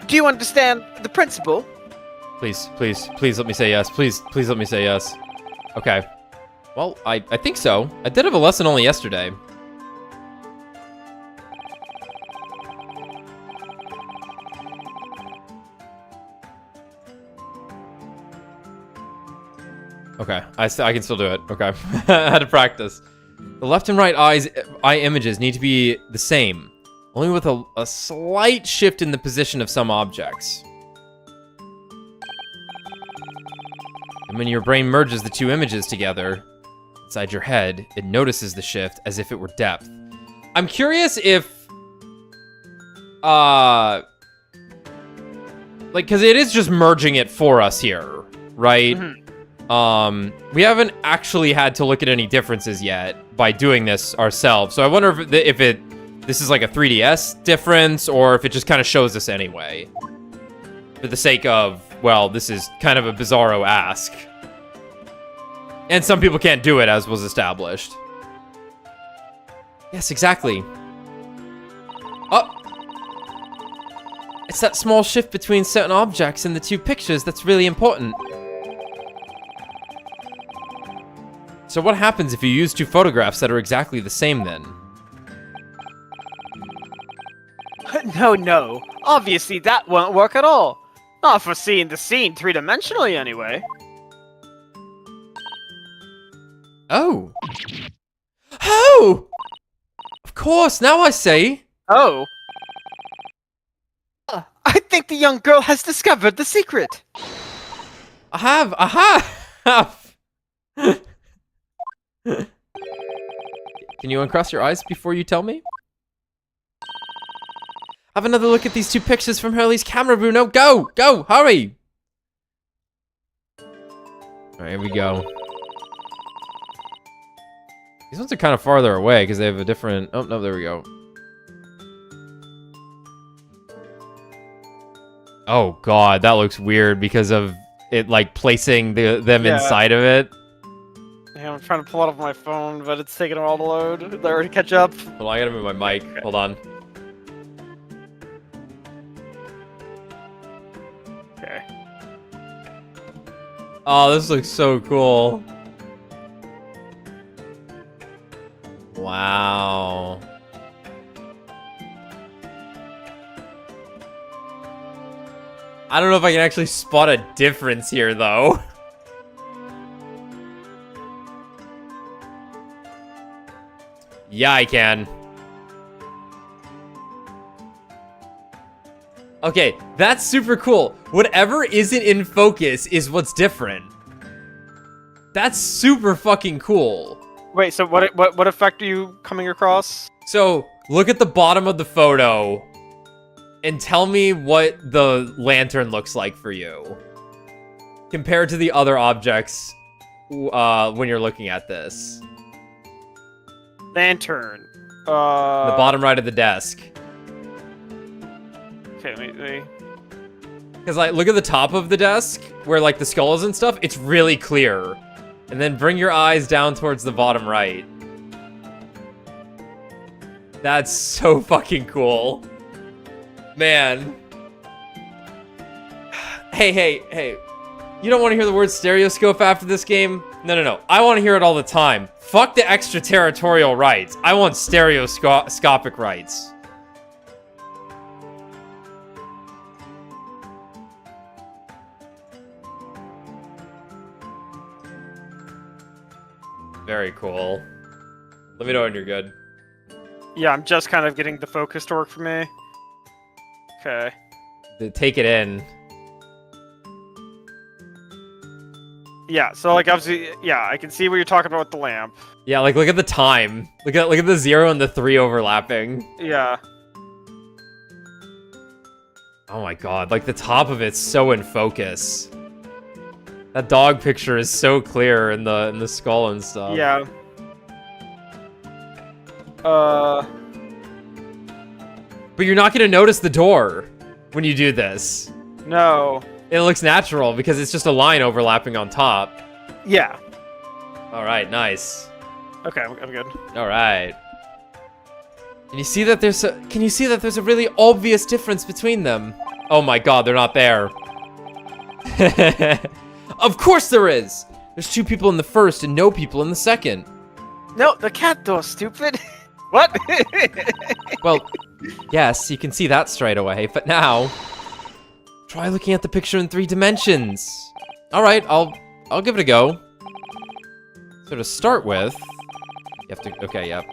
Do you understand the principle? Please let me say yes. Please let me say yes. Okay. Well, I think so. I did have a lesson only yesterday. Okay, I can still do it. Okay, I had to practice. The left and right eye images need to be the same, only with a slight shift in the position of some objects. And when your brain merges the 2 images together inside your head, it notices the shift as if it were depth. I'm curious if, like, because it is just merging it for us here, right? Mm-hmm. We haven't actually had to look at any differences yet by doing this ourselves. So I wonder if this is like a 3DS difference or if it just kind of shows us anyway. For the sake of, well, this is kind of a bizarro ask. And some people can't do it, as was established. Yes, exactly. Oh! It's that small shift between certain objects in the 2 pictures that's really important. So what happens if you use 2 photographs that are exactly the same then? No. Obviously that won't work at all. Not for seeing the scene 3-dimensionally anyway. Oh. Oh! Of course, now I see. Oh. I think the young girl has discovered the secret. I have. Can you uncross your eyes before you tell me? Have another look at these 2 pictures from Hurley's camera, Bruno. Go! Go! Hurry! Alright, here we go. These ones are kind of farther away because they have a different... Oh, no, there we go. Oh, God, that looks weird because of it, like, placing them inside of it. Yeah, I'm trying to pull it off my phone, but it's taking a while to load. Did I already catch up? Hold on, I gotta move my mic. Hold on. Okay. Oh, this looks so cool. Wow. I don't know if I can actually spot a difference here, though. Yeah, I can. Okay, that's super cool. Whatever isn't in focus is what's different. That's super fucking cool. Wait, so what effect are you coming across? So, look at the bottom of the photo and tell me what the lantern looks like for you compared to the other objects when you're looking at this. Lantern. The bottom right of the desk. Okay, wait. Because, like, look at the top of the desk, where, like, the skull is and stuff. It's really clear. And then bring your eyes down towards the bottom right. That's so fucking cool. Man. Hey. You don't want to hear the word stereoscope after this game? No. I want to hear it all the time. Fuck the extraterritorial rights. I want stereoscopic rights. Very cool. Let me know when you're good. Yeah, I'm just kind of getting the focus to work for me. Okay. Take it in. Yeah, so like obviously, yeah, I can see what you're talking about with the lamp. Yeah, like look at the time. Look at the 0 and the 3 overlapping. Yeah. Oh my god, like the top of it's so in focus. That dog picture is so clear in the skull and stuff. Yeah. But you're not gonna notice the door when you do this. No. It looks natural because it's just a line overlapping on top. Yeah. Alright, nice. Okay, I'm good. Alright. Can you see that there's a really obvious difference between them? Oh my god, they're not there. Of course there is! There's 2 people in the first and no people in the second. No, the cat door, stupid. What? Well, yes, you can see that straight away, but now try looking at the picture in 3 dimensions. Alright, I'll give it a go. So to start with, you have to, okay, yep.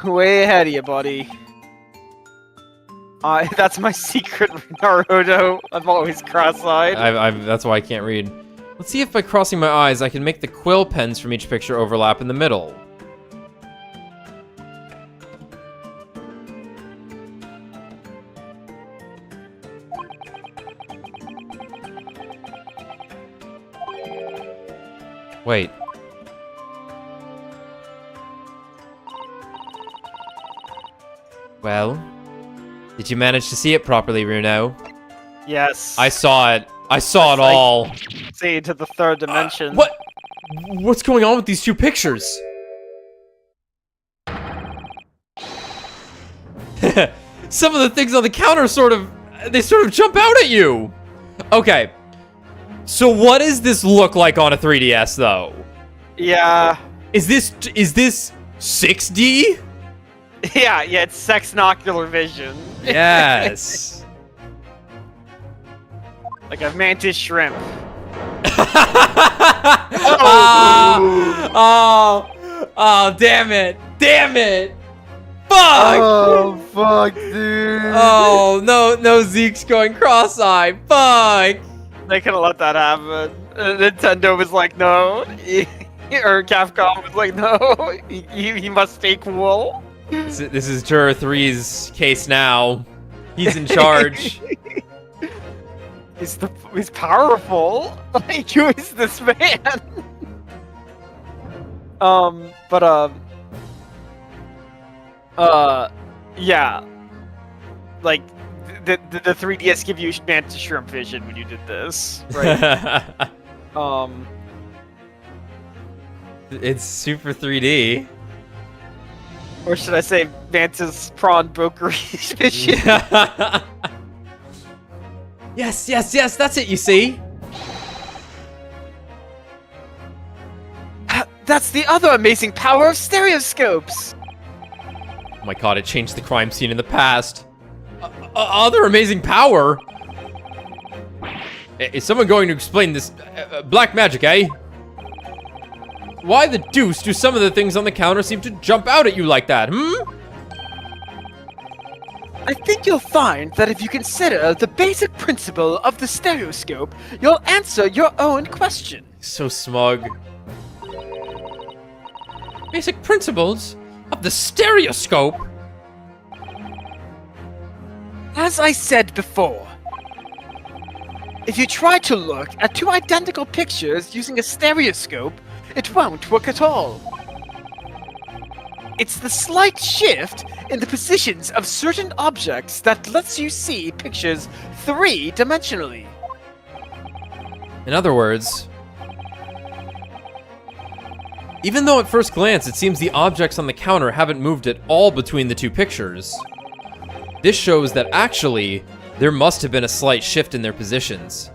Way ahead of you, buddy. That's my secret, Naruto. I'm always cross-eyed. That's why I can't read. Let's see if by crossing my eyes I can make the quill pens from each picture overlap in the middle. Wait. Well, did you manage to see it properly, Runo? Yes. I saw it. I saw it all. See to the 3rd dimension. What? What's going on with these 2 pictures? Some of the things on the counter sort of jump out at you. Okay. So what does this look like on a 3DS though? Yeah. Is this 6D? Yeah, it's sexnocular vision. Yes. Like a mantis shrimp. Oh, damn it. Damn it. Fuck. Oh, fuck, dude. Oh, no Zeke's going cross-eyed. Fuck. They couldn't let that happen. Nintendo was like, no. Or Capcom was like, no. He must stay cool. This is Juror 3's case now. He's in charge. He's powerful. Like, who is this man? Yeah. Like, the 3DS give you mantis shrimp vision when you did this, right? It's super 3D. Or should I say mantis prawn brokerage vision? Yes, that's it, you see? That's the other amazing power of stereoscopes! Oh my god, it changed the crime scene in the past. Other amazing power? Is someone going to explain this black magic, eh? Why the deuce do some of the things on the counter seem to jump out at you like that, I think you'll find that if you consider the basic principle of the stereoscope, you'll answer your own question. So smug. Basic principles of the stereoscope? As I said before, if you try to look at 2 identical pictures using a stereoscope, it won't work at all. It's the slight shift in the positions of certain objects that lets you see pictures three-dimensionally. In other words, even though at first glance it seems the objects on the counter haven't moved at all between the two pictures, this shows that actually there must have been a slight shift in their positions.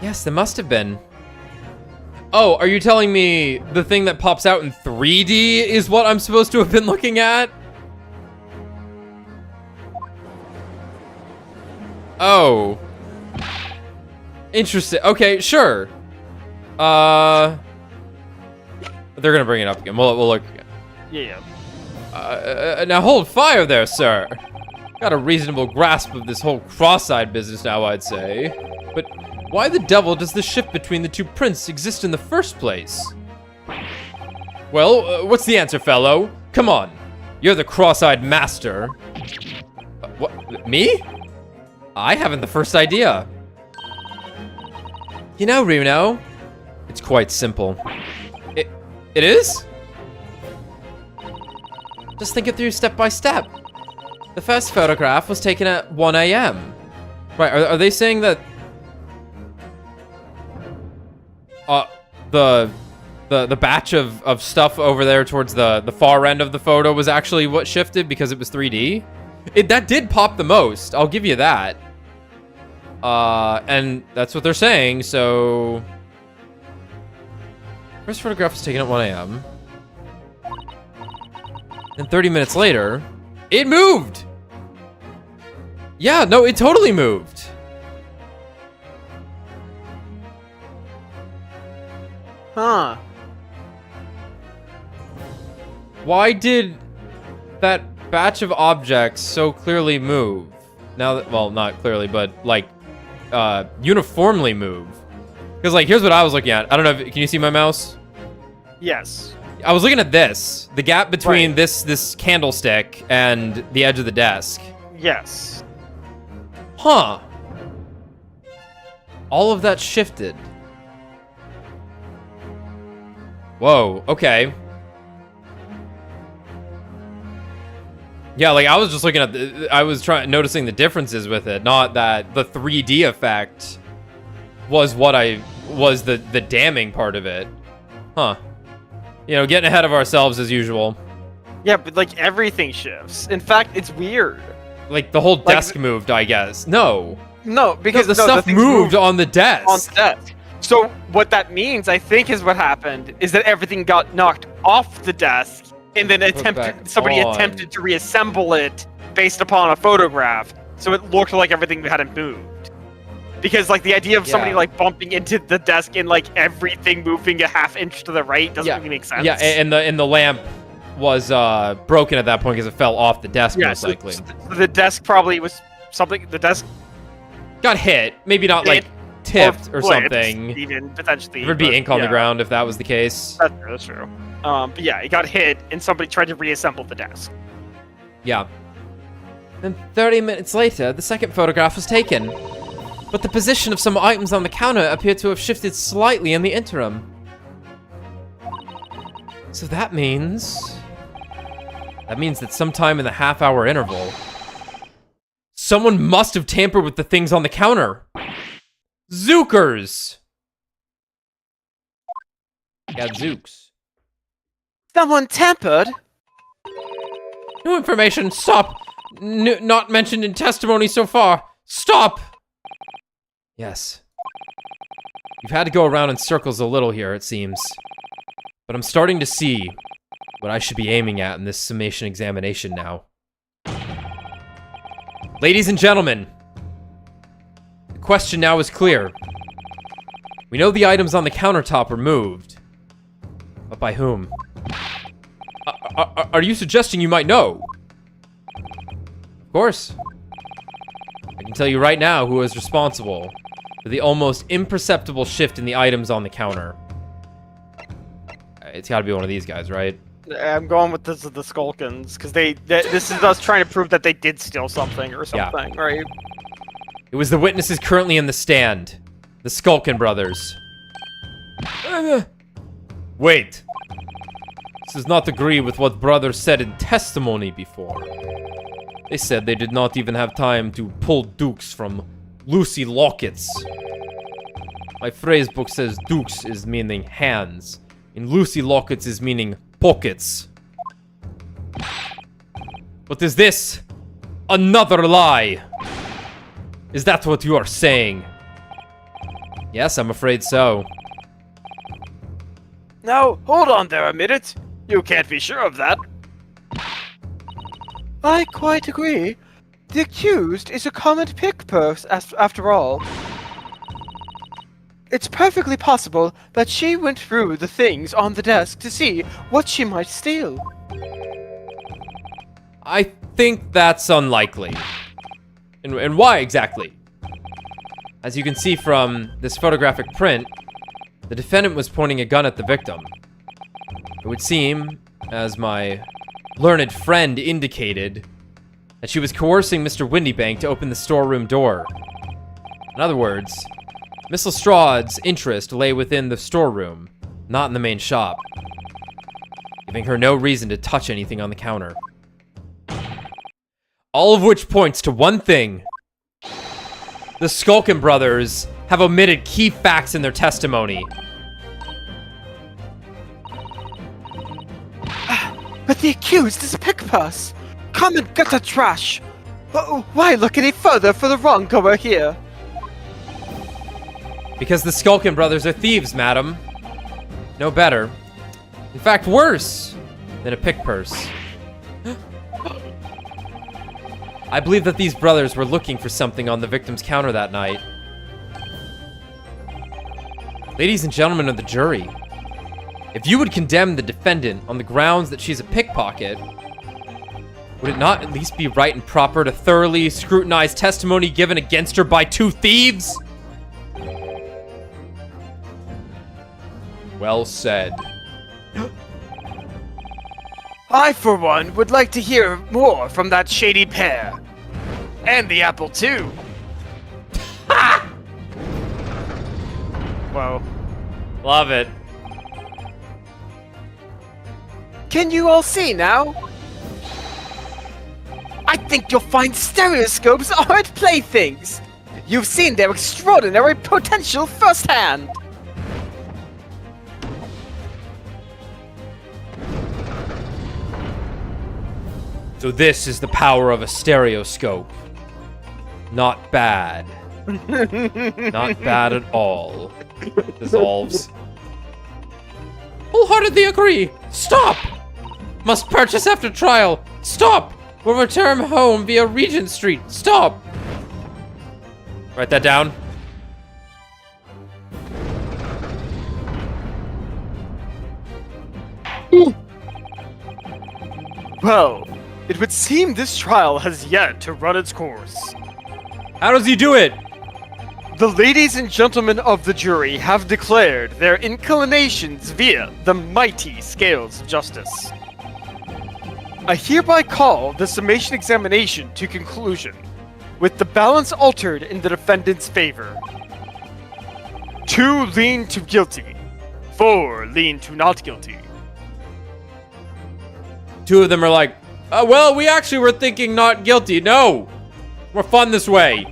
Yes, there must have been. Oh, are you telling me the thing that pops out in 3D is what I'm supposed to have been looking at? Oh. Interesting. Okay, sure. They're gonna bring it up again. We'll look again. Yeah. Now hold fire there, sir. Got a reasonable grasp of this whole cross-eyed business now, I'd say. But why the devil does the shift between the two prints exist in the first place? Well, what's the answer, fellow? Come on. You're the cross-eyed master. What? Me? I haven't the first idea. You know, Reno, it's quite simple. It is? Just think it through step by step. The first photograph was taken at 1 a.m. Right, are they saying that the batch of stuff over there towards the far end of the photo was actually what shifted because it was 3D? That did pop the most, I'll give you that. And that's what they're saying, so... First photograph was taken at 1 a.m. And 30 minutes later, it moved! Yeah, no, it totally moved. Huh. Why did that batch of objects so clearly move? Now that, well, not clearly, but like, uniformly move. Because like, here's what I was looking at. I don't know if, can you see my mouse? Yes. I was looking at this, the gap between this candlestick and the edge of the desk. Yes. Huh. All of that shifted. Whoa, okay. Yeah, like I was just looking at I was noticing the differences with it, not that the 3D effect was what was the damning part of it. Huh. You know, getting ahead of ourselves as usual. Yeah, but like everything shifts. In fact, it's weird. Like the whole desk moved, I guess. No. No, because the stuff moved on the desk. On the desk. So what that means, I think, is what happened is that everything got knocked off the desk, and then somebody attempted to reassemble it based upon a photograph, so it looked like everything hadn't moved. Because like the idea of somebody like bumping into the desk and like everything moving a half inch to the right doesn't really make sense. Yeah, and the lamp was broken at that point because it fell off the desk most likely. So the desk probably was something. The desk got hit, maybe not like tipped or something. Even potentially. There'd be ink on the ground if that was the case. That's true. But yeah, it got hit and somebody tried to reassemble the desk. Yeah. Then 30 minutes later, the second photograph was taken. But the position of some items on the counter appeared to have shifted slightly in the interim. So that means that sometime in the half-hour interval, someone must have tampered with the things on the counter. Zookers! Got zooks. Someone tampered? New information, stop! Not mentioned in testimony so far. Stop! Yes. You've had to go around in circles a little here, it seems. But I'm starting to see what I should be aiming at in this summation examination now. Ladies and gentlemen, the question now is clear. We know the items on the countertop were moved. But by whom? Are you suggesting you might know? Of course. I can tell you right now who is responsible for the almost imperceptible shift in the items on the counter. It's gotta be one of these guys, right? I'm going with the Skulkins, because this is us trying to prove that they did steal something or something, right? It was the witnesses currently in the stand. The Skulkin brothers. Wait. This does not agree with what brothers said in testimony before. They said they did not even have time to pull dukes from Lucy lockets. My phrase book says dukes is meaning hands, and Lucy lockets is meaning pockets. But is this another lie? Is that what you are saying? Yes, I'm afraid so. Now, hold on there a minute. You can't be sure of that. I quite agree. The accused is a common pickpurse after all. It's perfectly possible that she went through the things on the desk to see what she might steal. I think that's unlikely. And why exactly? As you can see from this photographic print, the defendant was pointing a gun at the victim. It would seem, as my learned friend indicated, that she was coercing Mr. Windybank to open the storeroom door. In other words, Miss Lestrade's interest lay within the storeroom, not in the main shop, giving her no reason to touch anything on the counter. All of which points to one thing. The Skulkin brothers have omitted key facts in their testimony. But the accused is a pickpurse. Come and get the trash. Why look any further for the wronggoer here? Because the Skulkin brothers are thieves, madam. No better. In fact, worse than a pickpurse. I believe that these brothers were looking for something on the victim's counter that night. Ladies and gentlemen of the jury, if you would condemn the defendant on the grounds that she's a pickpocket, would it not at least be right and proper to thoroughly scrutinize testimony given against her by two thieves? Well said. I, for one, would like to hear more from that shady pair. And the apple, too. Ha! Well, Love it. can you all see now? I think you'll find stereoscopes aren't playthings. You've seen their extraordinary potential firsthand. So this is the power of a stereoscope. Not bad. Not bad at all. Dissolves. Wholeheartedly agree. Stop! Must purchase after trial. Stop! Will return home via Regent Street. Stop! Write that down. Well, it would seem this trial has yet to run its course. How does he do it? The ladies and gentlemen of the jury have declared their inclinations via the mighty scales of justice. I hereby call the summation examination to conclusion, with the balance altered in the defendant's favor. 2 lean to guilty, 4 lean to not guilty. Two of them are like, well, we actually were thinking not guilty. No! More fun this way.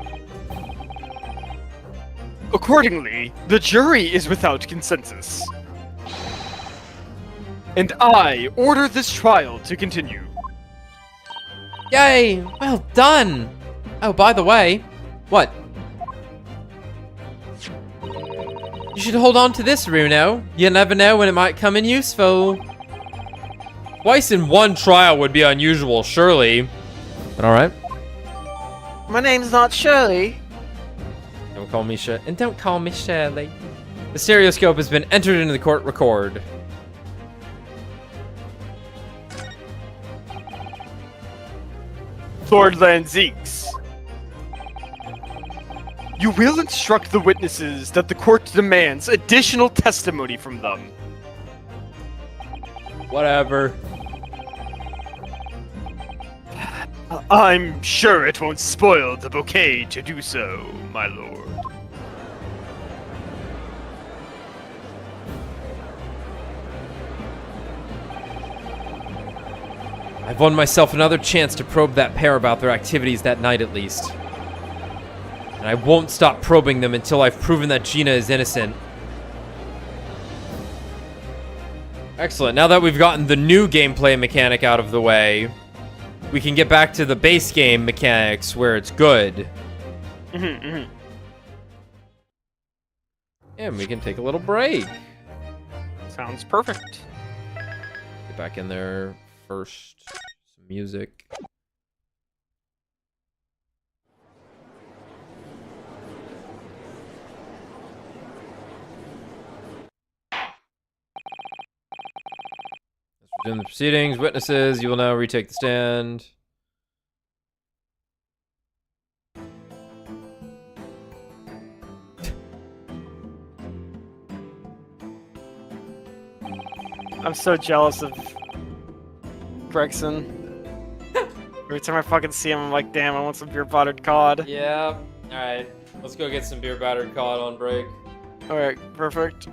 Accordingly, the jury is without consensus. And I order this trial to continue. Yay! Well done! Oh, by the way, what? You should hold on to this, Runo. You never know when it might come in useful. Twice in one trial would be unusual, surely. But alright. My name's not Shirley. Don't call me Shirley. And don't call me Shirley. The stereoscope has been entered into the court record. Lord Lanzeeks. You will instruct the witnesses that the court demands additional testimony from them. Whatever. I'm sure it won't spoil the bouquet to do so, my lord. I've won myself another chance to probe that pair about their activities that night at least. And I won't stop probing them until I've proven that Gina is innocent. Excellent. Now that we've gotten the new gameplay mechanic out of the way, we can get back to the base game mechanics where it's good. And we can take a little break. Sounds perfect. Get back in there first. Some music. Let's resume the proceedings. Witnesses, you will now retake the stand. I'm so jealous of Gregson. Every time I fucking see him, I'm like, damn, I want some beer buttered cod. Yeah. Alright. Let's go get some beer battered cod on break. Alright, perfect.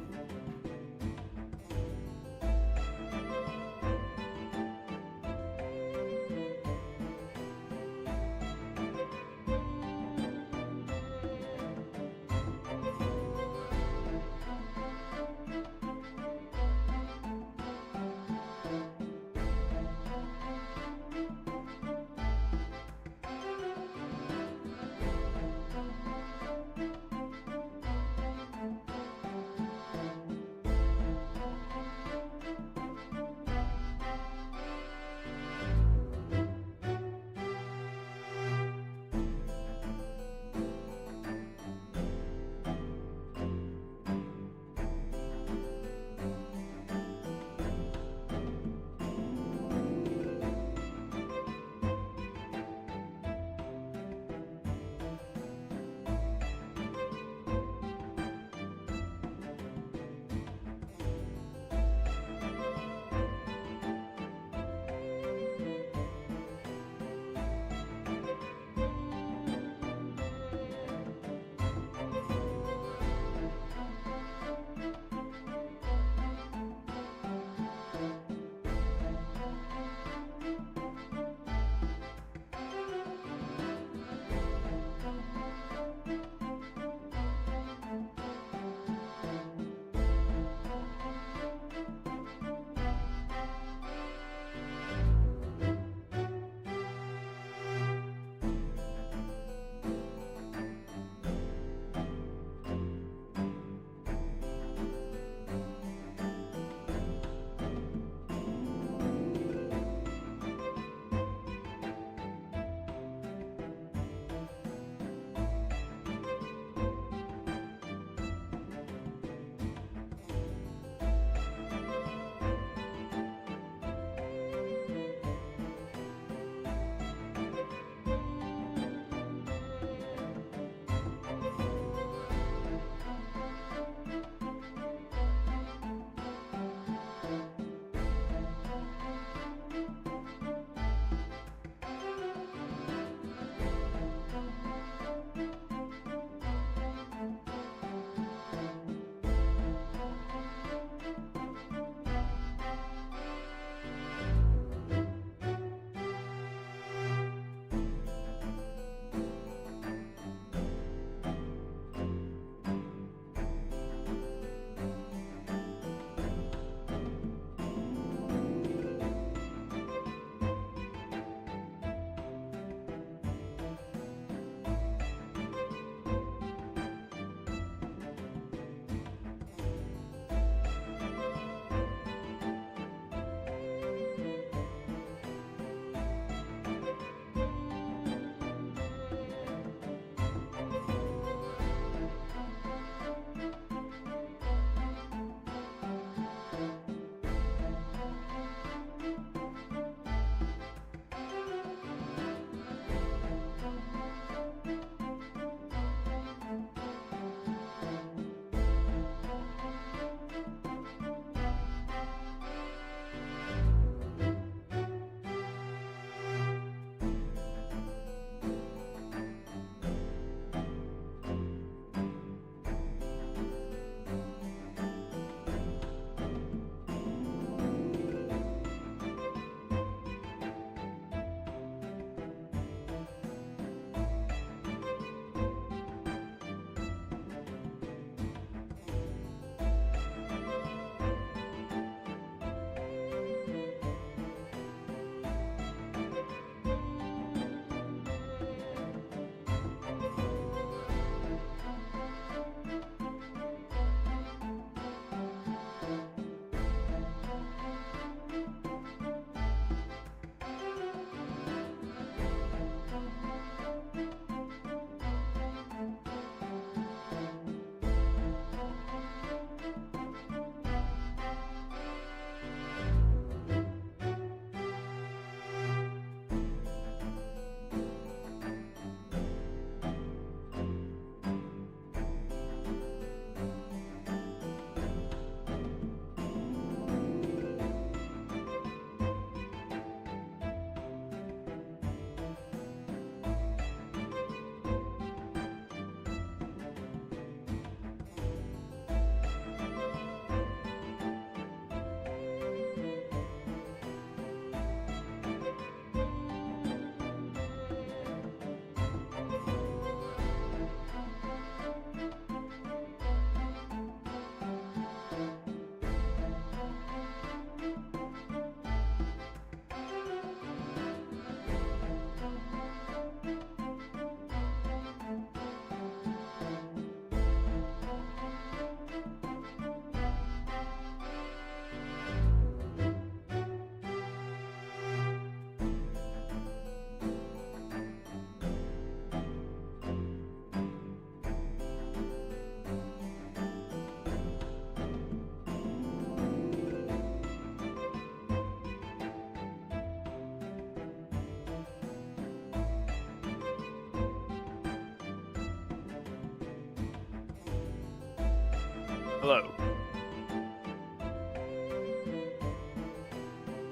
Hello.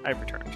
I've returned.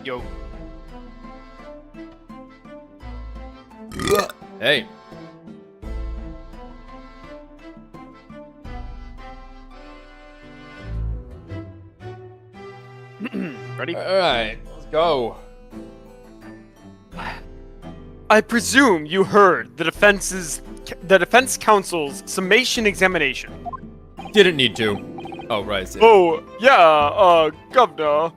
Yo. Hey. Ready? Alright, let's go. I presume you heard the defense counsel's summation examination. Didn't need to. Oh, right. Oh, yeah, Governor.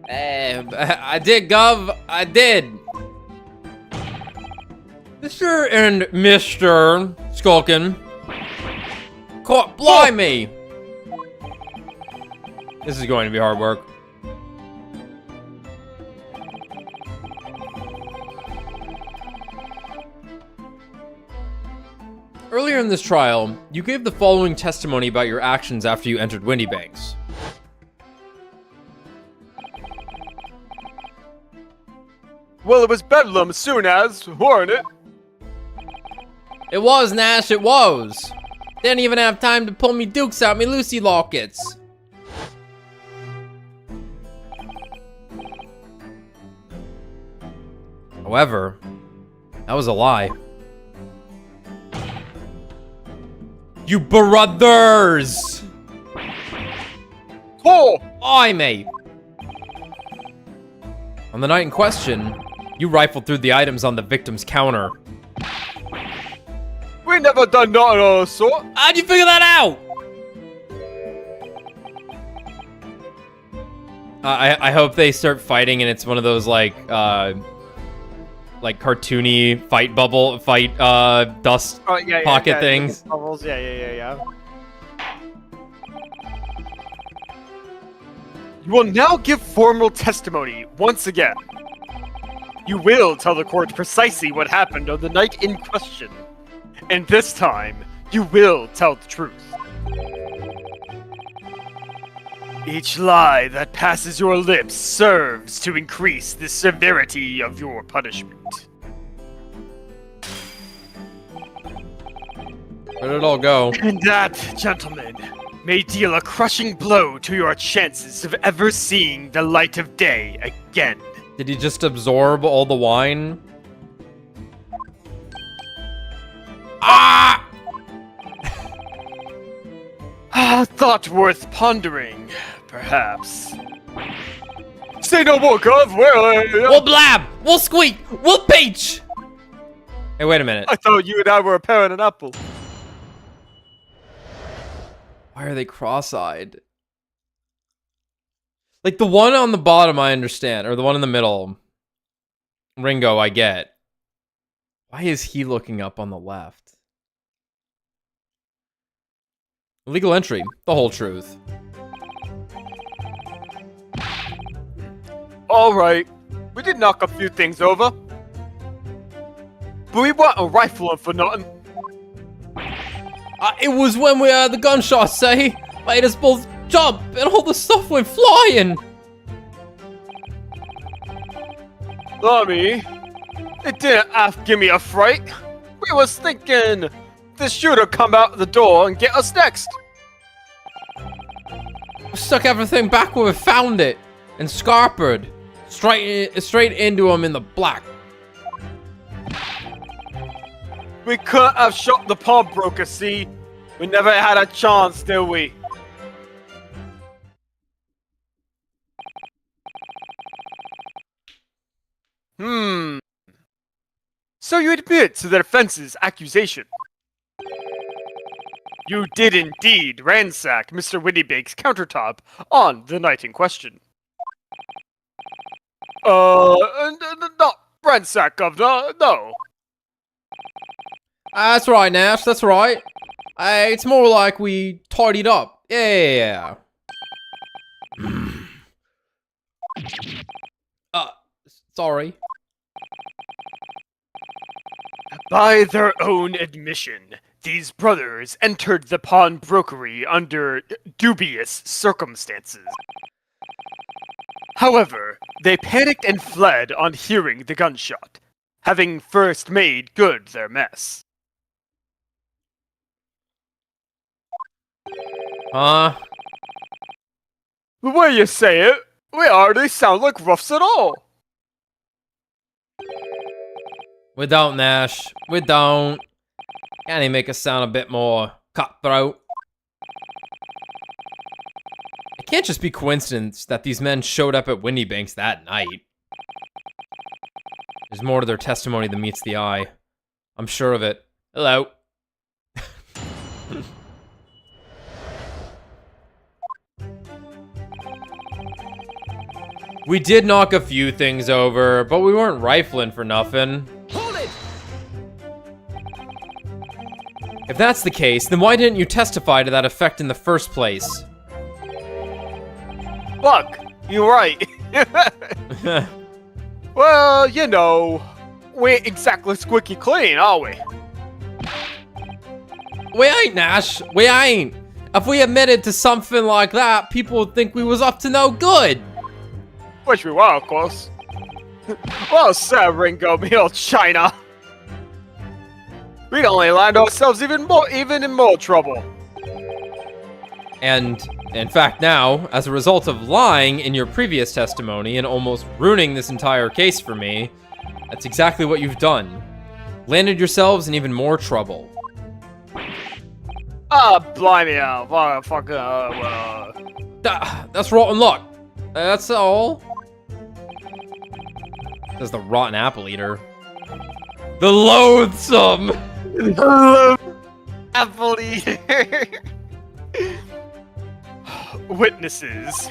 I did, Gov. I did. Mr. and Mr. Skulkin. Caught blimey. This is going to be hard work. Earlier in this trial, you gave the following testimony about your actions after you entered Windy Banks. Well, it was bedlam as soon as, weren't it? It was, Nash, it was. Didn't even have time to pull me dukes out me Lucy lockets. However, that was a lie. You brothers! Oh! Aye, mate. On the night in question, you rifled through the items on the victim's counter. We never done nothing of the sort. How'd you figure that out? I hope they start fighting and it's one of those like cartoony fight dust pocket things. Bubbles. Yeah. You will now give formal testimony once again. You will tell the court precisely what happened on the night in question. And this time, you will tell the truth. Each lie that passes your lips serves to increase the severity of your punishment. Where did it all go? And that, gentlemen, may deal a crushing blow to your chances of ever seeing the light of day again. Did he just absorb all the wine? Ah! A thought worth pondering, perhaps. Say no more, Gov. We'll blab! We'll squeak! We'll peach! Hey, wait a minute. I thought you and I were a pear and an apple. Why are they cross-eyed? Like, the one on the bottom, I understand. Or the one in the middle. Ringo, I get. Why is he looking up on the left? Illegal entry. The whole truth. Alright. We did knock a few things over. But we weren't a rifling for nothing. It was when we heard the gunshots, say, made us both jump and all the stuff went flying. Lummy, it didn't give me a fright. We was thinking this shooter come out the door and get us next. We stuck everything back where we found it and scarpered straight into him in the black. We couldn't have shot the pawnbroker, see? We never had a chance, did we? So you admit to the defense's accusation? You did indeed ransack Mr. Windybake's countertop on the night in question. Not ransack, Governor, no. That's right, Nash, that's right. It's more like we tidied up. Yeah. Sorry. By their own admission, these brothers entered the pawnbrokery under dubious circumstances. However, they panicked and fled on hearing the gunshot, having first made good their mess. Huh? The way you say it, we hardly sound like roughs at all. We don't, Nash. We don't. Can he make us sound a bit more cutthroat? It can't just be coincidence that these men showed up at Windybanks that night. There's more to their testimony than meets the eye. I'm sure of it. Hello. We did knock a few things over, but we weren't rifling for nothing. Hold it! If that's the case, then why didn't you testify to that effect in the first place? Fuck, you're right. Well, you know, we ain't exactly squeaky clean, are we? We ain't, Nash. We ain't. If we admitted to something like that, people would think we was up to no good. Which we were, of course. Well said, Ringo, me old China. We'd only land ourselves even in more trouble. And, in fact, now, as a result of lying in your previous testimony and almost ruining this entire case for me, that's exactly what you've done. Landed yourselves in even more trouble. Ah, blimey, fucking, That's rotten luck. That's all. Says the rotten apple eater. The loathsome! Apple eater. Witnesses.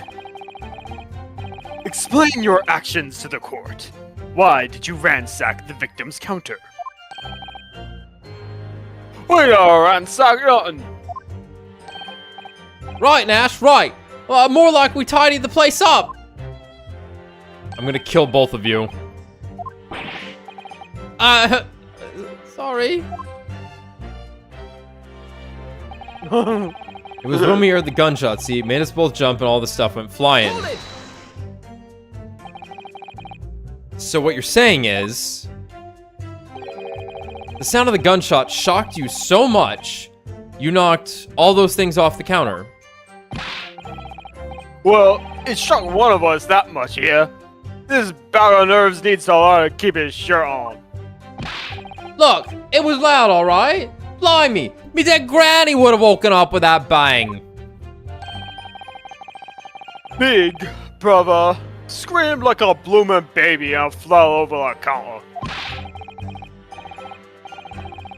Explain your actions to the court. Why did you ransack the victim's counter? We don't ransack nothing. Right, Nash, right. Well, more like we tidied the place up. I'm gonna kill both of you. Sorry. It was when we heard the gunshot, see? It made us both jump and all the stuff went flying. Hold it! So what you're saying is... the sound of the gunshot shocked you so much, you knocked all those things off the counter. Well, it shocked one of us that much here. This bag of nerves needs to learn to keep his shirt on. Look, it was loud, alright? Blimey, me dead granny would have woken up with that bang. Big brother screamed like a blooming baby and fell over the counter.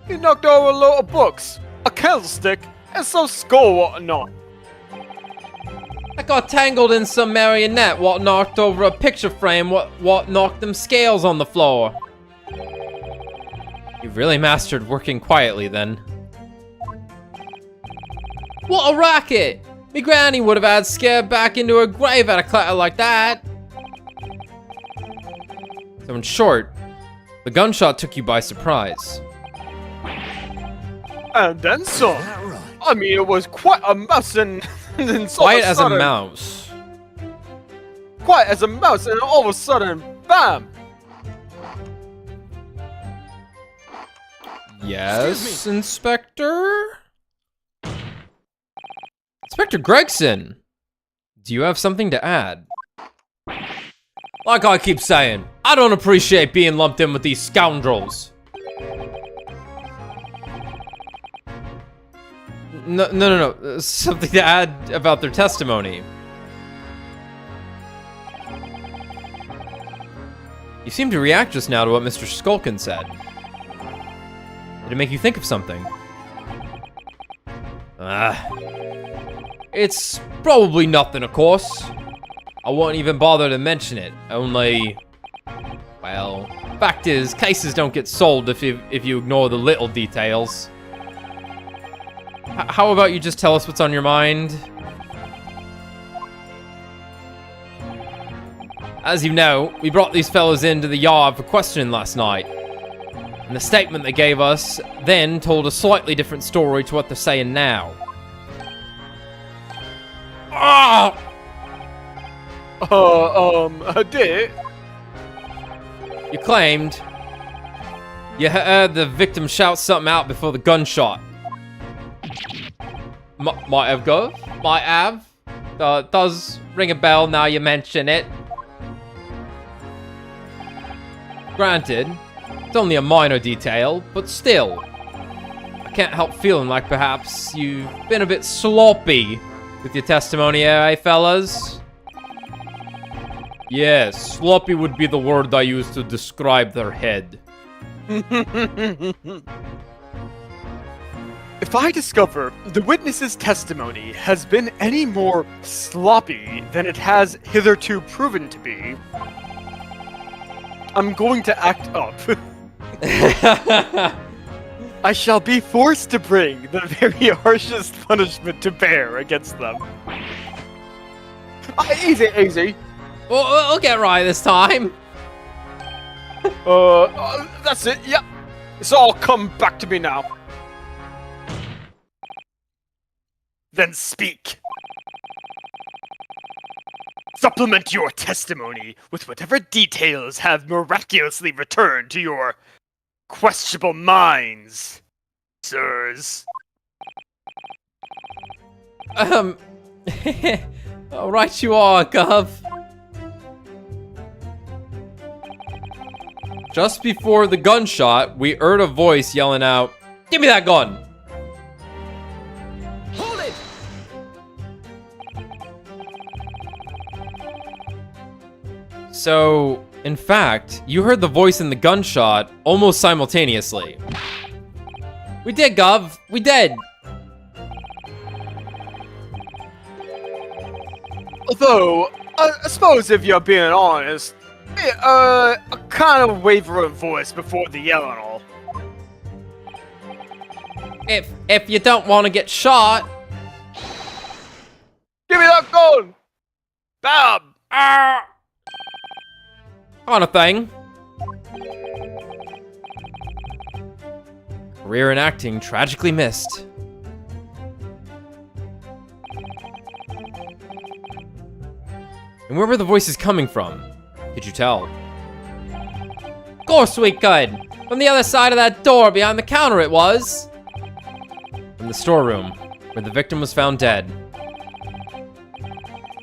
He knocked over a load of books, a candlestick, and some skull whatnot. I got tangled in some marionette what knocked over a picture frame what knocked them scales on the floor. You've really mastered working quietly then. What a racket! Me granny would have had scared back into her grave at a clatter like that. So in short, the gunshot took you by surprise. And then some. That right. I mean, it was quite a mouse and then Quiet as a mouse. Quiet as a mouse, and all of a sudden, bam! Yes, Inspector? Inspector Gregson, do you have something to add? Like I keep saying, I don't appreciate being lumped in with these scoundrels. No. Something to add about their testimony. You seem to react just now to what Mr. Skulkin said. Did it make you think of something? It's probably nothing, of course. I won't even bother to mention it, only... Well, fact is, cases don't get solved if you ignore the little details. How about you just tell us what's on your mind? As you know, we brought these fellows into the yard for questioning last night. And the statement they gave us then told a slightly different story to what they're saying now. Ah! Did? You claimed you heard the victim shout something out before the gunshot. Might have, Gov. Might have. Does ring a bell now you mention it. Granted, it's only a minor detail, but still. I can't help feeling like perhaps you've been a bit sloppy with your testimony, eh, fellas? Yes, sloppy would be the word I use to describe their head. If I discover the witness's testimony has been any more sloppy than it has hitherto proven to be, I'm going to act up. I shall be forced to bring the very harshest punishment to bear against them. Easy. We'll get right this time. That's it, yep. It's all come back to me now. Then speak. Supplement your testimony with whatever details have miraculously returned to your questionable minds, sirs. All right you are, Gov. Just before the gunshot, we heard a voice yelling out, "Give me that gun!" Hold it! So, in fact, you heard the voice and the gunshot almost simultaneously. We did, Gov. We did. Although, I suppose if you're being honest, a kind of wavering voice before the yell and all. If you don't want to get shot, Give me that gun! Bam! kind of thing. Career in acting tragically missed. And where were the voices coming from? Could you tell? Of course we could! From the other side of that door behind the counter it was! From the storeroom, where the victim was found dead.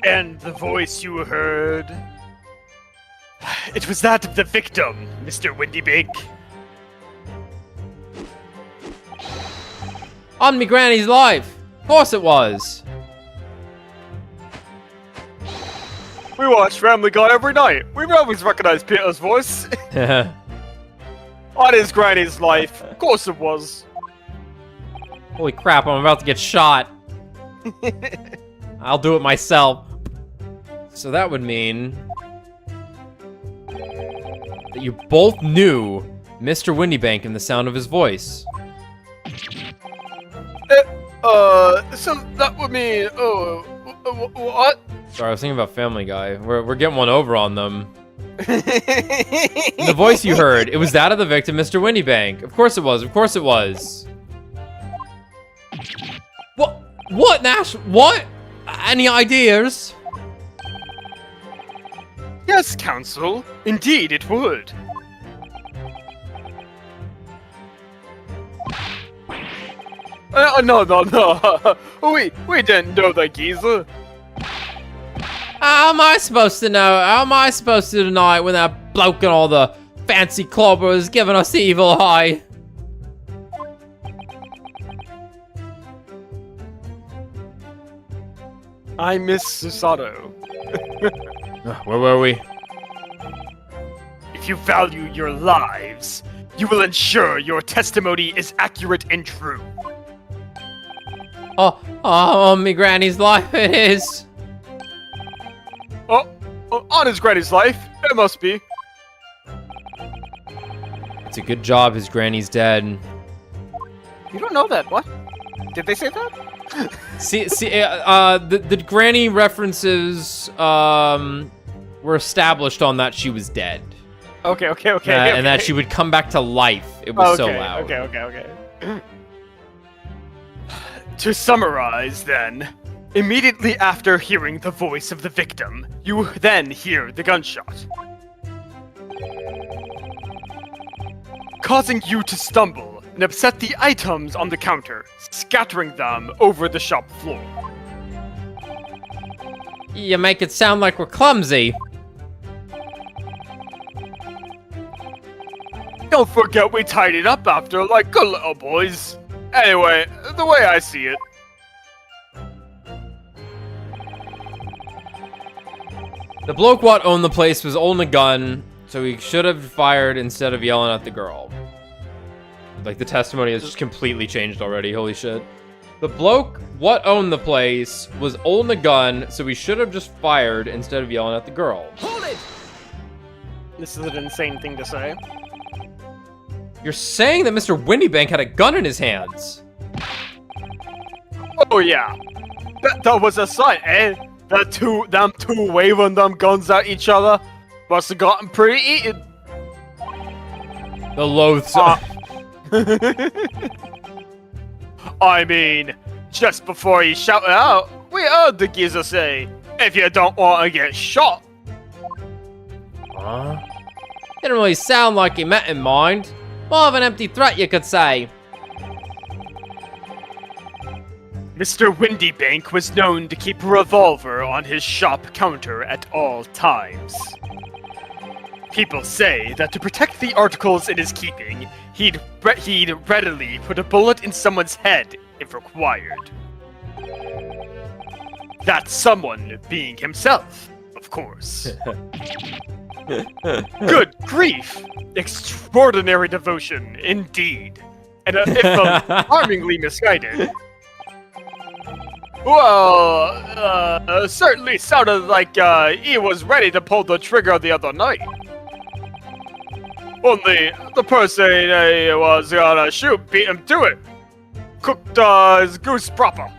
And the voice you heard? It was that of the victim, Mr. Windybank. On me granny's life! Of course it was! We watch Family Guy every night. We've always recognized Peter's voice. On his granny's life. Of course it was. Holy crap, I'm about to get shot. I'll do it myself. So that would mean that you both knew Mr. Windybank in the sound of his voice. So that would mean, what? Sorry, I was thinking about Family Guy. We're getting one over on them. The voice you heard, it was that of the victim, Mr. Windybank. Of course it was, of course it was. What, Nash? What? Any ideas? Yes, Counsel. Indeed, it would. No. We didn't know that, geezer. How am I supposed to know? How am I supposed to deny it when that bloke in all the fancy clobber is giving us the evil eye? I miss Susato. Where were we? If you value your lives, you will ensure your testimony is accurate and true. Oh, me granny's life it is. Oh, on his granny's life, it must be. It's a good job his granny's dead. You don't know that, what? Did they say that? The granny references were established on that she was dead. Okay. And that she would come back to life. It was so loud. Okay. To summarize, then, immediately after hearing the voice of the victim, you then hear the gunshot, causing you to stumble and upset the items on the counter, scattering them over the shop floor. You make it sound like we're clumsy. Don't forget we tidied up after like good little boys. Anyway, the way I see it, The bloke what owned the place was holding a gun, so he should have fired instead of yelling at the girl. Like, the testimony has just completely changed already, holy shit. The bloke what owned the place was holding a gun, so he should have just fired instead of yelling at the girl. Hold it! this is an insane thing to say. You're saying that Mr. Windybank had a gun in his hands? Oh yeah, that was a sight, eh? Them two waving them guns at each other must have gotten pretty heated. The loathsome. I mean, just before he shouted out, we heard the geezer say, "If you don't want to get shot." Didn't really sound like he meant in mind. More of an empty threat, you could say. Mr. Windybank was known to keep a revolver on his shop counter at all times. People say that to protect the articles in his keeping, he'd readily put a bullet in someone's head if required. That someone being himself, of course. Good grief! Extraordinary devotion, indeed. And if alarmingly misguided. Well, certainly sounded like he was ready to pull the trigger the other night. Only the person he was gonna shoot beat him to it. Cooked his goose proper.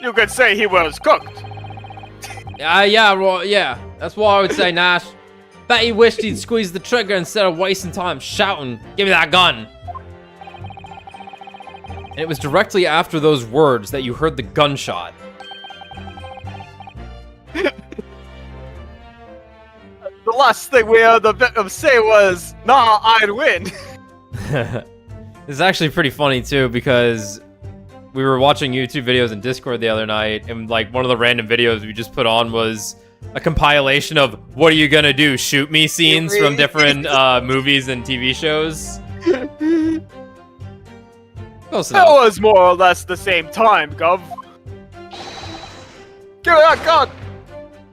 You could say he was cooked. Yeah, that's what I would say, Nash. Bet he wished he'd squeezed the trigger instead of wasting time shouting, "Give me that gun!" And it was directly after those words that you heard the gunshot. The last thing we heard the victim say was, "Nah, I'd win." It's actually pretty funny too, because we were watching YouTube videos in Discord the other night, and like one of the random videos we just put on was a compilation of "What are you gonna do? Shoot me?" scenes from different movies and TV shows. Close That enough. was more or less the same time, Gov. Give me that gun!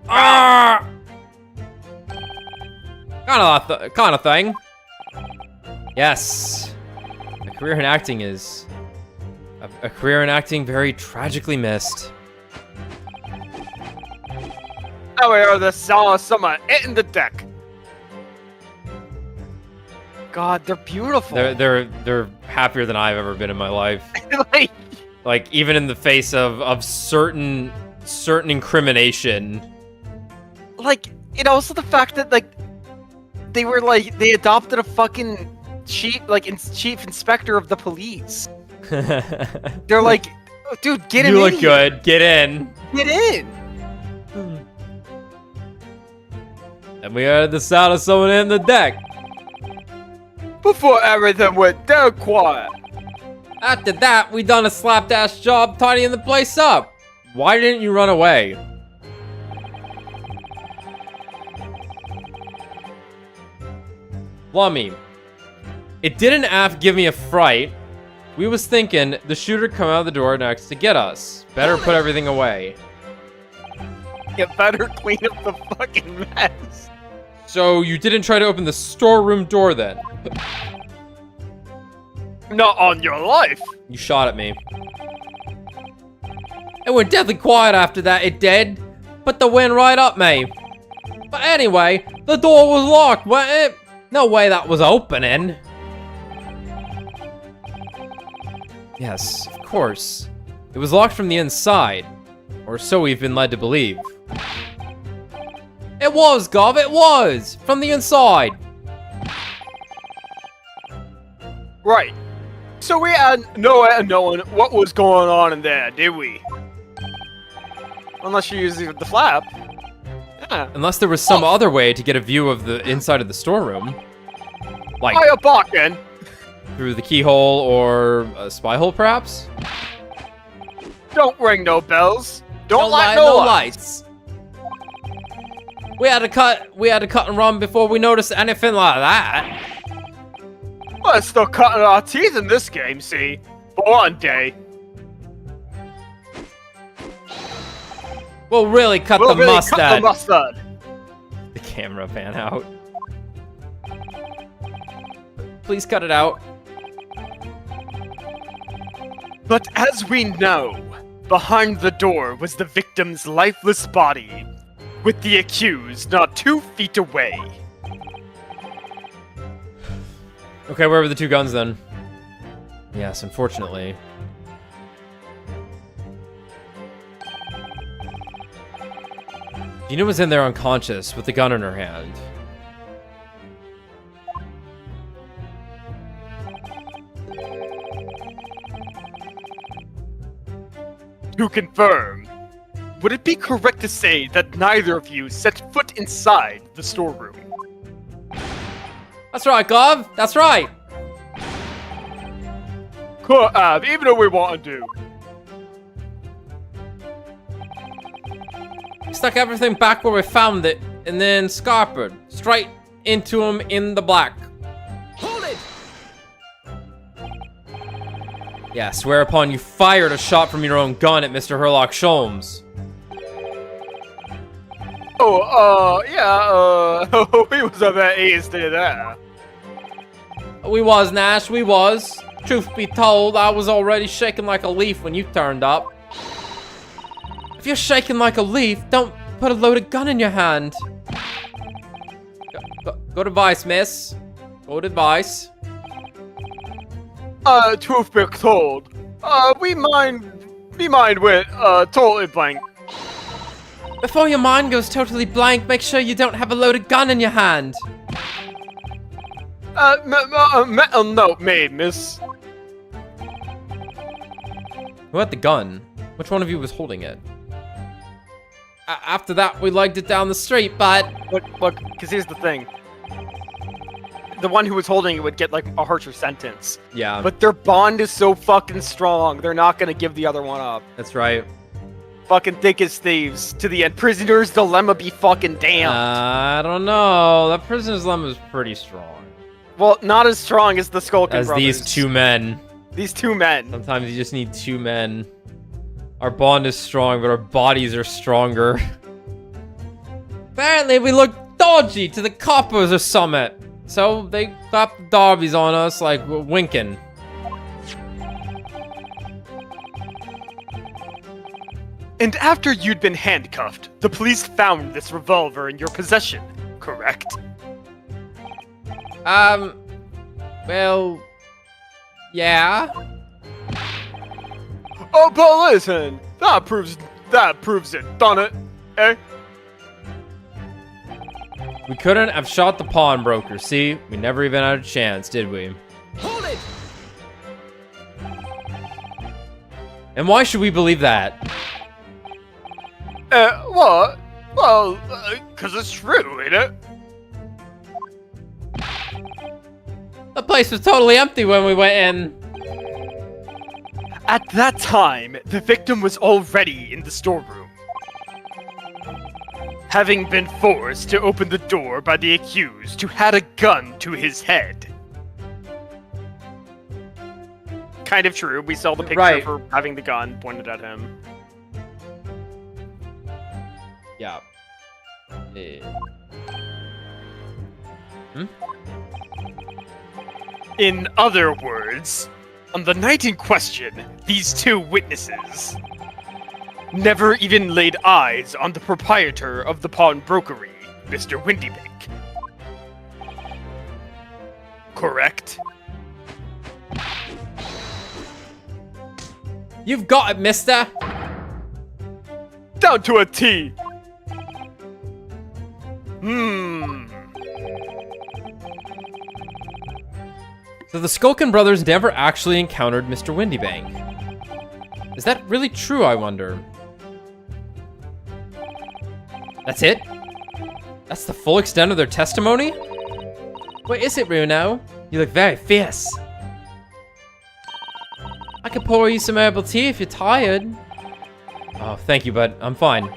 Ah! Kind of thing. Yes. A career in acting is a career in acting very tragically missed. Now we are the summer hitting the deck. God, they're beautiful. They're happier than I've ever been in my life. Like even in the face of certain incrimination. Like, and also the fact that like they adopted a fucking chief inspector of the police. They're like, dude, get him in. You look here. good. Get in. Get in. And we heard the sound of someone in the deck. Before everything went dead quiet. After that, we done a slapdash job tidying the place up. Why didn't you run away? Lummy. It didn't give me a fright. We was thinking the shooter come out of the door next to get us. Better put everything away. You better clean up the fucking mess. So you didn't try to open the storeroom door then? Not on your life. You shot at me. It went deadly quiet after that, it did. Put the wind right up me. But anyway, the door was locked, wasn't it? No way that was opening. Yes, of course. It was locked from the inside. Or so we've been led to believe. It was, Gov, it was! From the inside. Right. So we had no way of knowing what was going on in there, did we? Unless you use the flap. Yeah. Unless there was some other way to get a view of the inside of the storeroom. Like, By a bargain. through the keyhole or a spy hole, perhaps? Don't ring no bells. Don't light no no lights. lights. We had to cut and run before we noticed anything like that. We're still cutting our teeth in this game, see? For one day. We'll really cut We'll the really mustard. cut the mustard. The camera pan out. Please cut it out. But as we know, behind the door was the victim's lifeless body, with the accused not 2 feet away. Okay, where were the 2 guns then? Yes, unfortunately. Gina was in there unconscious with the gun in her hand. To confirm, would it be correct to say that neither of you set foot inside the storeroom? That's right, Gov. That's right. Could have, even though we want to do. Stuck everything back where we found it, and then scarpered straight into him in the black. Hold it! Yeah, swear upon you fired a shot from your own gun at Mr. Herlock Sholmes. Oh, we was a bit easy there. We was, Nash, we was. Truth be told, I was already shaking like a leaf when you turned up. If you're shaking like a leaf, don't put a loaded gun in your hand. Go to Vice, miss. Go to Vice. Truth be told, we mind went, totally blank. Before your mind goes totally blank, make sure you don't have a loaded gun in your hand. Metal note made, miss. Who had the gun? Which one of you was holding it? After that, we lugged it down the street, but... Look, because here's the thing. The one who was holding it would get, like, a harsher sentence. Yeah, But their bond is so fucking strong, they're not gonna give the other one up. that's right. Fucking thick as thieves. To the end. Prisoner's dilemma be fucking damned. I don't know. That prisoner's dilemma is pretty strong. Well, not as strong as the Skulking As brothers. these 2 men. These 2 men. Sometimes you just need 2 men. Our bond is strong, but our bodies are stronger. Apparently, we look dodgy to the coppers or summit. So they clapped the derbies on us like winking. And after you'd been handcuffed, the police found this revolver in your possession, correct? Well, yeah. Oh, but listen, that proves it, done it, eh? We couldn't have shot the pawnbroker, see? We never even had a chance, did we? Hold it! And why should we believe that? What? Well, 'cause it's true, ain't it? The place was totally empty when we went in. At that time, the victim was already in the storeroom, having been forced to open the door by the accused who had a gun to his head. Kind of true. We saw the picture Right. for having the gun pointed at him. Yeah. In other words, on the night in question, these two witnesses never even laid eyes on the proprietor of the pawnbrokery, Mr. Windybank. Correct? You've got it, mister! Down to a T! So the Skulkin brothers never actually encountered Mr. Windybank. Is that really true, I wonder? That's it? That's the full extent of their testimony? What is it, Bruno? You look very fierce. I could pour you some herbal tea if you're tired. Oh, thank you, bud. I'm fine.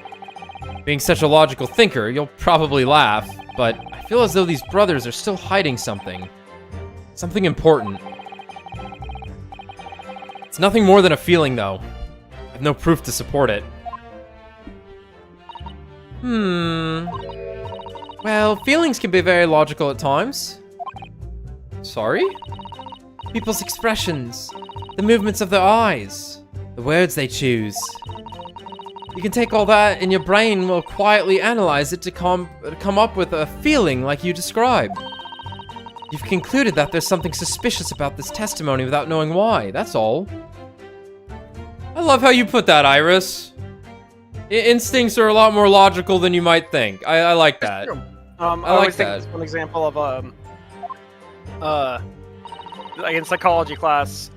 Being such a logical thinker, you'll probably laugh, but I feel as though these brothers are still hiding something. Something important. It's nothing more than a feeling, though. I have no proof to support it. Well, feelings can be very logical at times. Sorry? People's expressions, the movements of their eyes, the words they choose. You can take all that and your brain will quietly analyze it to come up with a feeling like you described. You've concluded that there's something suspicious about this testimony without knowing why, that's all. I love how you put that, Iris. Instincts are a lot more logical than you might think. I like that. I like always think that. it's one example of like in psychology class,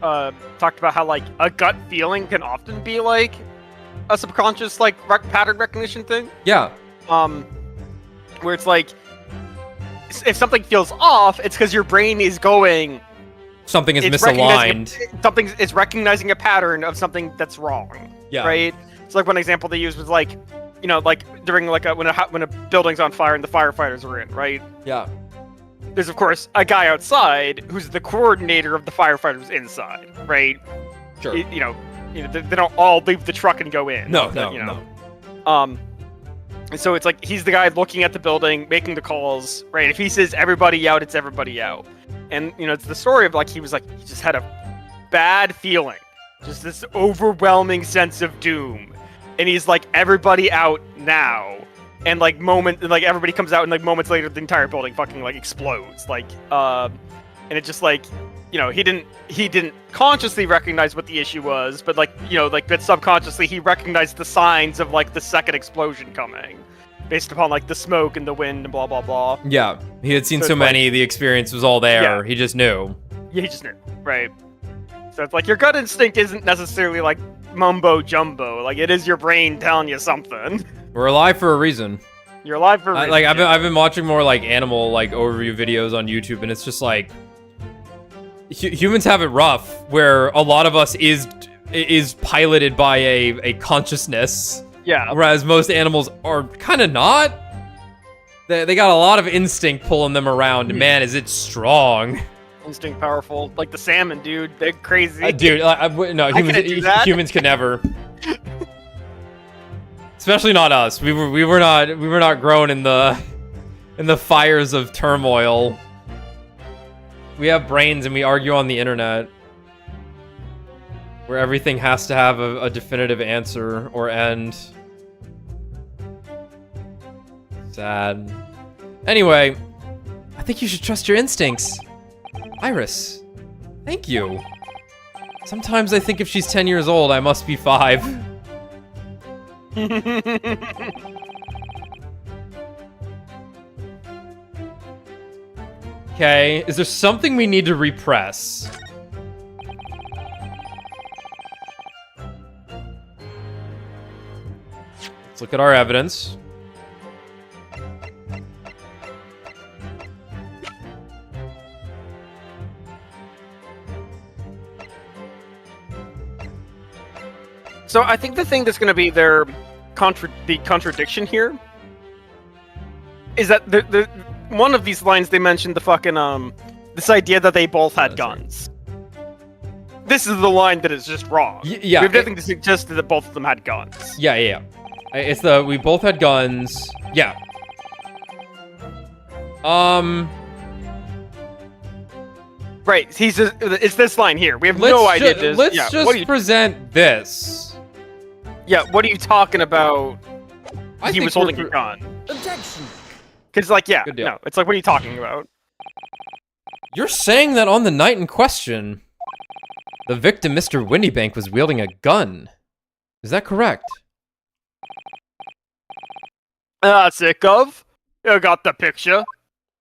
talked about how like a gut feeling can often be like a subconscious like pattern recognition thing. Yeah. Where it's like if something feels off, it's because your brain is going. Something is It's misaligned. It's recognizing a pattern of something that's wrong. Yeah. Right. So like one example they used was like, you know, like during like when a building's on fire and the firefighters are in, right? Yeah. There's of course a guy outside who's the coordinator of the firefighters inside, right? Sure. You know, they don't all leave the truck and go in. No, you know. And so it's like he's the guy looking at the building, making the calls, right? If he says everybody out, it's everybody out. And you know, it's the story of like he just had a bad feeling, just this overwhelming sense of doom, and he's like everybody out now. And like everybody comes out, and like moments later, the entire building fucking like explodes. Like, and it just like, you know, he didn't consciously recognize what the issue was, but like, you know, like but subconsciously he recognized the signs of like the second explosion coming, based upon like the smoke and the wind and blah blah blah. Yeah. He had seen So so it's like- many, the experience was all there. Yeah. He just knew. Yeah, he just knew, right? So it's like your gut instinct isn't necessarily like mumbo jumbo. Like it is your brain telling you something. We're alive for a reason. You're alive for a reason. Like I've been watching more like animal like overview videos on YouTube, and it's just like humans have it rough, where a lot of us is piloted by a consciousness, Yeah. whereas most animals are kind of not. They got a lot of instinct pulling them around. Hmm. Man, is it strong. Instinct powerful. Like the salmon, dude. They're crazy. Dude, no, couldn't do that. humans could never. Especially not us. We were not grown in the fires of turmoil. We have brains and we argue on the internet, where everything has to have a definitive answer or end. Sad. Anyway, I think you should trust your instincts. Iris, thank you. Sometimes I think if she's 10 years old, I must be 5. Okay, is there something we need to repress? Let's look at our evidence. So I think the thing that's going to be the contradiction here is that one of these lines they mentioned the fucking this idea that they both had guns. This is the line that is just wrong. Yeah, we have nothing to suggest that both of them had guns. Yeah. It's we both had guns. Yeah. Right. It's this line here. We have no idea. Let's just present this. Yeah. What are you talking about? He was holding a gun. Objection. Because, like, yeah, Good deal. no, it's like, what are you talking about? You're saying that on the night in question, the victim, Mr. Windybank, was wielding a gun. Is that correct? Sick of? You got the picture.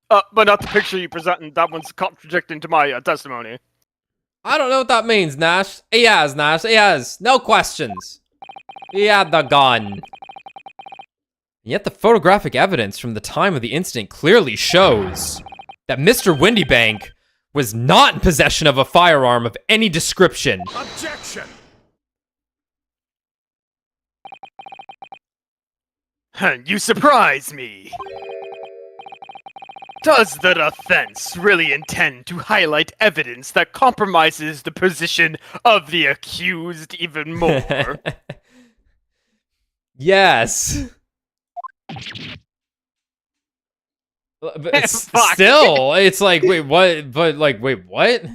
But not the picture you presented. That one's contradicting to my testimony. I don't know what that means, Nash. He has, Nash. He has. No questions. He had the gun. Yet the photographic evidence from the time of the incident clearly shows that Mr. Windybank was not in possession of a firearm of any description. Objection. You surprise me. Does the defense really intend to highlight evidence that compromises the position of the accused even more? Yes. But Fuck. still, it's like, wait, what? But like, wait, what?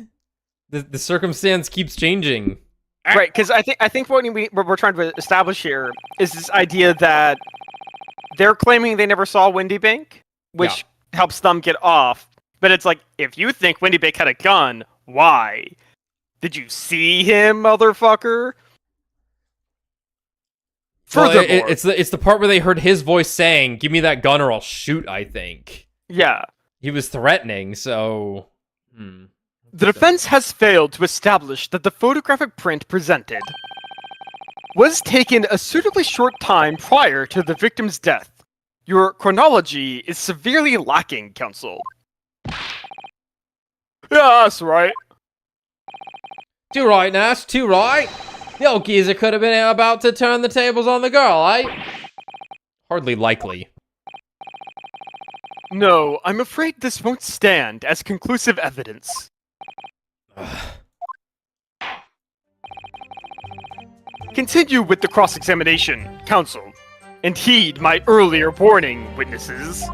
The circumstance keeps changing. Right, because I think what we're trying to establish here is this idea that they're claiming they never saw Windybank, which helps them get off. But it's like, if you think Windybank had a gun, why? Did you see him, motherfucker? Well, Furthermore, it's the part where they heard his voice saying, "Give me that gun or I'll shoot." I think. yeah. He was threatening, so. The defense has failed to establish that the photographic print presented was taken a suitably short time prior to the victim's death. Your chronology is severely lacking, counsel. Yeah, that's right. Too right, Nash. Too right. The old geezer could have been about to turn the tables on the girl, eh? Hardly likely. No, I'm afraid this won't stand as conclusive evidence. Continue with the cross-examination, counsel, and heed my earlier warning, witnesses.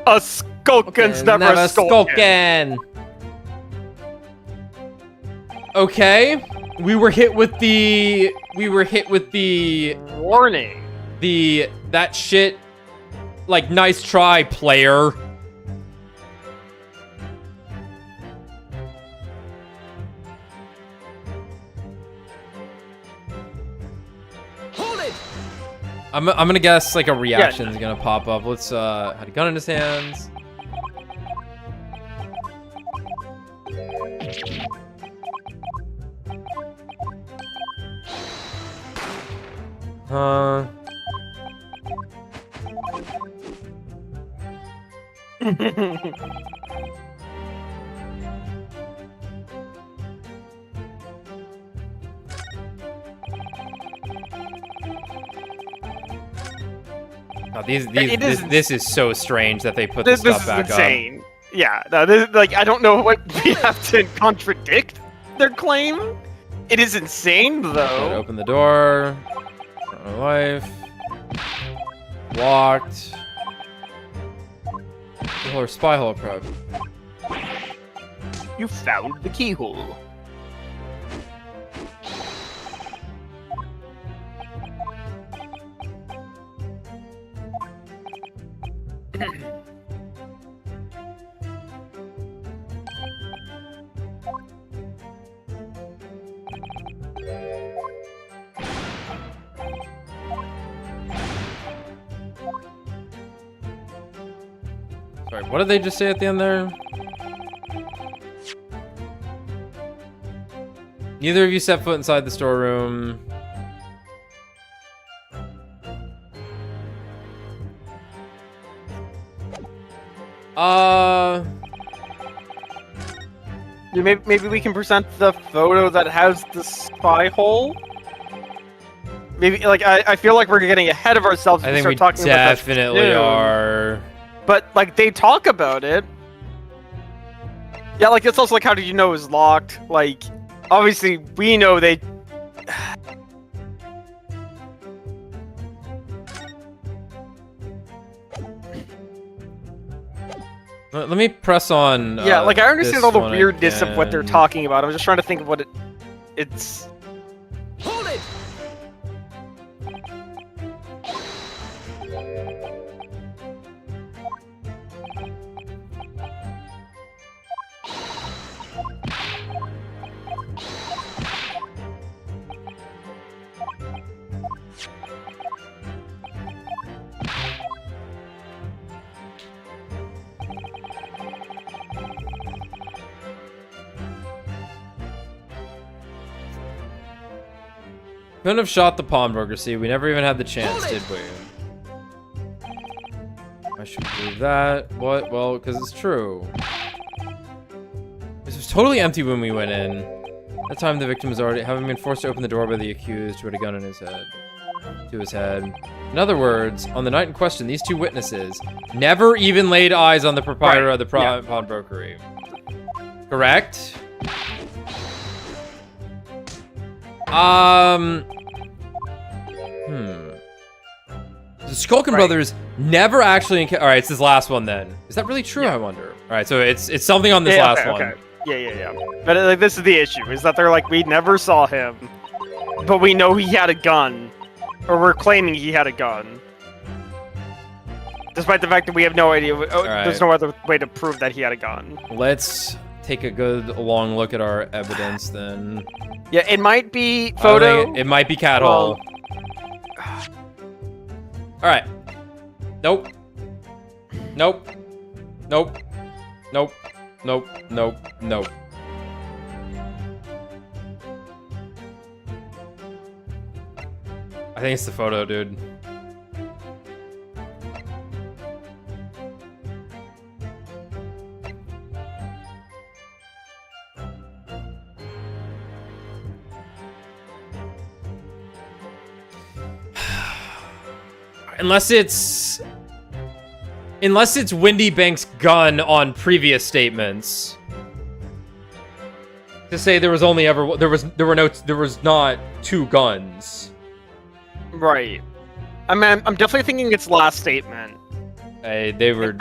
A skulkin's never skulkin'. Okay, we were hit with the Warning. that shit. Like, nice try, player. Hold it. I'm gonna guess like a reaction is gonna pop up. Let's had a gun in his hands. Oh, this is so strange that they put this stuff back This is insane. Yeah, no, like, I don't know what we have to contradict their claim. It is insane, up. though. Open the door. My wife. Walked. Keyhole or spy hole probe. You found the keyhole. Sorry, what did they just say at the end there? Neither of you set foot inside the storeroom. Maybe we can present the photo that has the spy hole. Maybe like I feel like we're getting ahead of ourselves. I think we start talking about that definitely soon. are. But like they talk about it. Yeah, like it's also like how did you know it was locked? Like obviously we know they. Let me press on. Yeah, like I understand this all the one weirdness of what they're again. talking about. I'm just trying to think of what it's. Hold it! Couldn't have shot the pawnbroker. See, we never even had the chance, did we? I should believe that. What? Well, because it's true. This was totally empty when we went in. That time the victim was already having been forced to open the door by the accused who had a gun in his head. To his head. In other words, on the night in question, these two witnesses never even laid eyes on the proprietor of the pawnbrokery. Correct? The Skulkin brothers never actually. All right, it's this last one then. Is that really true? I wonder. All right, so it's something on this last one. Okay. Yeah. But like this is the issue: is that they're like we never saw him, but we know he had a gun, or we're claiming he had a gun, despite the fact that we have no idea. There's no other way to prove that he had a gun. Let's take a good long look at our evidence then. Yeah, it might be photo. It might be cat hole. All right. Nope. Nope. Nope. Nope. Nope. Nope. Nope. I think it's the photo, dude. Unless it's Windy Bank's gun on previous statements. To say there was not two guns. Right. I mean, I'm definitely thinking it's last statement. Hey, they were.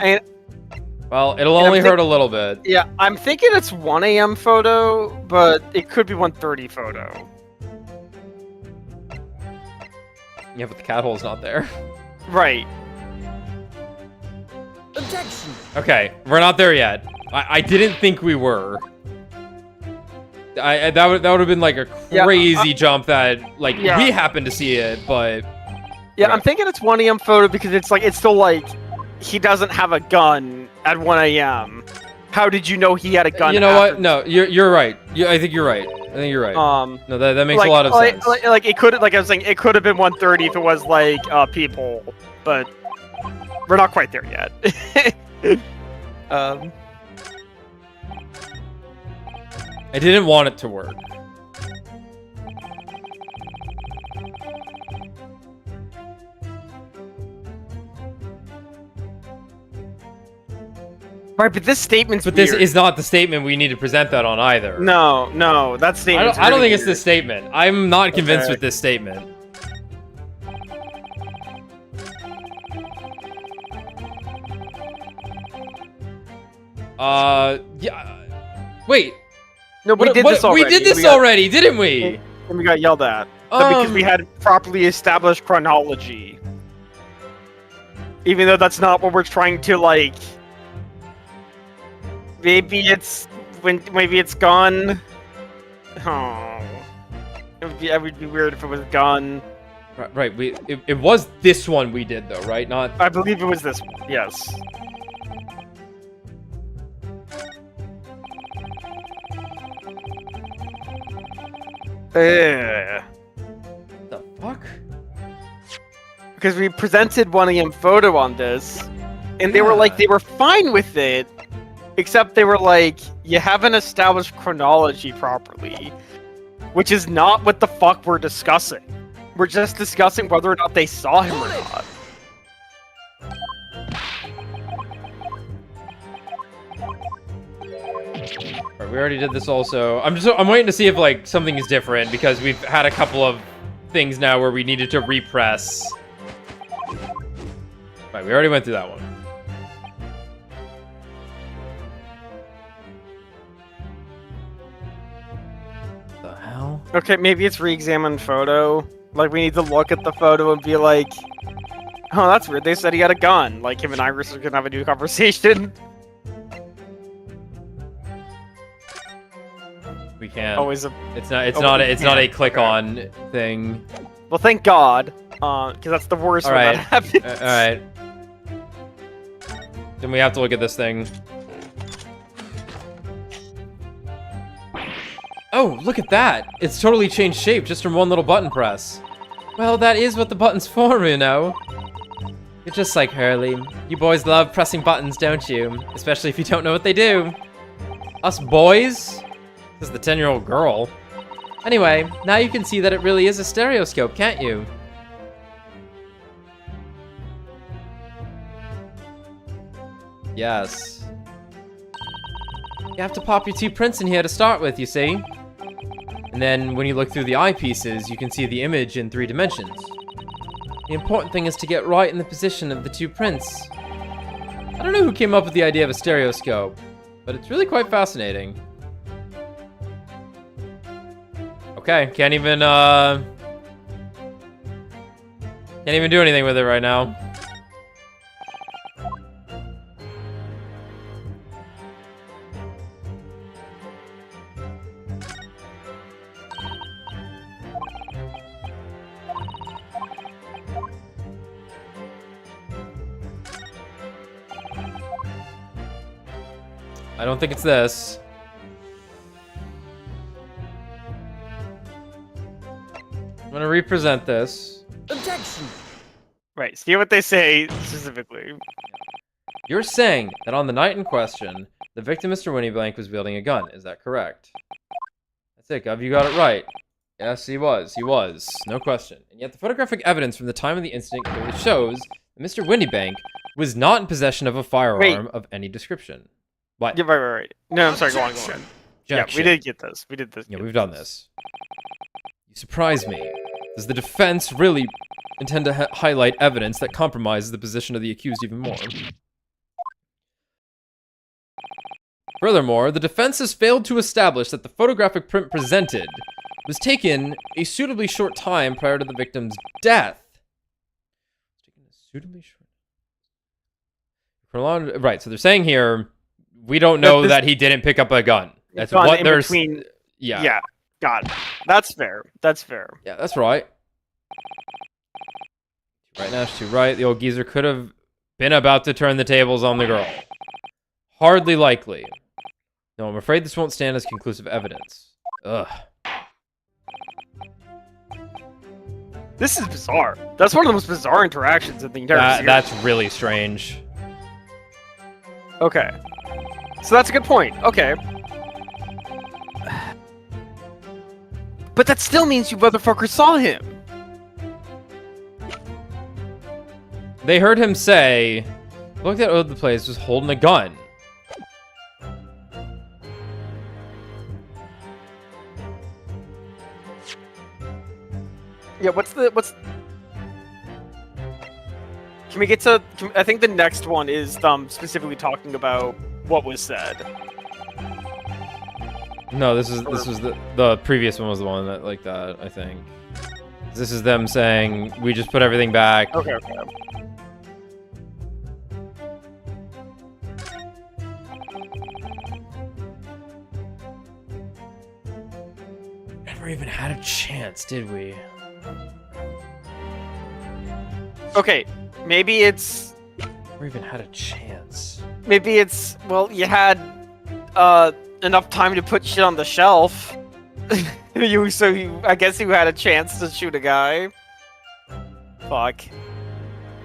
Well, it'll only hurt a little bit. Yeah, I'm thinking it's 1 a.m. photo, but it could be 1:30 photo. Yeah, but the cat hole's not there. Right. Objection! Okay, we're not there yet. I didn't think we were. That would have been like a crazy jump that we happened to see it, but yeah, I'm thinking it's 1 a.m. photo because it's still like he doesn't have a gun at 1 a.m. How did you know he had a gun? You know what? No, you're right. I think you're right. No, that makes a lot of sense. Like it could, like I was saying, it could have been 1:30 if it was like people, but we're not quite there yet. I didn't want it to work. Right, but this statement's this weird. is not the statement we need to present that on either. No, that statement. I don't think it's this statement. I'm not convinced with this statement. Yeah. Wait. No, we did this already. We did this already, didn't we? And we got yelled at. Because we had properly established chronology. Even though that's not what we're trying to, like... Maybe it's gone. Oh. It would be weird if it was gone. Right, it was this one we did though, right? Not. I believe it was this one. Yes. The fuck? Because we presented 1 a.m. photo on this, and they were like, they were fine with it. Except they were like, you haven't established chronology properly. Which is not what the fuck we're discussing. We're just discussing whether or not they saw him or not. Alright, we already did this also. I'm waiting to see if like something is different because we've had a couple of things now where we needed to repress. Right, we already went through that one. The hell? Okay, maybe it's re-examine photo. Like, we need to look at the photo and be like, oh, that's weird. They said he had a gun. Like, him and Iris are gonna have a new conversation. We can't. Always a... It's not a click on thing. Well, thank God. Because that's the worst when that happens. Alright. Then we have to look at this thing. Oh, look at that! It's totally changed shape just from one little button press. Well, that is what the button's for, you know. You're just like Hurley. You boys love pressing buttons, don't you? Especially if you don't know what they do. Us boys? This is the 10-year-old girl. Anyway, now you can see that it really is a stereoscope, can't you? Yes. You have to pop your 2 prints in here to start with, you see? And then when you look through the eyepieces, you can see the image in 3 dimensions. The important thing is to get right in the position of the 2 prints. I don't know who came up with the idea of a stereoscope, but it's really quite fascinating. Okay, can't even do anything with it right now. I don't think it's this. I'm gonna represent this. Objection! Right, see what they say specifically. You're saying that on the night in question, the victim, Mr. Winnyblank, was wielding a gun. Is that correct? That's it, Gov. You got it right. Yes, he was. He was. No question. And yet the photographic evidence from the time of the incident clearly shows that Mr. Windybank was not in possession of a firearm of any description. What? Yeah, right. No, I'm sorry, go on. Yeah, we did get this. We did this. Yeah, we've done this. You surprise me. Does the defense really intend to highlight evidence that compromises the position of the accused even more? Furthermore, the defense has failed to establish that the photographic print presented was taken a suitably short time prior to the victim's death. Right, so they're saying here, we don't know that he didn't pick up a gun. That's what they're... Yeah, got it. That's fair. That's fair. Yeah, that's right. Right now, she's right. The old geezer could have been about to turn the tables on the girl. Hardly likely. No, I'm afraid this won't stand as conclusive evidence. Ugh. This is bizarre. That's one of the most bizarre interactions in the entire series. That's really strange. Okay. So that's a good point. Okay. But that still means you motherfuckers saw him. They heard him say, look at the place was holding a gun. Yeah, what's... Can we get to... I think the next one is specifically talking about what was said. No, this was the previous one was the one that like that, I think. This is them saying, we just put everything back. Okay. Never even had a chance, did we? Okay, maybe it's... Never even had a chance. Maybe it's... Well, you had enough time to put shit on the shelf. I guess you had a chance to shoot a guy. Fuck.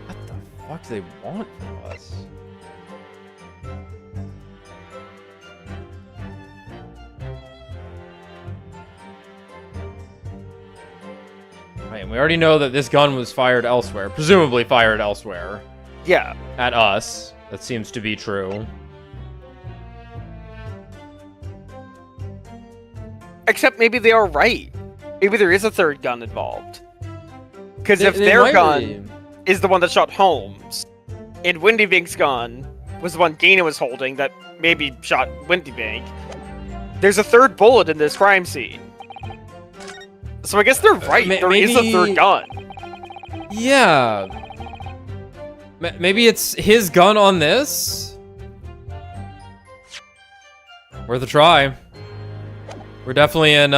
What the fuck do they want from us? And we already know that this gun was fired elsewhere. Presumably fired elsewhere. Yeah. At us. That seems to be true. Except maybe they are right. Maybe there is a third gun involved. Because if They their might gun be. is the one that shot Holmes, and Windy Bank's gun was the one Dana was holding that maybe shot Windy Bank, there's a third bullet in this crime scene. So I guess they're right. There is a third gun. Yeah. Maybe it's his gun on this? Worth a try. We're definitely in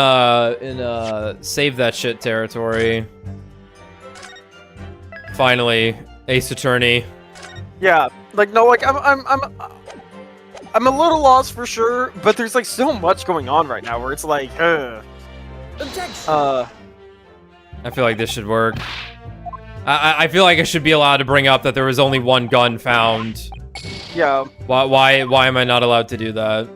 save that shit territory. Finally, Ace Attorney. Yeah, like no, like I'm a little lost for sure, but there's like so much going on right now where it's like, Objection. I feel like this should work. I feel like I should be allowed to bring up that there was only one gun found. yeah. Why am I not allowed to do that?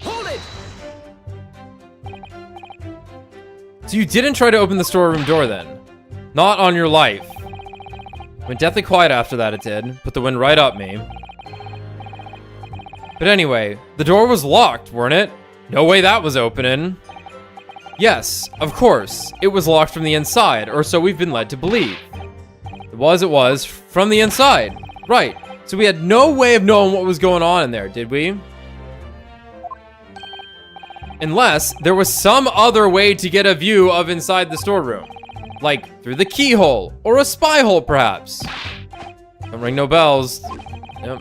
Hold it. So you didn't try to open the storeroom door then? Not on your life. Went deathly quiet after that, it did. Put the wind right up me. But anyway, the door was locked, weren't it? No way that was opening. Yes, of course. It was locked from the inside, or so we've been led to believe. It was from the inside. Right. So we had no way of knowing what was going on in there, did we? Unless there was some other way to get a view of inside the storeroom. Like through the keyhole, or a spy hole perhaps. Don't ring no bells. Yep.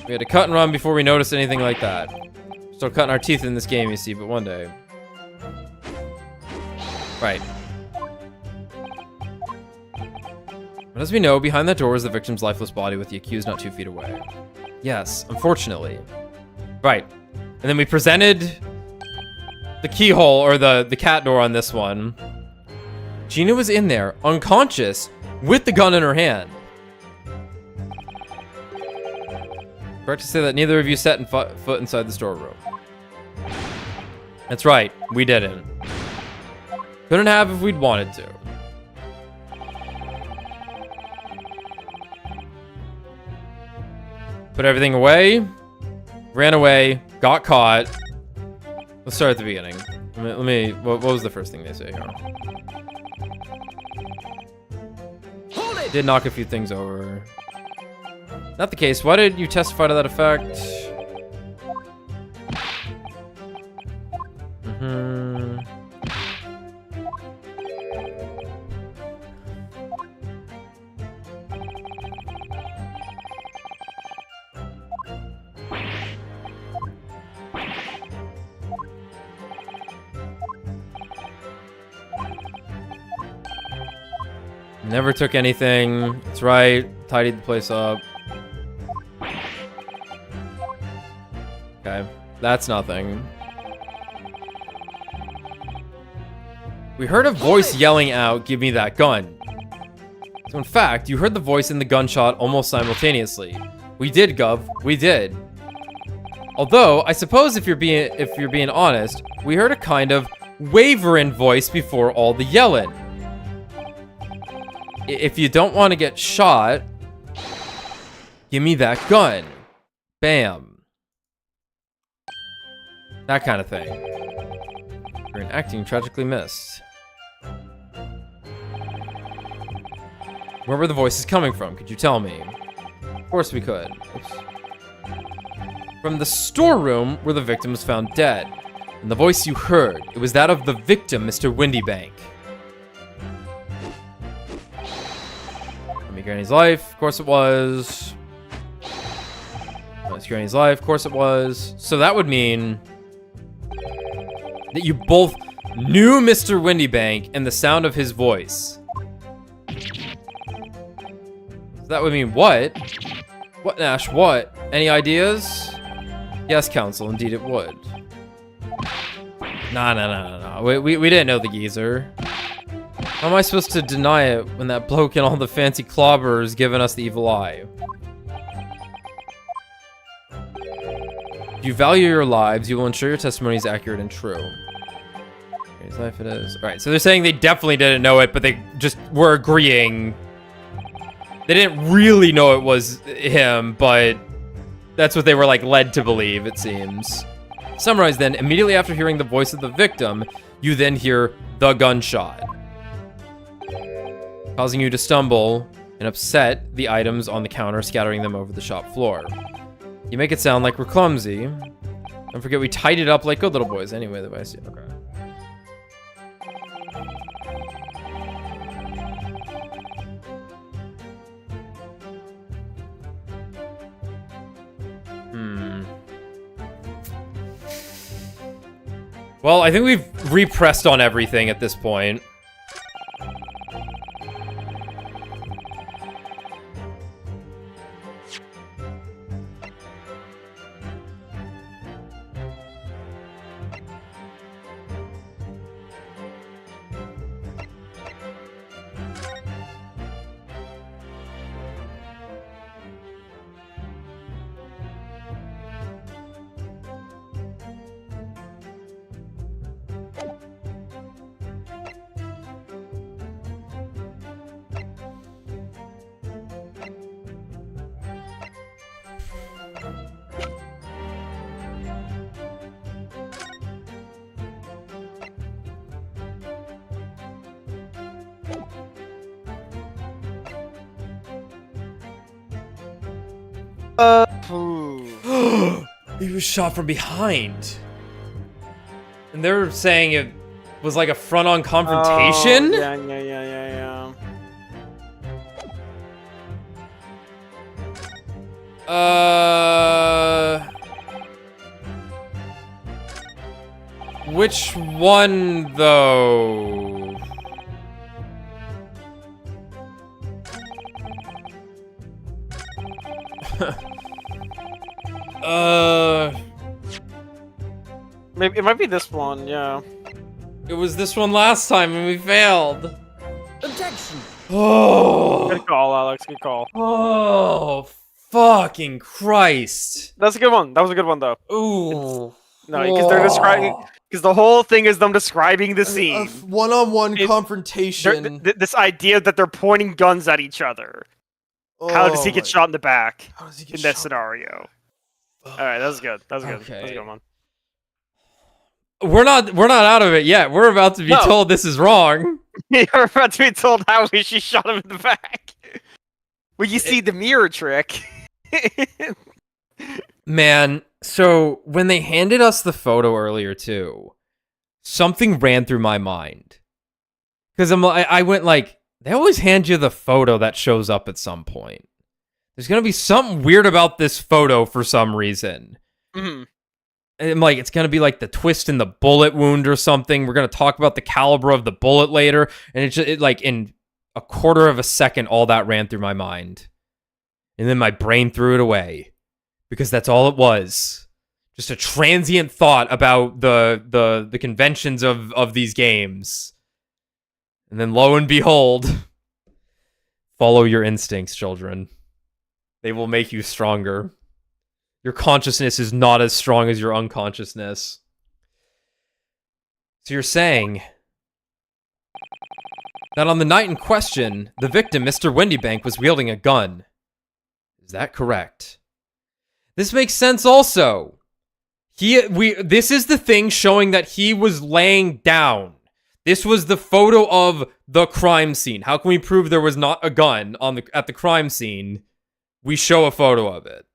We had to cut and run before we noticed anything like that. Still cutting our teeth in this game, you see, but one day. Right. But as we know, behind that door was the victim's lifeless body with the accused not 2 feet away. Yes, unfortunately. Right. And then we presented the keyhole, or the cat door on this one. Gina was in there, unconscious, with the gun in her hand. Correct to say that neither of you set foot inside the storeroom. That's right, we didn't. Couldn't have if we'd wanted to. Put everything away, ran away, got caught. Let's start at the beginning. What was the first thing they say here? Hold it. Did knock a few things over. Not the case. Why did you testify to that effect? Never took anything. That's right. Tidied the place up. Okay. That's nothing. We heard a voice yelling out, "Give me that gun." So in fact, you heard the voice and the gunshot almost simultaneously. We did, Gov. We did. Although, I suppose if you're being honest, we heard a kind of wavering voice before all the yelling. If you don't want to get shot, give me that gun. Bam. That kind of thing. You're acting tragically missed. Where were the voices coming from? Could you tell me? Of course we could. Oops. From the storeroom where the victim was found dead. And the voice you heard, it was that of the victim, Mr. Windybank. From Granny's life, of course it was. Miss Granny's life, of course it was. So that would mean that you both knew Mr. Windybank and the sound of his voice. So that would mean what? What, Nash, what? Any ideas? Yes, Counsel, indeed it would. No. We didn't know the geezer. How am I supposed to deny it when that bloke in all the fancy clobber is giving us the evil eye? If you value your lives, you will ensure your testimony is accurate and true. His life it is. Alright, so they're saying they definitely didn't know it, but they just were agreeing. They didn't really know it was him, but that's what they were, like, led to believe, it seems. Summarize then, immediately after hearing the voice of the victim, you then hear the gunshot, causing you to stumble and upset the items on the counter, scattering them over the shop floor. You make it sound like we're clumsy. Don't forget we tied it up like good little boys. Anyway, the way I see it. Okay. Well, I think we've repressed on everything at this point. He was shot from behind. And they're saying it was like a front-on confrontation? Oh, yeah. Which one, though? Maybe it might be this one, yeah. It was this one last time and we failed. Objection. Oh. Good call, Alex. Good call. Oh, fucking Christ. That's a good one. That was a good one, though. Ooh. No, because they're describing. Because the whole thing is them describing the scene. One-on-one confrontation. This idea that they're pointing guns at each other. How does he get shot in the back in that scenario? All right, that was good. That was good. Okay. That was a good one. We're not out of it yet. We're about to be told this is wrong. You're about to be told how she shot him in the back. Well, you see the mirror trick. Man, so when they handed us the photo earlier too, something ran through my mind. Because I went like, they always hand you the photo that shows up at some point. There's gonna be something weird about this photo for some reason. Mm-hmm. And I'm like, it's gonna be like the twist in the bullet wound or something. We're gonna talk about the caliber of the bullet later, and it like in a quarter of a second, all that ran through my mind, and then my brain threw it away because that's all it was. Just a transient thought about the conventions of these games. And then lo and behold, follow your instincts, children. They will make you stronger. Your consciousness is not as strong as your unconsciousness. So you're saying that on the night in question, the victim, Mr. Wendybank, was wielding a gun. Is that correct? This makes sense also. This is the thing showing that he was laying down. This was the photo of the crime scene. How can we prove there was not a gun at the crime scene? We show a photo of it.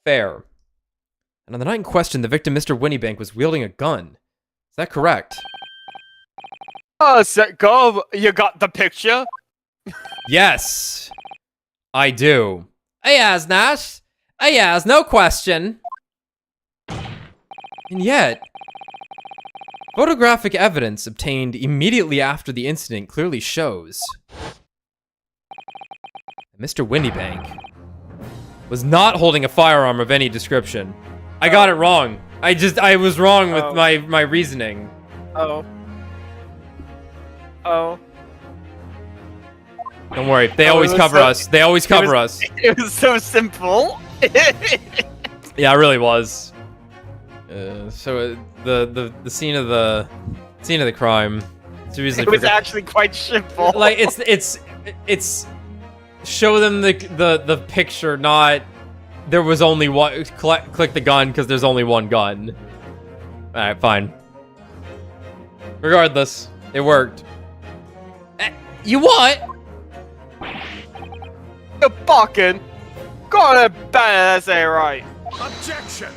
Fair. And on the night in question, the victim, Mr. Wendybank, was wielding a gun. Is that correct? Set go. You got the picture? Yes, I do. Yes, Nash. Yes, no question. And yet, photographic evidence obtained immediately after the incident clearly shows that Mr. Wendybank was not holding a firearm of any description. I got it wrong. I was wrong with my reasoning. Oh. Uh-oh. Don't worry, they always it was cover so- us. They always cover us. It was so simple. Yeah, it really was. So the scene of the crime. Seriously, It was actually quite simple. like it's show them the picture, not there was only one. Click the gun because there's only one gun. All right, fine. Regardless, it worked. You what? You're barking. Got it bad, that's ain't right. Objection!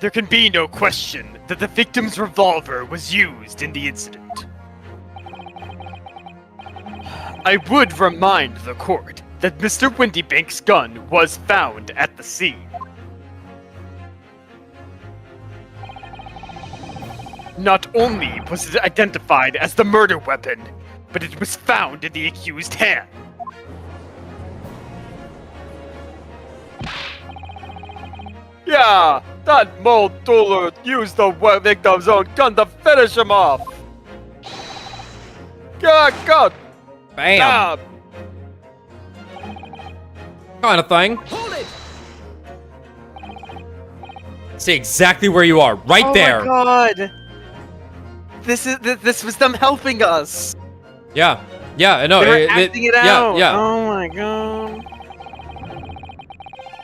There can be no question that the victim's revolver was used in the incident. I would remind the court that Mr. Windybank's gun was found at the scene. Not only was it identified as the murder weapon, but it was found in the accused's hand. Yeah, that mold Duller used the victim's own gun to finish him off. God, Bam. Kind of thing. Hold it! Stay exactly where you are, right there. Oh my god. This was them helping us. Yeah, I know. They were acting it out. Yeah. Oh my god.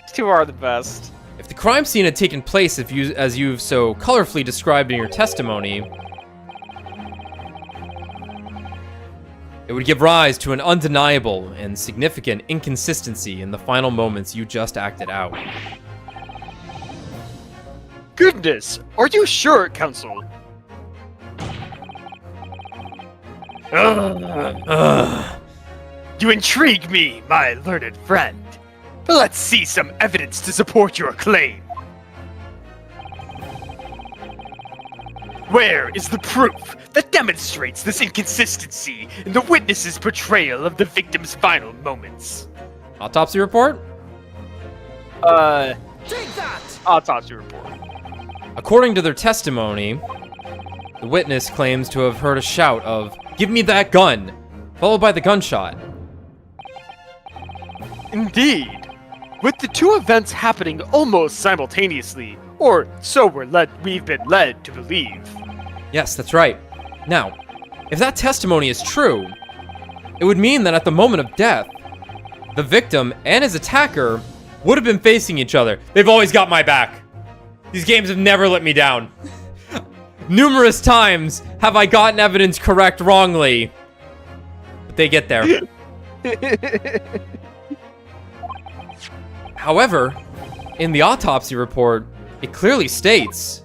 These two are the best. If the crime scene had taken place as you've so colorfully described in your testimony, it would give rise to an undeniable and significant inconsistency in the final moments you just acted out. Goodness, are you sure, Counsel? You intrigue me, my learned friend. Let's see some evidence to support your claim. Where is the proof that demonstrates this inconsistency in the witness's portrayal of the victim's final moments? Autopsy report? Take that! Autopsy report. According to their testimony, the witness claims to have heard a shout of, "Give me that gun!" followed by the gunshot. Indeed. With the two events happening almost simultaneously, or so we've been led to believe. Yes, that's right. Now, if that testimony is true, it would mean that at the moment of death, the victim and his attacker would have been facing each other. They've always got my back. These games have never let me down. Numerous times have I gotten evidence correct wrongly, but they get there. However, in the autopsy report, it clearly states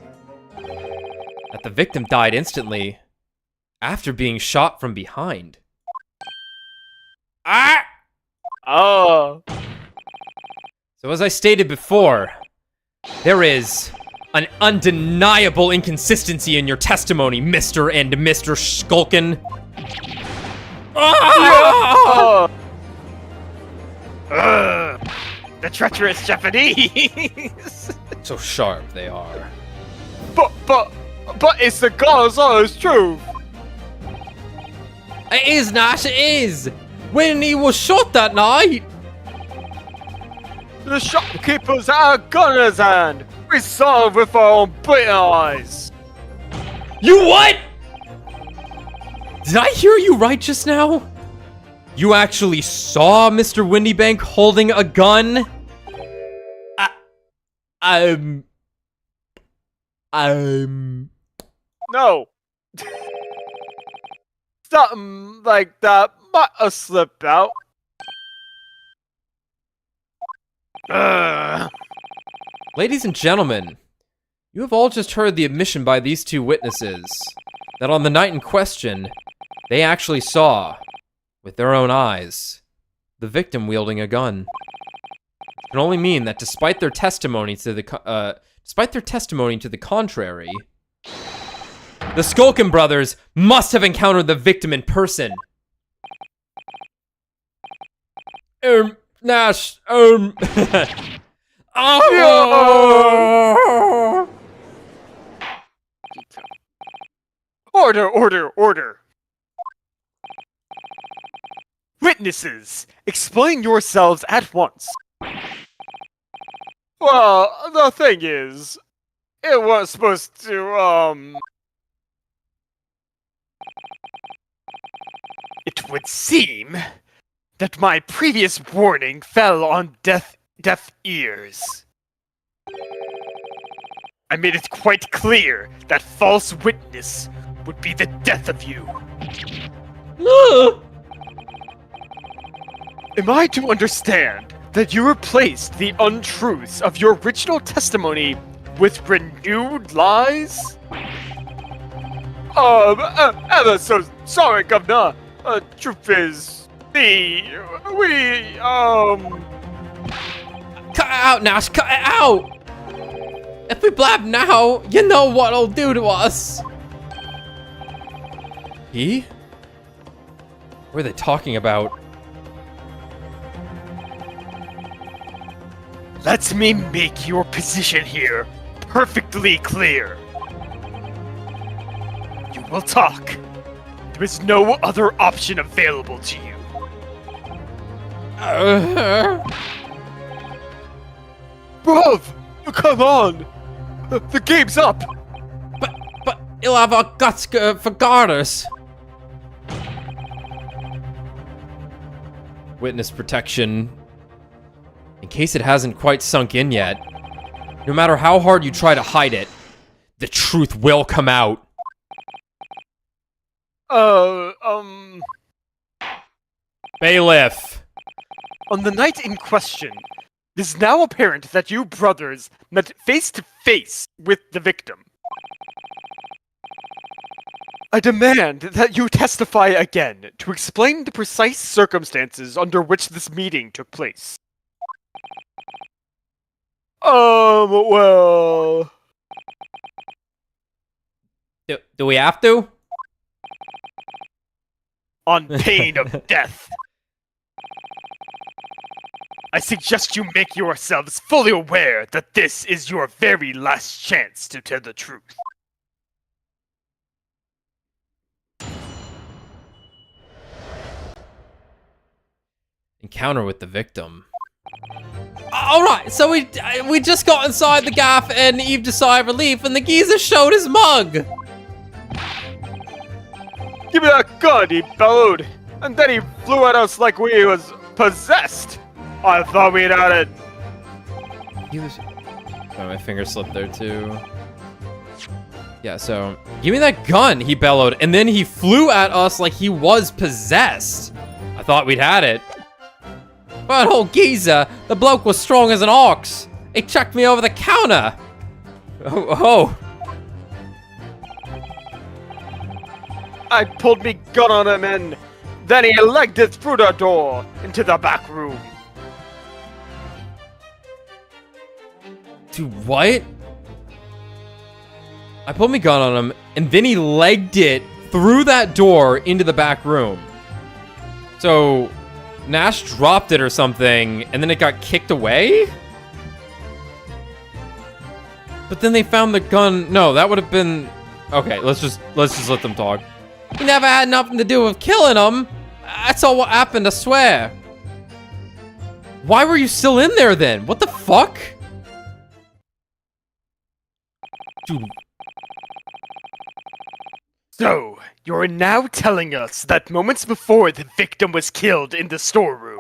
that the victim died instantly after being shot from behind. Ah! Oh. So as I stated before, there is an undeniable inconsistency in your testimony, Mr. and Mr. Skulkin. Ah! The treacherous Japanese. So sharp they are. But it's the God's honest truth. It is, Nash, it is! When he was shot that night! The shopkeeper's had a gun in his hand. We saw it with our own blatant eyes. You what? Did I hear you right just now? You actually saw Mr. Windybank holding a gun? No. Something like that might have slipped out. Ladies and gentlemen, you have all just heard the admission by these two witnesses that on the night in question, they actually saw, with their own eyes, the victim wielding a gun. It can only mean that despite their testimony to the contrary, the Skulkin brothers must have encountered the victim in person. Nash, Oh! Order, order, order! Witnesses, explain yourselves at once. Well, the thing is, it was supposed to, It would seem that my previous warning fell on deaf ears. I made it quite clear that false witness would be the death of you. Am I to understand that you replaced the untruths of your original testimony with renewed lies? Ever so sorry, Governor. Truth is, we, Cut it out, Nash, cut it out! If we blab now, you know what it'll do to us. He? What are they talking about? Let me make your position here perfectly clear. You will talk. There is no other option available to you. Bruv! Come on! The game's up! But he'll have our guts for garters. Witness protection. In case it hasn't quite sunk in yet, no matter how hard you try to hide it, the truth will come out. Bailiff. On the night in question, it is now apparent that you brothers met face to face with the victim. I demand that you testify again to explain the precise circumstances under which this meeting took place. Well... Do we have to? On pain of death. I suggest you make yourselves fully aware that this is your very last chance to tell the truth. Encounter with the victim. Alright, so we just got inside the gaff and Eve decided relief and the geezer showed his mug. Give me that gun, he bellowed. And then he flew at us like we was possessed. I thought we'd had it. He was... Oh, my finger slipped there too. Yeah, so... Give me that gun, he bellowed. And then he flew at us like he was possessed. I thought we'd had it. But old geezer, the bloke was strong as an ox. He chucked me over the counter. Oh. I pulled me gun on him and then he legged it through the door into the back room. Dude, what? I pulled my gun on him, and then he legged it through that door into the back room. So, Nash dropped it or something, and then it got kicked away? But then they found the gun. No, that would have been... Okay, let's just let them talk. He never had nothing to do with killing him. That's all what happened, I swear. Why were you still in there then? What the fuck? Dude. So, you're now telling us that moments before the victim was killed in the storeroom,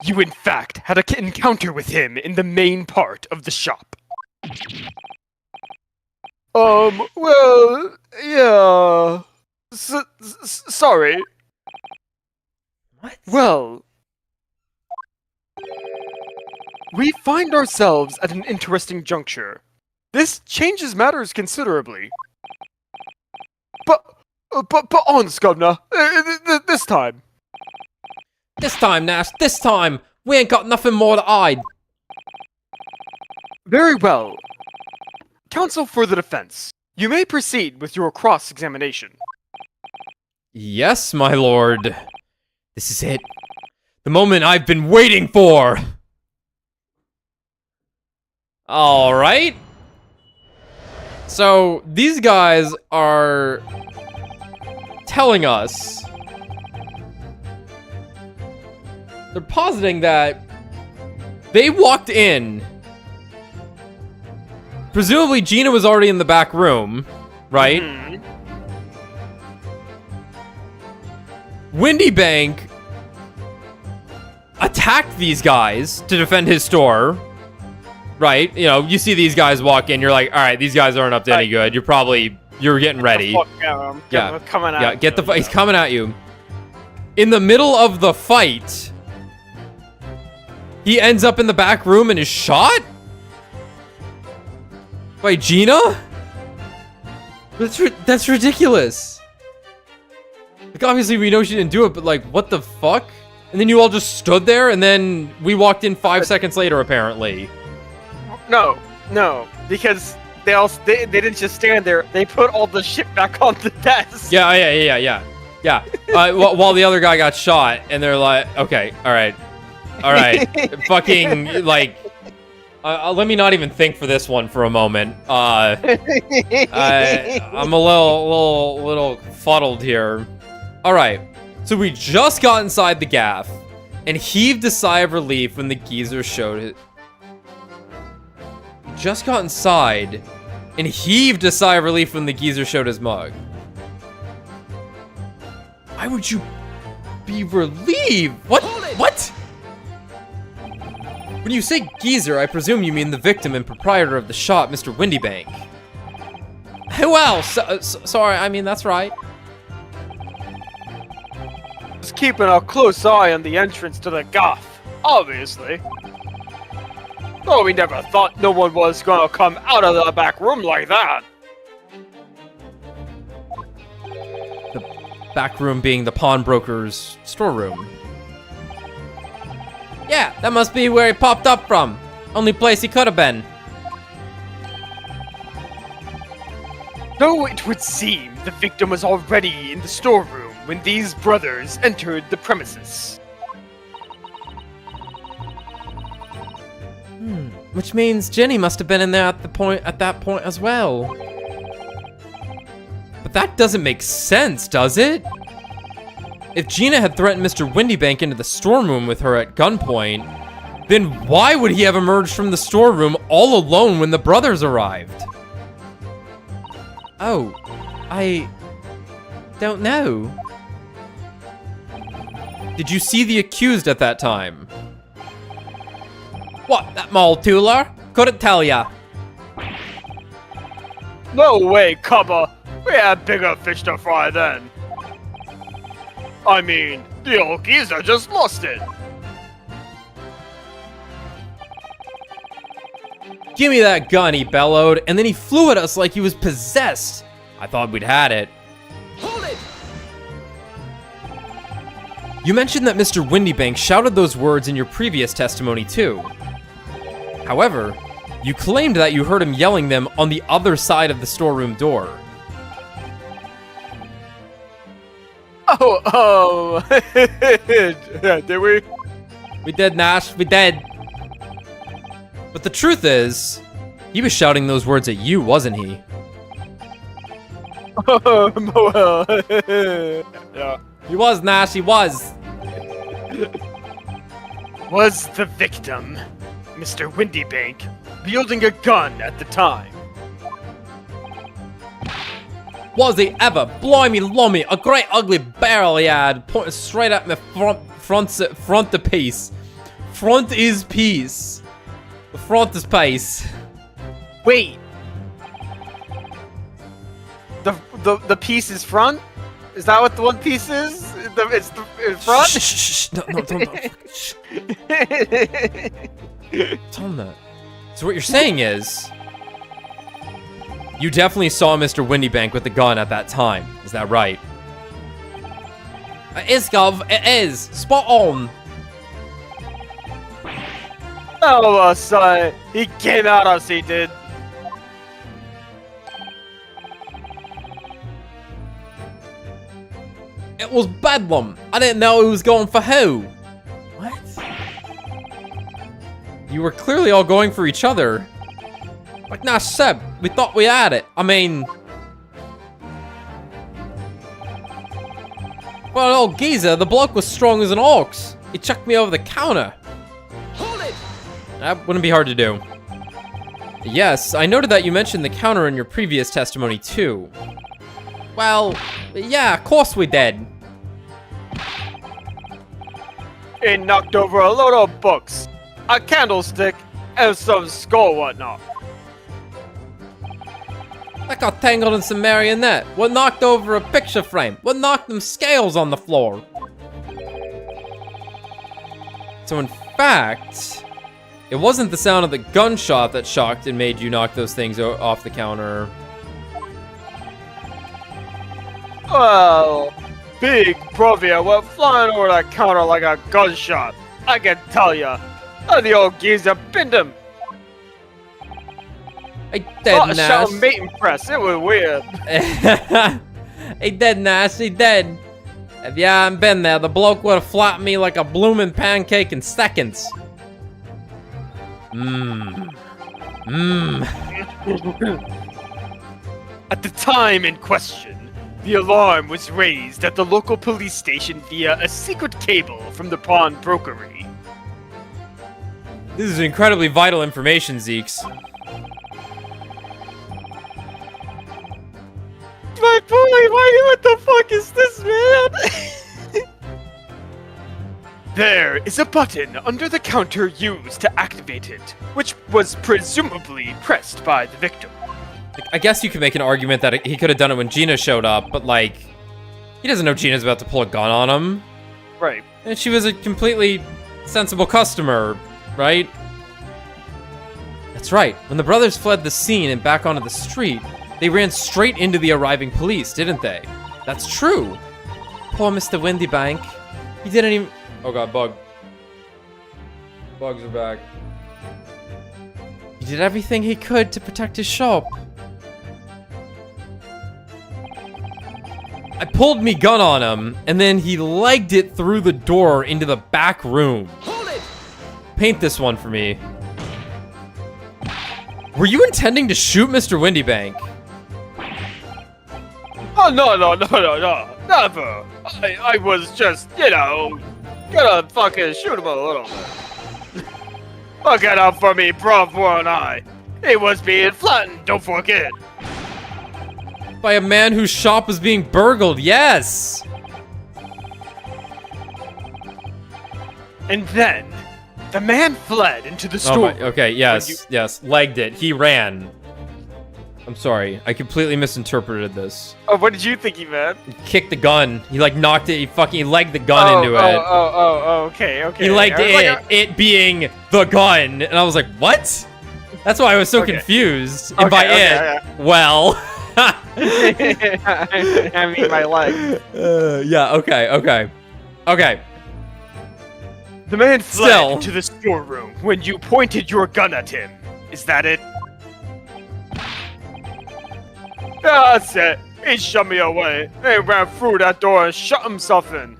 you in fact had an encounter with him in the main part of the shop. Well, yeah. Sorry. What? Well, we find ourselves at an interesting juncture. This changes matters considerably. But honest, Governor, this time. This time, Nash, this time, we ain't got nothing more to hide. Very well. Counsel for the defense, you may proceed with your cross-examination. Yes, my lord. This is it. The moment I've been waiting for. All right. So these guys are telling us, they're positing that they walked in. Presumably Gina was already in the back room, right? Mhm. Windy Bank attacked these guys to defend his store, right? You know, you see these guys walk in, you're like, all right, these guys aren't up to any good. You're getting ready. Fuck yeah, Yeah, coming at yeah, you, he's coming at you. In the middle of the fight, he ends up in the back room and is shot? By Gina? That's ridiculous. Like, obviously we know she didn't do it, but like, what the fuck? And then you all just stood there, and then we walked in 5 seconds later, apparently. No, because they didn't just stand there. They put all the shit back on the desk. Yeah. While the other guy got shot, and they're like, okay, all right, fucking like. Let me not even think for this one for a moment. I'm a little fuddled here. All right, so we just got inside the gaff and heaved a sigh of relief when the geezer showed it. We just got inside and heaved a sigh of relief when the geezer showed his mug. Why would you be relieved? What? What? When you say geezer, I presume you mean the victim and proprietor of the shop, Mr. Windybank. Who else? Sorry, I mean, that's right. Just keeping a close eye on the entrance to the gaff, obviously. Oh, we never thought no one was gonna come out of the back room like that. The back room being the pawnbroker's storeroom. Yeah, that must be where he popped up from. Only place he could have been. Though it would seem the victim was already in the storeroom when these brothers entered the premises. Which means Jenny must have been in there at that point as well. But that doesn't make sense, does it? If Gina had threatened Mr. Windybank into the storeroom with her at gunpoint, then why would he have emerged from the storeroom all alone when the brothers arrived? Oh, I don't know. Did you see the accused at that time? What, that mole tooler? Couldn't tell ya. No way, Cubba! We had bigger fish to fry then. I mean, the old geezer just lost it. Give me that gun, he bellowed, and then he flew at us like he was possessed. I thought we'd had it. Hold it! You mentioned that Mr. Windybank shouted those words in your previous testimony too. However, you claimed that you heard him yelling them on the other side of the storeroom door. Oh, did we? We did, Nash, we did. But the truth is, he was shouting those words at you, wasn't he? Well, yeah. He was, Nash, he was. Was the victim, Mr. Windybank, wielding a gun at the time? Was he ever? Blimey lummy, a great ugly barrel he had, pointing straight at me front the piece. Front is peace. The front is pace. Wait. The piece is front? Is that what the one piece is? It's the front? Shh. No, don't. Shh. Tell him that. So what you're saying is, you definitely saw Mr. Windybank with the gun at that time. Is that right? It is, Gov. It is. Spot on. Oh, son. He came at us, he did. It was Bedlam. I didn't know he was going for who. What? You were clearly all going for each other. Like, nah, Seb, we thought we had it. I mean... Well, old geezer, the bloke was strong as an ox. He chucked me over the counter. Hold it! That wouldn't be hard to do. Yes, I noted that you mentioned the counter in your previous testimony, too. Well, yeah, of course we did. He knocked over a load of books, a candlestick, and some skull whatnot. I got tangled in some marionette. What knocked over a picture frame? What knocked them scales on the floor? So in fact, it wasn't the sound of the gunshot that shocked and made you knock those things off the counter. Well, big Brovia went flying over that counter like a gunshot. I can tell ya. And the old geezer pinned him. He dead Shot Nash. mating press. It was weird. He dead Nash, he dead. If you hadn't been there, the bloke would have flattened me like a bloomin' pancake in seconds. At the time in question, the alarm was raised at the local police station via a secret cable from the pawnbrokery. This is incredibly vital information, Zeeks. My boy, what the fuck is this, man? There is a button under the counter used to activate it, which was presumably pressed by the victim. I guess you could make an argument that he could have done it when Gina showed up, but like, he doesn't know Gina's about to pull a gun on him. Right. And she was a completely sensible customer, right? That's right. When the brothers fled the scene and back onto the street, they ran straight into the arriving police, didn't they? That's true. Poor Mr. Windybank. He didn't even... Oh god, bug. Bugs are back. He did everything he could to protect his shop. I pulled me gun on him, and then he legged it through the door into the back room. Hold it! Paint this one for me. Were you intending to shoot Mr. Windybank? Oh, no, never. I was just, gonna fucking shoot him a little bit. Look it up for me, bruv, one eye. He was being flattened, don't forget. By a man whose shop was being burgled, yes! And then, the man fled into the Oh store. my, okay, yes, legged it. He ran. I'm sorry, I completely misinterpreted this. Oh, what did you think he meant? He kicked the gun. He like knocked it. He legged the gun into it. Okay. He legged I was it, like, it being the gun, and I was like, what? That's why I was so Okay. confused. And by it, well. I mean, my leg. Yeah. Okay. The man fled Still. into the storeroom when you pointed your gun at him. Is that it? Yeah, that's it. He shoved me away. He ran through that door and shut himself in.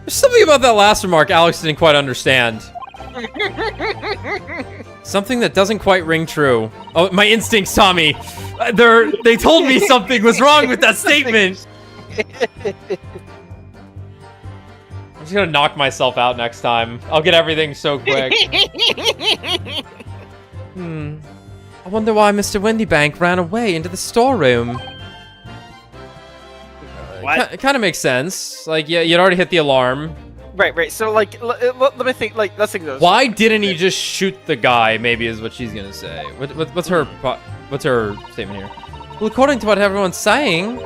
There's something about that last remark Alex didn't quite understand. Something that doesn't quite ring true. Oh, my instincts, Tommy. They told me something was wrong with that statement. I'm just gonna knock myself out next time. I'll get everything so quick. I wonder why Mr. Windybank ran away into the storeroom. What? It kind of makes sense. Like, yeah, you'd already hit the alarm. Right. So, like, let me think. Like, let's think of this. Why didn't he just shoot the guy? Maybe is what she's gonna say. What's her statement here? Well, according to what everyone's saying,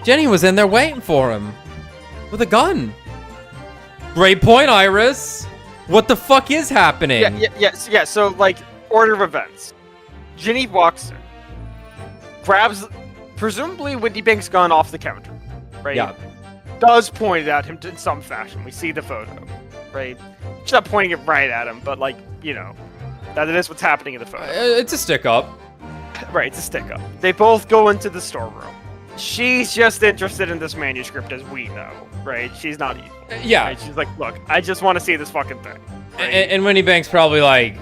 Jenny was in there waiting for him with a gun. Great point, Iris. What the fuck is happening? Yeah. So, like, order of events. Ginny walks in, grabs, presumably Windybank's gun off the counter, right? Yeah. Does point it at him in some fashion. We see the photo, right? She's not pointing it right at him, but, like, that is what's happening in the photo. It's a stick up. Right, it's a stick up. They both go into the storeroom. she's just interested in this manuscript, as we know, right? She's not evil. Yeah. Right? She's like, look, I just want to see this fucking thing. Right? And Wendy Banks probably like,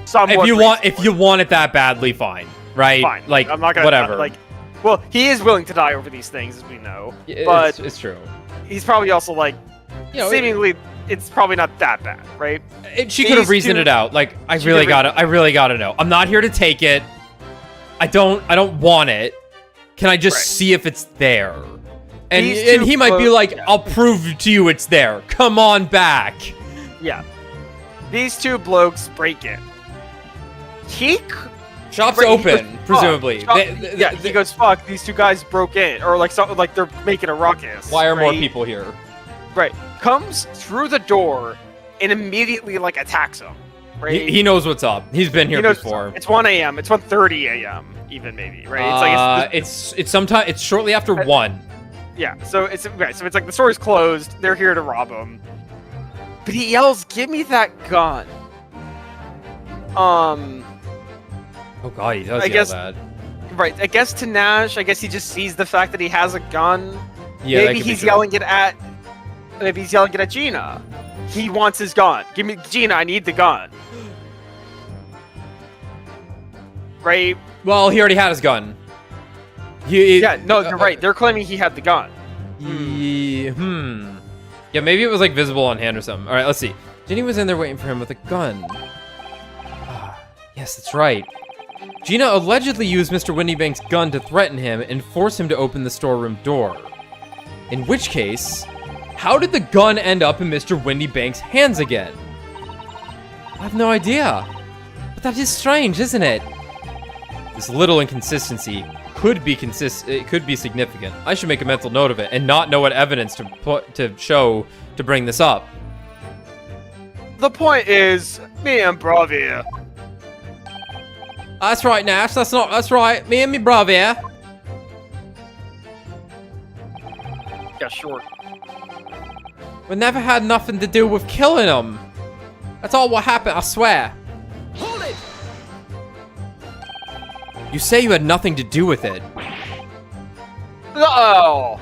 Somewhat if you reasonably. want it that badly, fine, right? Fine. Like, I'm not gonna whatever. well, he is willing to die over these things, as we know. It's, but it's true. he's probably also like, You know, seemingly, it's probably not that bad, right? She could have these reasoned two- it out. Like, I she really could gotta know. I'm not here to take it. I don't want it. Can I just Right. see if it's there? And These two he might be clo- like, yeah. I'll prove to you it's there. Come on back. Yeah. These two blokes break in. He Shop's Right, he open, goes, presumably. "Fuck." He goes, fuck, these two guys broke in. Or like something like they're making a ruckus. Why are more right? people here? Right. Comes through the door and immediately like attacks him. Right. He knows what's up. He's been here He knows before. it's 1 a.m. It's 1:30 a.m. even maybe, right? It's sometime. It's shortly after 1. Yeah, so it's right. So it's like the store's closed. They're here to rob him. But he yells, "Give me that gun!" Oh god, he does I yell guess- that. Right. I guess to Nash, I guess he just sees the fact that he has a gun. Yeah, that maybe could be he's true. yelling it at. Maybe he's yelling it at Gina. He wants his gun. Give me Gina. I need the gun. Right. Well, he already had his gun. Yeah. No, you're right. They're claiming he had the gun. Yeah, maybe it was like visible on hand or something. All right, let's see. Ginny was in there waiting for him with a gun. Yes, that's right. Gina allegedly used Mr. Windybank's gun to threaten him and force him to open the storeroom door. In which case, how did the gun end up in Mr. Windybank's hands again? I have no idea. But that is strange, isn't it? This little inconsistency could be significant. I should make a mental note of it and not know what evidence to show to bring this up. The point is, me and Bravi. That's right, Nash. That's right. Me and me brother. Yeah, sure. We never had nothing to do with killing him. That's all what happened, I swear. Hold it! You say you had nothing to do with it. Oh.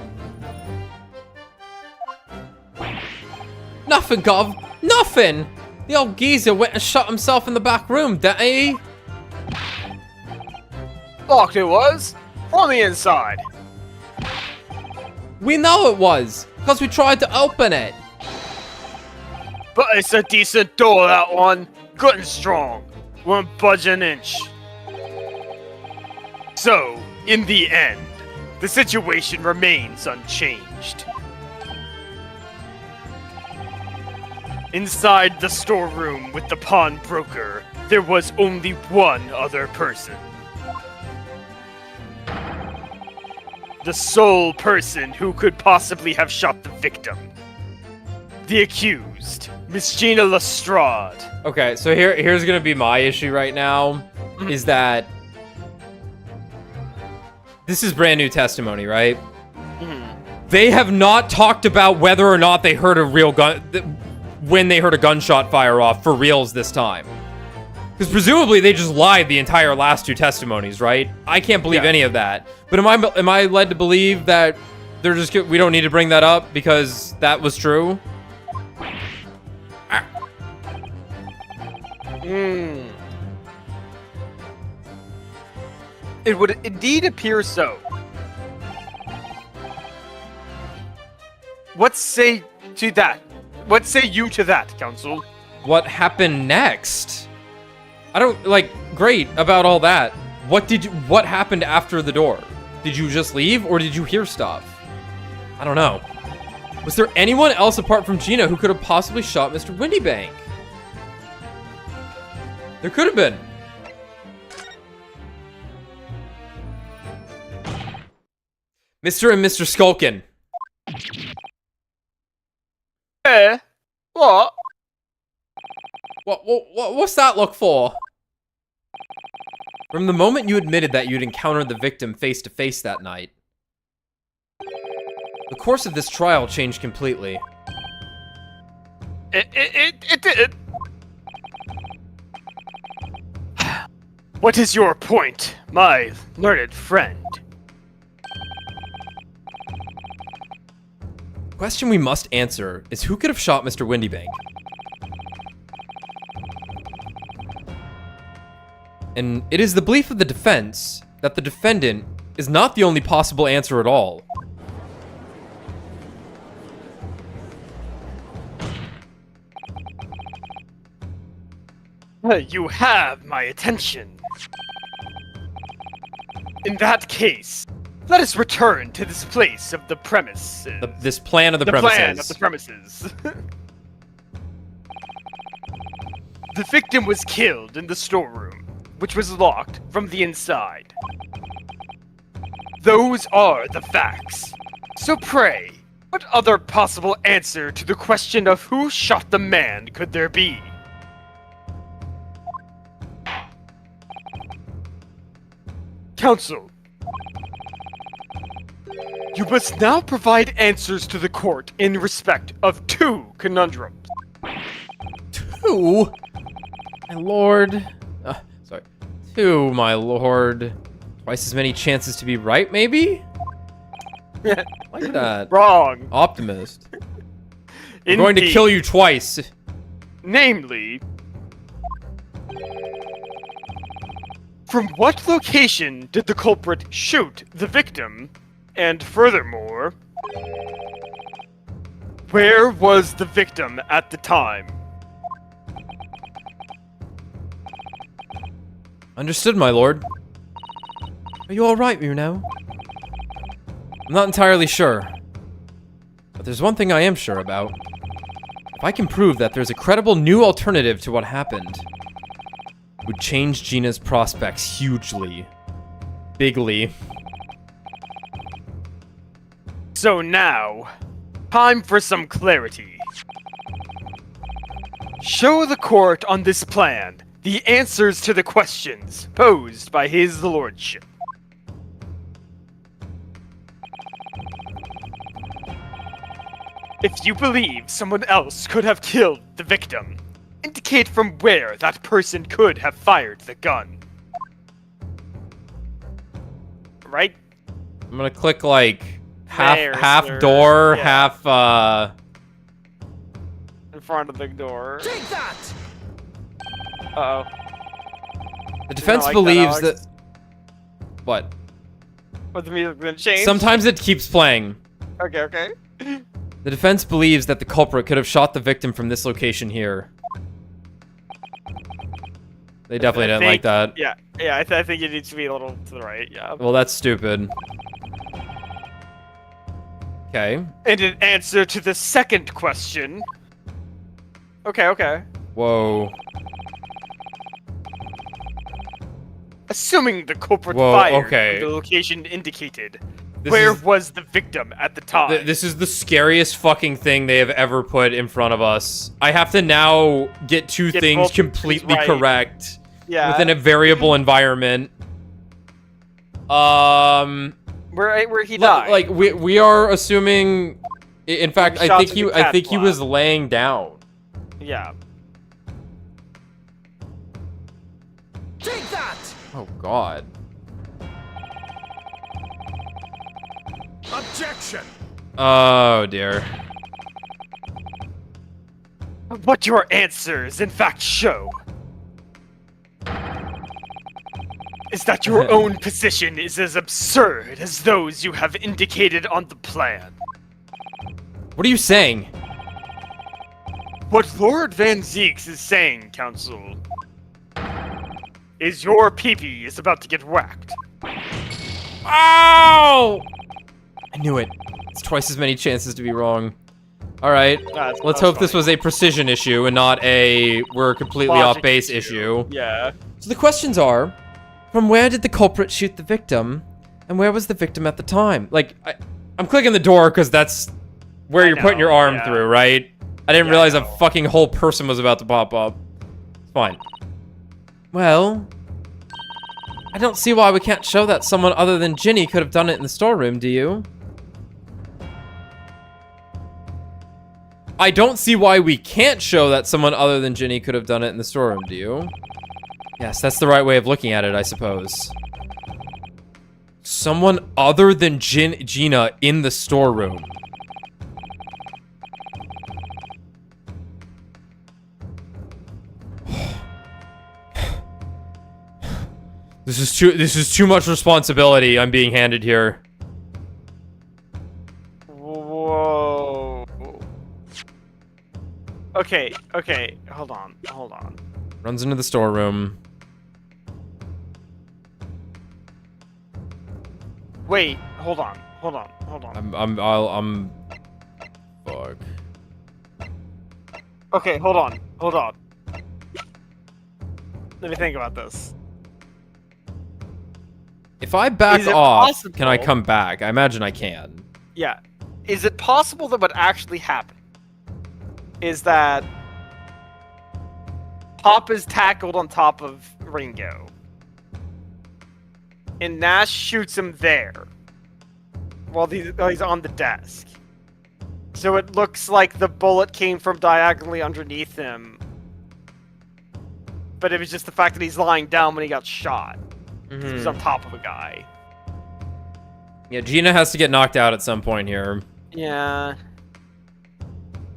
Nothing, Gov. Nothing. The old geezer went and shut himself in the back room, didn't he? Locked it was. On the inside. We know it was, because we tried to open it. But it's a decent door, that one. Good and strong. Won't budge an inch. So, in the end, the situation remains unchanged. Inside the storeroom with the pawnbroker, there was only one other person. The sole person who could possibly have shot the victim. The accused, Miss Gina Lestrade. Okay, so here's gonna be my issue right now, is that this is brand new testimony, right? They have not talked about whether or not they heard a real gun, when they heard a gunshot fire off for reals this time. Because presumably they just lied the entire last 2 testimonies, right? I can't believe Yeah. any of that. But am I led to believe that they're just we don't need to bring that up because that was true? It would indeed appear so. What say to that? What say you to that, Counsel? What happened next? I don't great about all that. What happened after the door? Did you just leave or did you hear stuff? I don't know. Was there anyone else apart from Gina who could have possibly shot Mr. Windybank? There could have been. Mr. and Mr. Skulkin. Eh? What? What's that look for? From the moment you admitted that you'd encountered the victim face to face that night, the course of this trial changed completely. It did. What is your point, my learned friend? question we must answer is who could have shot Mr. Windybank? And it is the belief of the defense that the defendant is not the only possible answer at all. You have my attention. In that case, let us return to this place of the premises. This plan of the The premises. plan of the premises. The victim was killed in the storeroom, which was locked from the inside. Those are the facts. So pray, what other possible answer to the question of who shot the man could there be? Counsel, you must now provide answers to the court in respect of 2 conundrums. 2? My lord. Sorry. 2, my lord. Twice as many chances to be right, maybe? Like that. Wrong. Optimist. I'm going to kill you twice. Namely, from what location did the culprit shoot the victim? And furthermore, where was the victim at the time? Understood, my lord. Are you alright, Muno? I'm not entirely sure. But there's one thing I am sure about. If I can prove that there's a credible new alternative to what happened, it would change Gina's prospects hugely. Bigly. So now, time for some clarity. Show the court on this plan the answers to the questions posed by his lordship. If you believe someone else could have killed the victim, indicate from where that person could have fired the gun. Right? I'm gonna click like There, half sir. door, Yeah. half In front of the door. Take that! Uh-oh. The defense like that, believes Alex. that. What? Was the music gonna change? Sometimes it keeps playing. Okay, okay. The defense believes that the culprit could have shot the victim from this location here. They definitely didn't like that. Yeah, yeah, I think it needs to be a little to the right, yeah. Well, that's stupid. Okay. And in answer to the second question... Okay, okay. Whoa. Assuming the culprit Whoa, fired okay. from the location indicated, This where is- was the victim at the time? This is the scariest fucking thing they have ever put in front of us. I have to now get two Get things both completely right. correct yeah, within a variable environment. where he died. Like we are assuming. In fact, I Shots think in he the I cat think he flap. was laying down. Yeah. Take that! Oh God. Objection! Oh dear. What your answers in fact show is that your own position is as absurd as those you have indicated on the plan. What are you saying? What Lord Van Zeeks is saying, Counsel, is your peepee is about to get whacked. Ow! I knew it. It's twice as many chances to be wrong. All right. Let's hope this was a precision issue and not a we're completely Logic off base issue. Yeah. So the questions are, from where did the culprit shoot the victim, and where was the victim at the time? Like, I'm clicking the door because that's where I you're putting know, your arm yeah. through, right? I didn't Yeah, realize I a know. fucking whole person was about to pop up. It's fine. Well, I don't see why we can't show that someone other than Ginny could have done it in the storeroom, do you? I don't see why we can't show that someone other than Ginny could have done it in the storeroom, do you? Yes, that's the right way of looking at it, I suppose. Someone other than Gina in the storeroom. This is too much responsibility I'm being handed here. Whoa. Okay, hold on. Runs into the storeroom. Wait, hold on. I'm fuck. Okay, hold on. Let me think about this. If I back Is it off, possible- can I come back? I imagine I can. Yeah. Is it possible that what actually happened is that Pop is tackled on top of Ringo, and Nash shoots him there while he's on the desk. So it looks like the bullet came from diagonally underneath him, but it was just the fact that he's lying down when he got shot. He's on top of a guy. Yeah, Gina has to get knocked out at some point here. Yeah.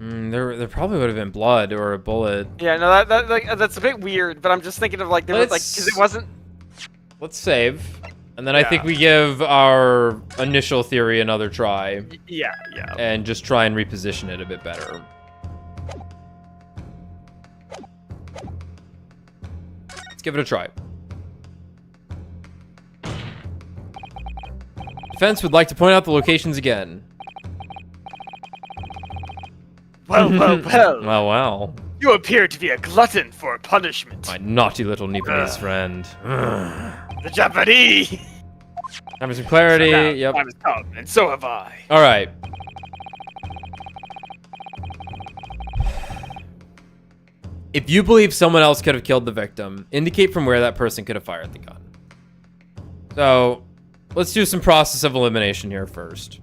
There probably would have been blood or a bullet. Yeah, no, that's a bit weird, but I'm just thinking of like, there was like, because it wasn't... Let's save. And then I think we give our initial theory another try. Yeah. And just try and reposition it a bit better. Let's give it a try. Defense would like to point out the locations again. Well. Well. You appear to be a glutton for punishment. My naughty little Nepalese friend. The Japanese! Having some clarity, So now yep. time has come, and so have I. Alright. If you believe someone else could have killed the victim, indicate from where that person could have fired the gun. So, let's do some process of elimination here first.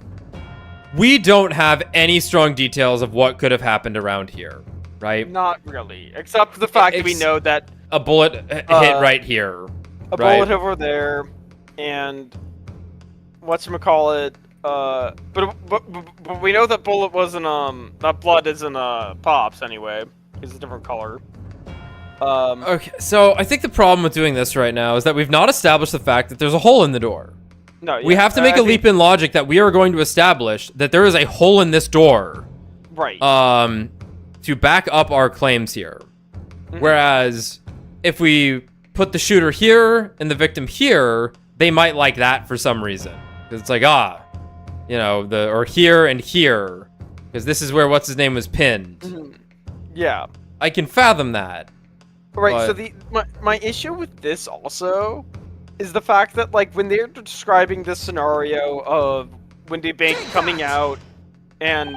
We don't have any strong details of what could have happened around here, right? Not really, except for the fact that we know that a bullet hit right here. a bullet over there, and whatchamacallit, but we know that bullet wasn't, that blood isn't, Pop's anyway. It's a different color. Okay, so I think the problem with doing this right now is that we've not established the fact that there's a hole in the door. No, We have to make a leap in logic that we are going to establish that there is a hole in this door. Right. To back up our claims here. Whereas, if we put the shooter here and the victim here, they might like that for some reason. Because it's like, or here and here. Because this is where what's-his-name was pinned. Yeah. I can fathom that. Right, but... so my issue with this also is the fact that, like, when they're describing this scenario of Windy Bank coming out and,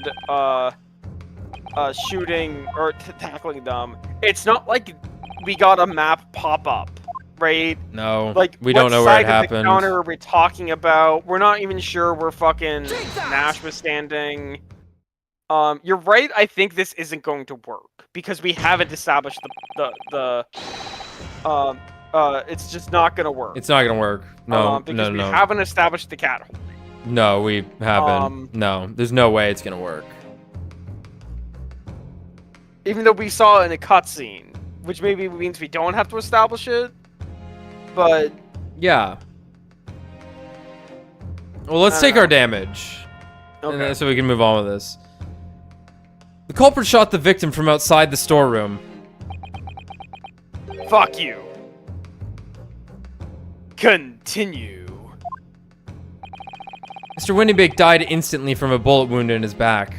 shooting or tackling them, it's not like we got a map pop up, right? No, like, we don't know where it What side of the happened. counter are we talking about? We're not even sure where fucking Nash was standing. You're right, I think this isn't going to work, because we haven't established it's just not gonna work. It's not gonna work. No, because we no. haven't established the cat hole. No, we haven't. No, there's no way it's gonna work. Even though we saw it in a cutscene, which maybe means we don't have to establish it, but... Yeah. Well, let's take our damage. Okay. So we can move on with this. The culprit shot the victim from outside the storeroom. Fuck you. Continue. Mr. Windybank died instantly from a bullet wound in his back.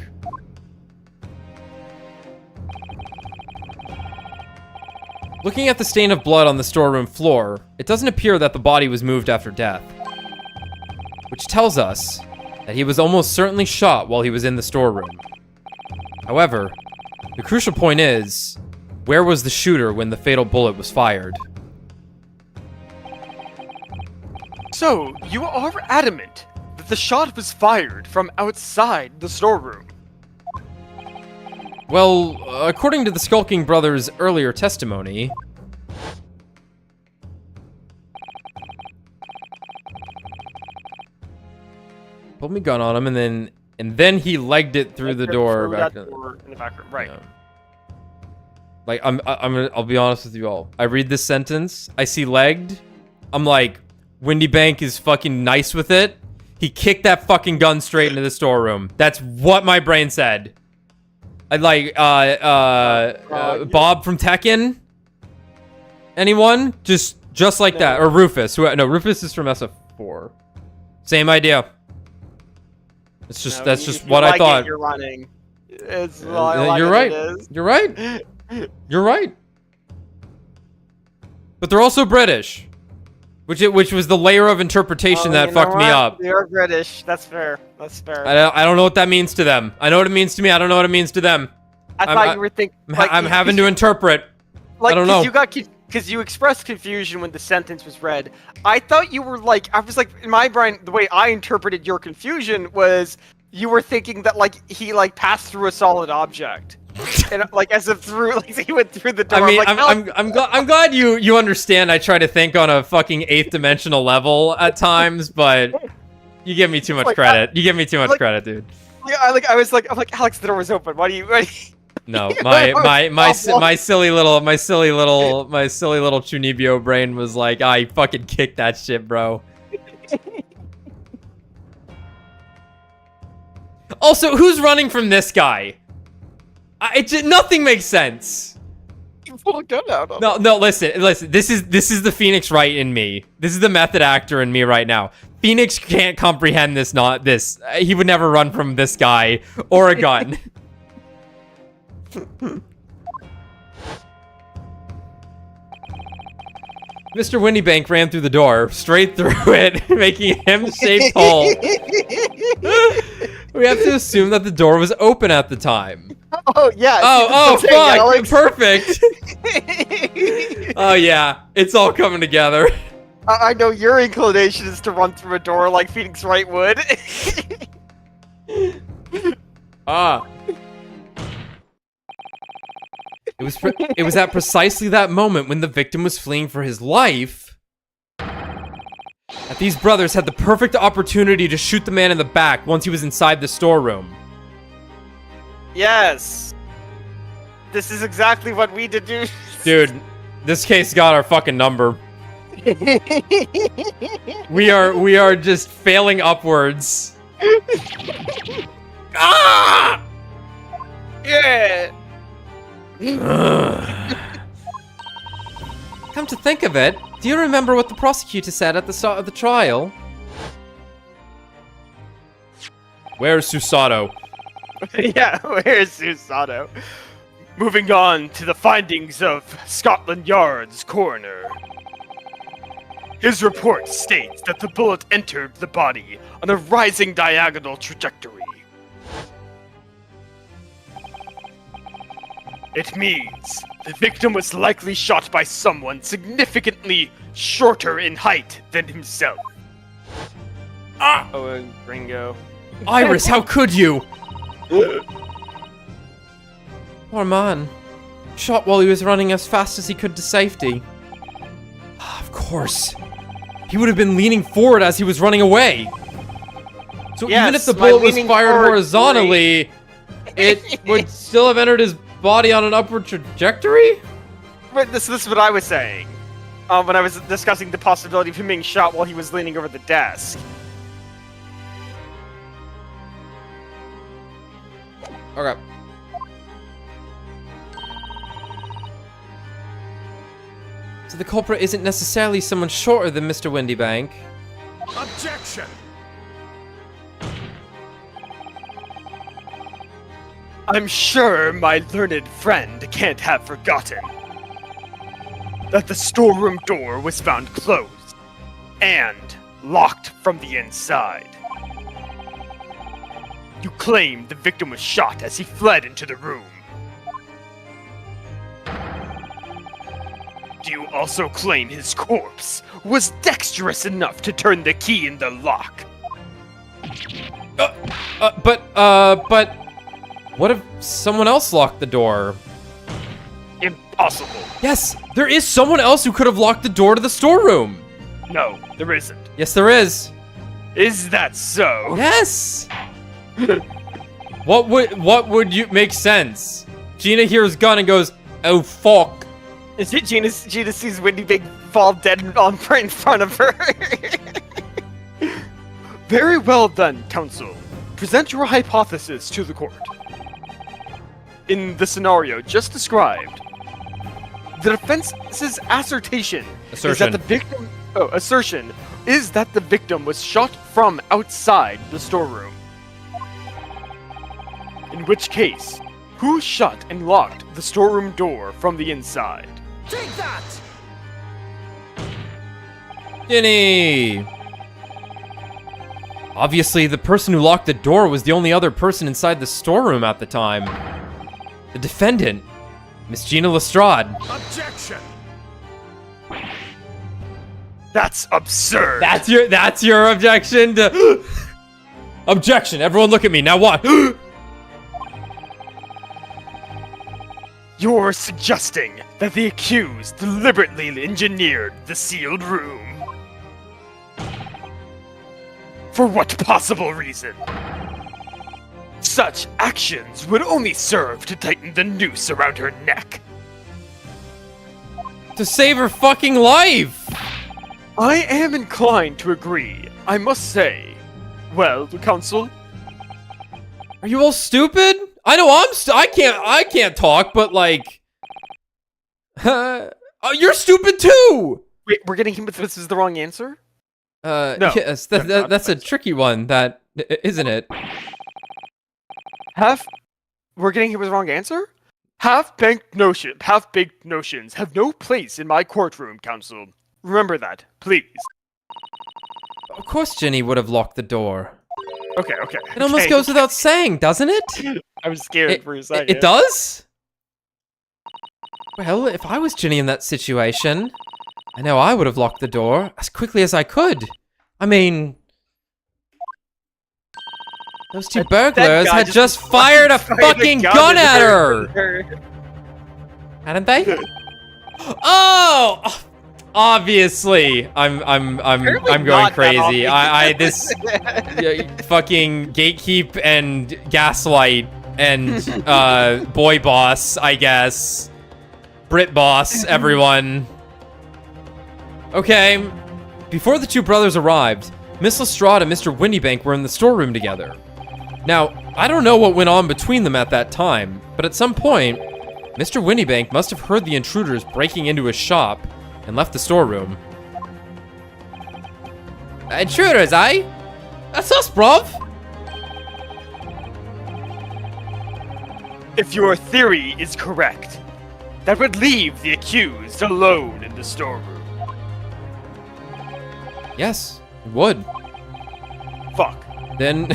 Looking at the stain of blood on the storeroom floor, it doesn't appear that the body was moved after death. Which tells us that he was almost certainly shot while he was in the storeroom. However, the crucial point is, where was the shooter when the fatal bullet was fired? So, you are adamant that the shot was fired from outside the storeroom? Well, according to the Skulking Brothers' earlier testimony... Pulled me gun on him, and then he legged it through the door. Through Back that door in the back room. Right. Yeah. Like, I'll be honest with you all. I read this sentence, I see legged, I'm like, Windy Bank is fucking nice with it. He kicked that fucking gun straight into the storeroom. That's what my brain said. I'd like, Bob from Tekken? Anyone? Just like that. Or Rufus. No, Rufus is from SF4. Same idea. It's just, that's just what I thought. You're running. It's you're right. You're right. You're right. But they're also British. Which was the layer of interpretation that fucked me up. They're British. That's fair. That's fair. I don't know what that means to them. I know what it means to me. I don't know what it means to them. I thought you were thinking. Like, I'm having to interpret. Like, I don't know. Because you expressed confusion when the sentence was read. I thought you were like, I was like, in my brain, the way I interpreted your confusion was you were thinking that like he like passed through a solid object. And like as if through, like he went through the door. I mean, like, I'm glad you understand. I try to think on a fucking 8th dimensional level at times, but you give me too much credit. You give me too much credit, dude. Yeah, I'm like Alex, the door was open. Why do you? No, my silly little Chunibyo brain was like, I fucking kicked that shit, bro. Also, who's running from this guy? Nothing makes sense. You pulled a gun out. No, listen. This is the Phoenix Wright in me. This is the method actor in me right now. Phoenix can't comprehend this. He would never run from this guy or a gun. Mr. Windybank ran through the door, straight through it, making a him-shaped hole. We have to assume that the door was open at the time. Oh, yeah. Oh, fuck. Perfect. Oh, yeah. It's all coming together. I know your inclination is to run through a door like Phoenix Wright would. It was at precisely that moment when the victim was fleeing for his life that these brothers had the perfect opportunity to shoot the man in the back once he was inside the storeroom. Yes. This is exactly what we did do. Dude, this case got our fucking number. We are just failing upwards. Ah! Yeah. Come to think of it, do you remember what the prosecutor said at the start of the trial? Where's Susato? Yeah, where's Susato? Moving on to the findings of Scotland Yard's coroner. His report states that the bullet entered the body on a rising diagonal trajectory. It means the victim was likely shot by someone significantly shorter in height than himself. Ah! Oh, and Ringo. Iris, how could you? Poor man. Shot while he was running as fast as he could to safety. Of course. He would have been leaning forward as he was running away. So yes, even if the bullet was fired horizontally, it would still have entered his body on an upward trajectory? This is what I was saying. When I was discussing the possibility of him being shot while he was leaning over the desk. Okay. So the culprit isn't necessarily someone shorter than Mr. Windybank. Objection! I'm sure my learned friend can't have forgotten that the storeroom door was found closed and locked from the inside. You claim the victim was shot as he fled into the room. Do you also claim his corpse was dexterous enough to turn the key in the lock? But what if someone else locked the door? Impossible. Yes, there is someone else who could have locked the door to the storeroom. No, there isn't. Yes, there is. Is that so? Yes. What would you make sense? Gina hears gun and goes, "Oh fuck." Is it Gina sees Windy Big fall dead on right in front of her. Very well then, counsel. Present your hypothesis to the court. In the scenario just described, the defense's assertion is that the victim was shot from outside the storeroom. In which case, who shut and locked the storeroom door from the inside? Take that! Ginny! Obviously, the person who locked the door was the only other person inside the storeroom at the time. The defendant, Miss Gina Lestrade. Objection! That's absurd. That's your objection to... Objection! Everyone look at me, now what? You're suggesting that the accused deliberately engineered the sealed room. For what possible reason? Such actions would only serve to tighten the noose around her neck. To save her fucking life! I am inclined to agree, I must say. Well, counsel? Are you all stupid? I know I can't talk, but like... you're stupid too! Wait, we're getting him with this is the wrong answer? No. Yes, that's a tricky one, that, isn't it? We're getting him with the wrong answer? Half-baked notions have no place in my courtroom, counsel. Remember that, please. Of course Ginny would have locked the door. Okay. It almost goes without saying, doesn't it? I was scared for a second. It does? Well, if I was Ginny in that situation, I know I would have locked the door as quickly as I could. I mean... Those two burglars had just fired a fucking gun at her! Hadn't they? Oh! Obviously, I'm going crazy. This fucking gatekeep and gaslight and boy boss, I guess. Brit boss, everyone. Okay, before the two brothers arrived, Miss Lestrade and Mr. Windybank were in the storeroom together. Now, I don't know what went on between them at that time, but at some point, Mr. Windybank must have heard the intruders breaking into his shop and left the storeroom. Intruders, eh? That's us, bruv! If your theory is correct, that would leave the accused alone in the storeroom. Yes, it would. Fuck. Then,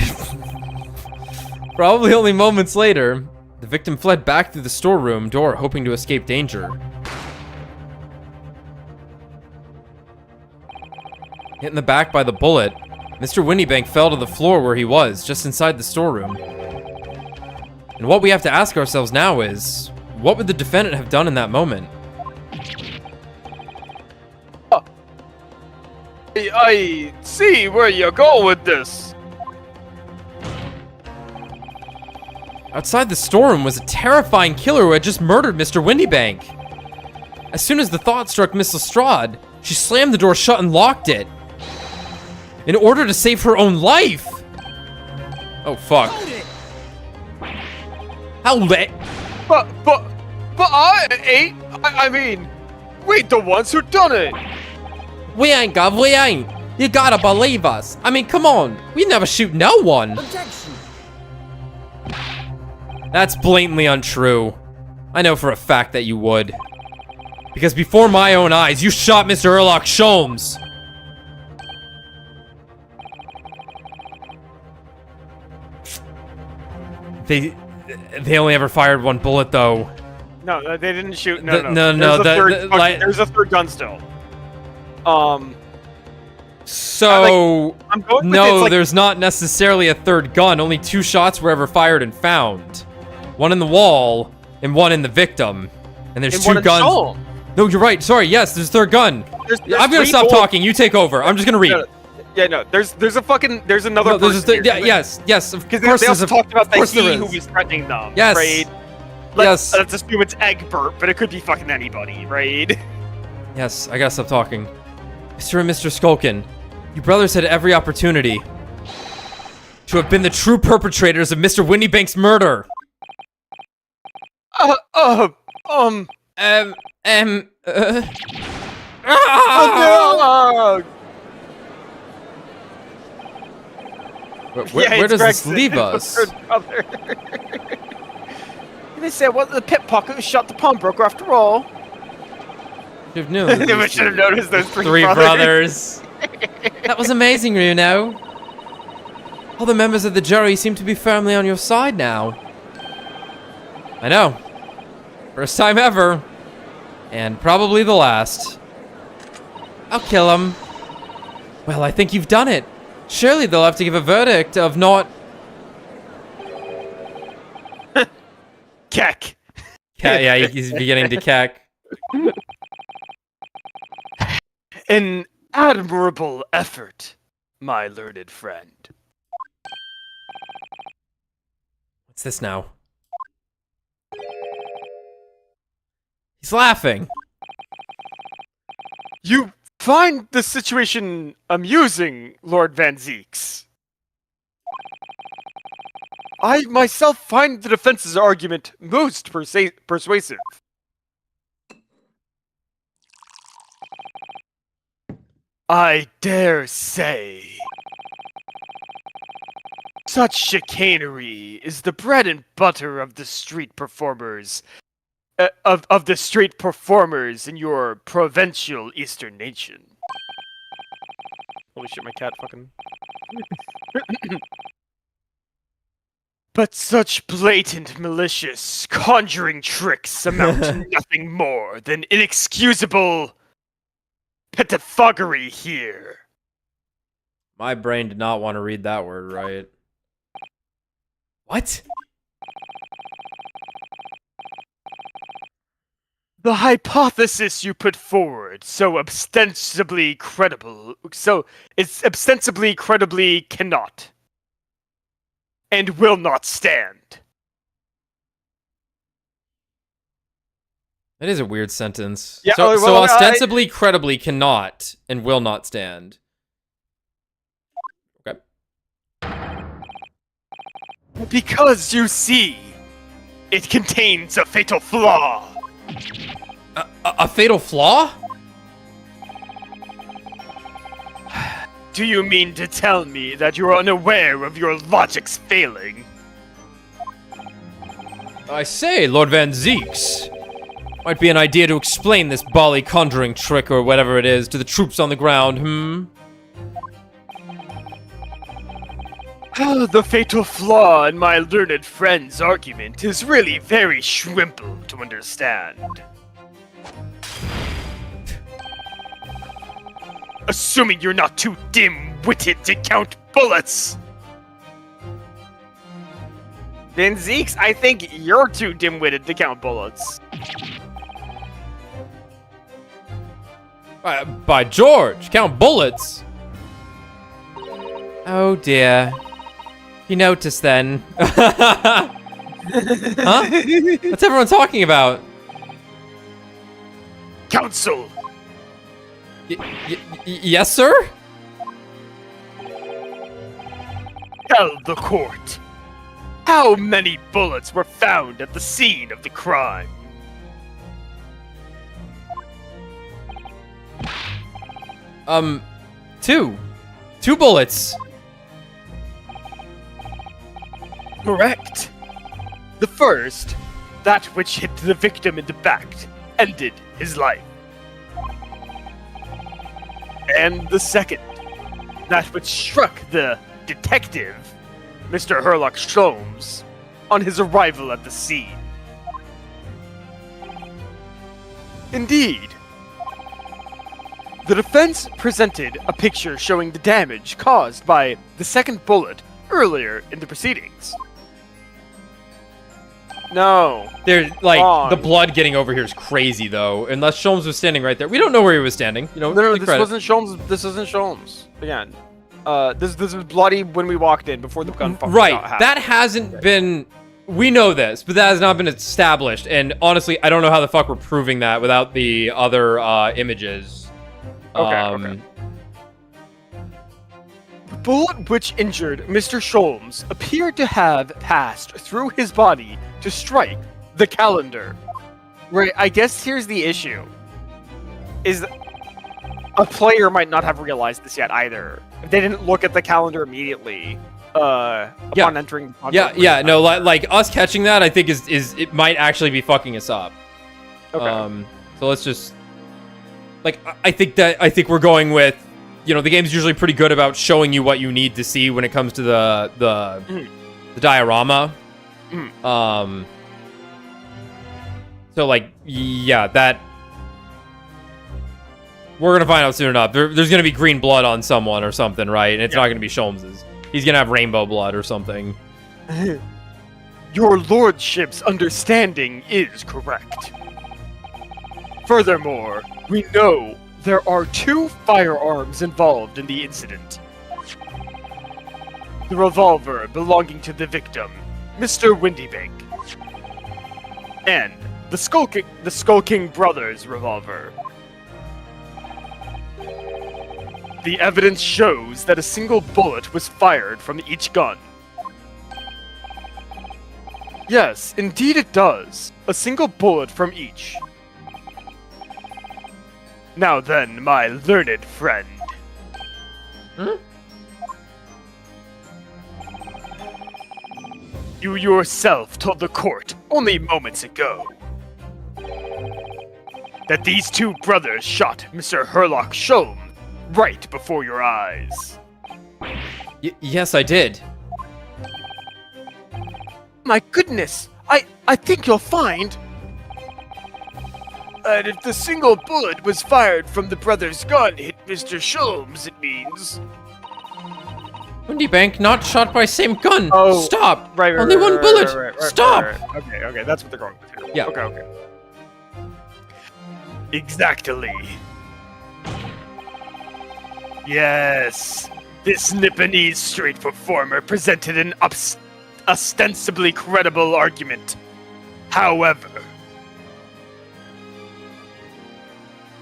probably only moments later, the victim fled back through the storeroom door, hoping to escape danger. Hit in the back by the bullet, Mr. Windybank fell to the floor where he was, just inside the storeroom. And what we have to ask ourselves now is, what would the defendant have done in that moment? I see where you go with this. Outside the storeroom was a terrifying killer who had just murdered Mr. Windybank. As soon as the thought struck Miss Lestrade, she slammed the door shut and locked it. In order to save her own life! Oh, fuck. How late? But I mean, we the ones who done it. We ain't, Gov, we ain't. You gotta believe us. I mean, come on. We never shoot no one. Objection! That's blatantly untrue. I know for a fact that you would. Because before my own eyes, you shot Mr. Erlock Sholmes. They only ever fired one bullet, though. No, they didn't shoot. No. There's a third gun still. So I'm going with no, there's not necessarily a third gun. Only 2 shots were ever fired and found. One in the wall and one in the victim. And there's 2 guns. No, you're right. Sorry. Yes, there's a third gun. I'm gonna stop talking. You take over. I'm just gonna read. There's another. Person yes. Of because course, they also talked about the he who was threatening them. Yes. Right? Let's assume it's Egbert, but it could be fucking anybody, right? Yes, I gotta stop talking. Mr. and Mr. Skulkin, you brothers had every opportunity to have been the true perpetrators of Mr. Windybank's murder. No! Where does this leave us? They said, well, the pickpocket who shot the pawnbroker after all. Should have known. They should have noticed those Three brothers. That was amazing, you know. All the members of the jury seem to be firmly on your side now. I know. First time ever. And probably the last. I'll kill him. Well, I think you've done it. Surely they'll have to give a verdict of not... Keck. Yeah, he's beginning to cack. An admirable effort, my learned friend. What's this now? He's laughing. You find the situation amusing, Lord Van Zeeks. I myself find the defense's argument most persuasive. I dare say. Such chicanery is the bread and butter of the street performers. Of the street performers in your provincial eastern nation. Holy shit, my cat fucking... But such blatant, malicious, conjuring tricks amount to nothing more than inexcusable pettifoggery here. My brain did not want to read that word right. What? The hypothesis you put forward, it's ostensibly credibly cannot and will not stand. That is a weird sentence. Yeah, so ostensibly, credibly cannot and will not stand. Okay. Because you see, it contains a fatal flaw. A fatal flaw? Do you mean to tell me that you're unaware of your logic's failing? I say, Lord Van Zeeks. Might be an idea to explain this bally conjuring trick or whatever it is to the troops on the ground, The fatal flaw in my learned friend's argument is really very shrimple to understand. Assuming you're not too dim-witted to count bullets! Then Zeeks, I think you're too dim-witted to count bullets. By George, count bullets. Oh dear. You noticed then. Huh? What's everyone talking about? Counsel! Yes, sir? Tell the court. How many bullets were found at the scene of the crime? Two. 2 bullets. Correct. The first, that which hit the victim in the back, ended his life. And the second, that which struck the detective, Mr. Herlock Sholmes, on his arrival at the scene. Indeed. The defense presented a picture showing the damage caused by the second bullet earlier in the proceedings. No. The blood getting over here is crazy, though. Unless Sholmes was standing right there. We don't know where he was standing. You know, No, this wasn't Sholmes. This isn't Sholmes. Again. This was bloody when we walked in before the gunfire. Right. That hasn't been... we know this, but that has not been established. And honestly, I don't know how the fuck we're proving that without the other images. Okay. The bullet which injured Mr. Sholmes appeared to have passed through his body to strike the calendar. Right, I guess here's the issue. Is a player might not have realized this yet either. If they didn't look at the calendar immediately upon entering the no, like us catching that I think is it might actually be fucking us up. Okay. So let's just like I think we're going with, you know, the game's usually pretty good about showing you what you need to see when it comes to the diorama. So like, yeah, that we're gonna find out soon enough. There's gonna be green blood on someone or something, right? And it's not gonna be Sholmes's. He's gonna have rainbow blood or something. Your lordship's understanding is correct. Furthermore, we know there are 2 firearms involved in the incident. The revolver belonging to the victim, Mr. Windybank, and the Skulking Brothers revolver. The evidence shows that a single bullet was fired from each gun. Yes, indeed it does. A single bullet from each. Now then, my learned friend. You yourself told the court only moments ago that these 2 brothers shot Mr. Herlock Sholm right before your eyes. Yes, I did. My goodness, I think you'll find that if the single bullet was fired from the brother's gun hit Mr. Sholmes, it means... Windybank not shot by same gun. Oh, stop. Right, Only one bullet. Right, Stop. Okay, that's what they're going with here. Yeah. Okay. Exactly. Yes, this Nipponese street performer presented an ostensibly credible argument. However,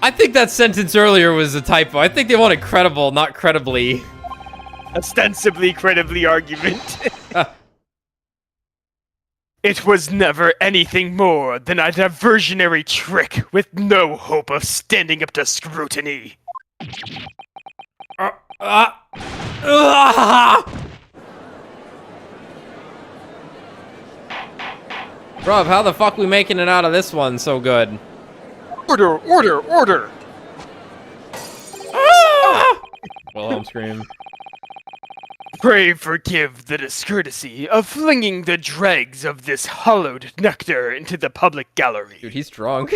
I think that sentence earlier was a typo. I think they wanted credible, not credibly. ostensibly credibly argument. It was never anything more than a diversionary trick with no hope of standing up to scrutiny. Bruv, how the fuck we making it out of this one so good? Order! Wilhelm scream. Pray forgive the discourtesy of flinging the dregs of this hollowed nectar into the public gallery. Dude, he's drunk.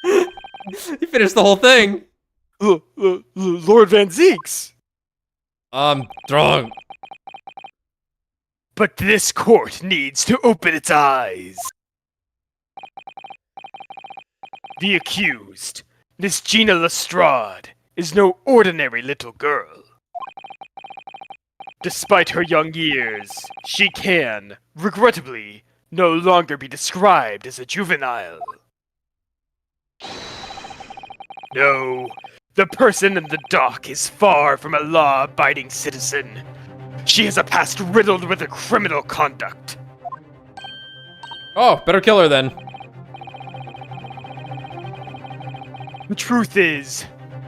He finished the whole thing. Lord Van Zeeks. I'm drunk. But this court needs to open its eyes. The accused, Miss Gina Lestrade, is no ordinary little girl. Despite her young years, she can, regrettably, no longer be described as a juvenile. No, the person in the dock is far from a law-abiding citizen. She has a past riddled with criminal conduct. Oh, better kill her then. The truth is,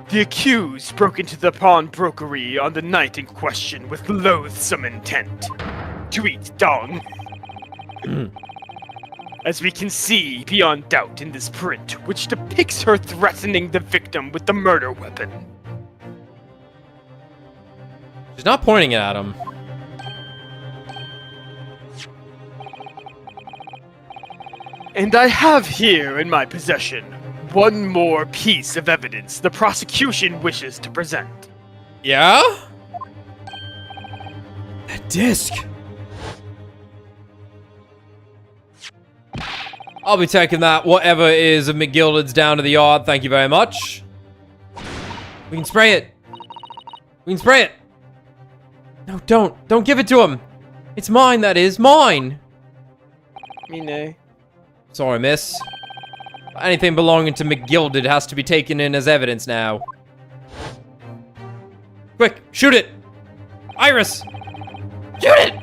the accused broke into the pawnbrokery on the night in question with loathsome intent to eat dong. As we can see beyond doubt in this print, which depicts her threatening the victim with the murder weapon. She's not pointing it at him. And I have here in my possession one more piece of evidence the prosecution wishes to present. Yeah? That disc. I'll be taking that. Whatever is of McGilded's down to the yard. Thank you very much. We can spray it. We can spray it. No, don't. Don't give it to him. It's mine, that is. Mine. Me nay. Sorry, miss. Anything belonging to McGilded has to be taken in as evidence now. Quick, shoot it! Iris! Shoot it!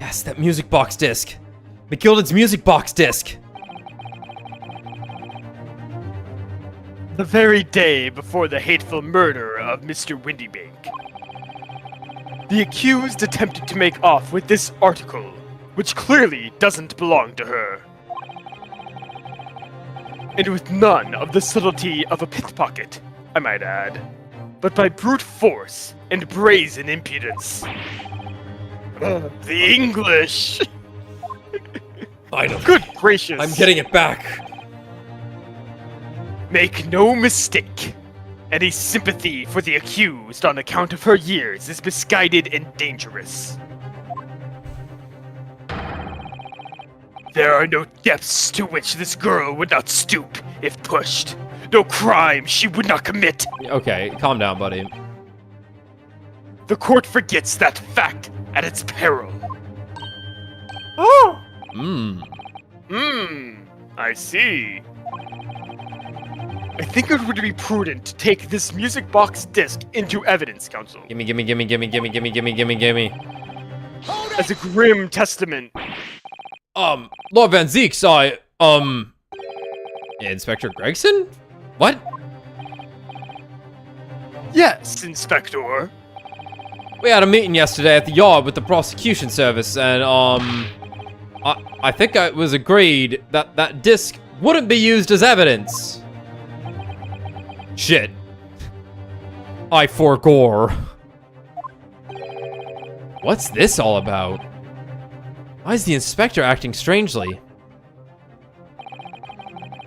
Yes, that music box disc. McGilded's music box disc. The very day before the hateful murder of Mr. Windybank, the accused attempted to make off with this article, which clearly doesn't belong to her. And with none of the subtlety of a pickpocket, I might add, but by brute force and brazen impudence. The English! Finally. Good gracious! I'm getting it back. Make no mistake. Any sympathy for the accused on account of her years is misguided and dangerous. There are no depths to which this girl would not stoop if pushed. No crime she would not commit. Okay, calm down, buddy. The court forgets that fact at its peril. I see. I think it would be prudent to take this music box disc into evidence, counsel. Gimme. As a grim testament. Lord Van Zeek, Inspector Gregson? What? Yes, Inspector. We had a meeting yesterday at the yard with the prosecution service, and, I think it was agreed that that disc wouldn't be used as evidence. Shit. I forgore. What's this all about? Why is the inspector acting strangely?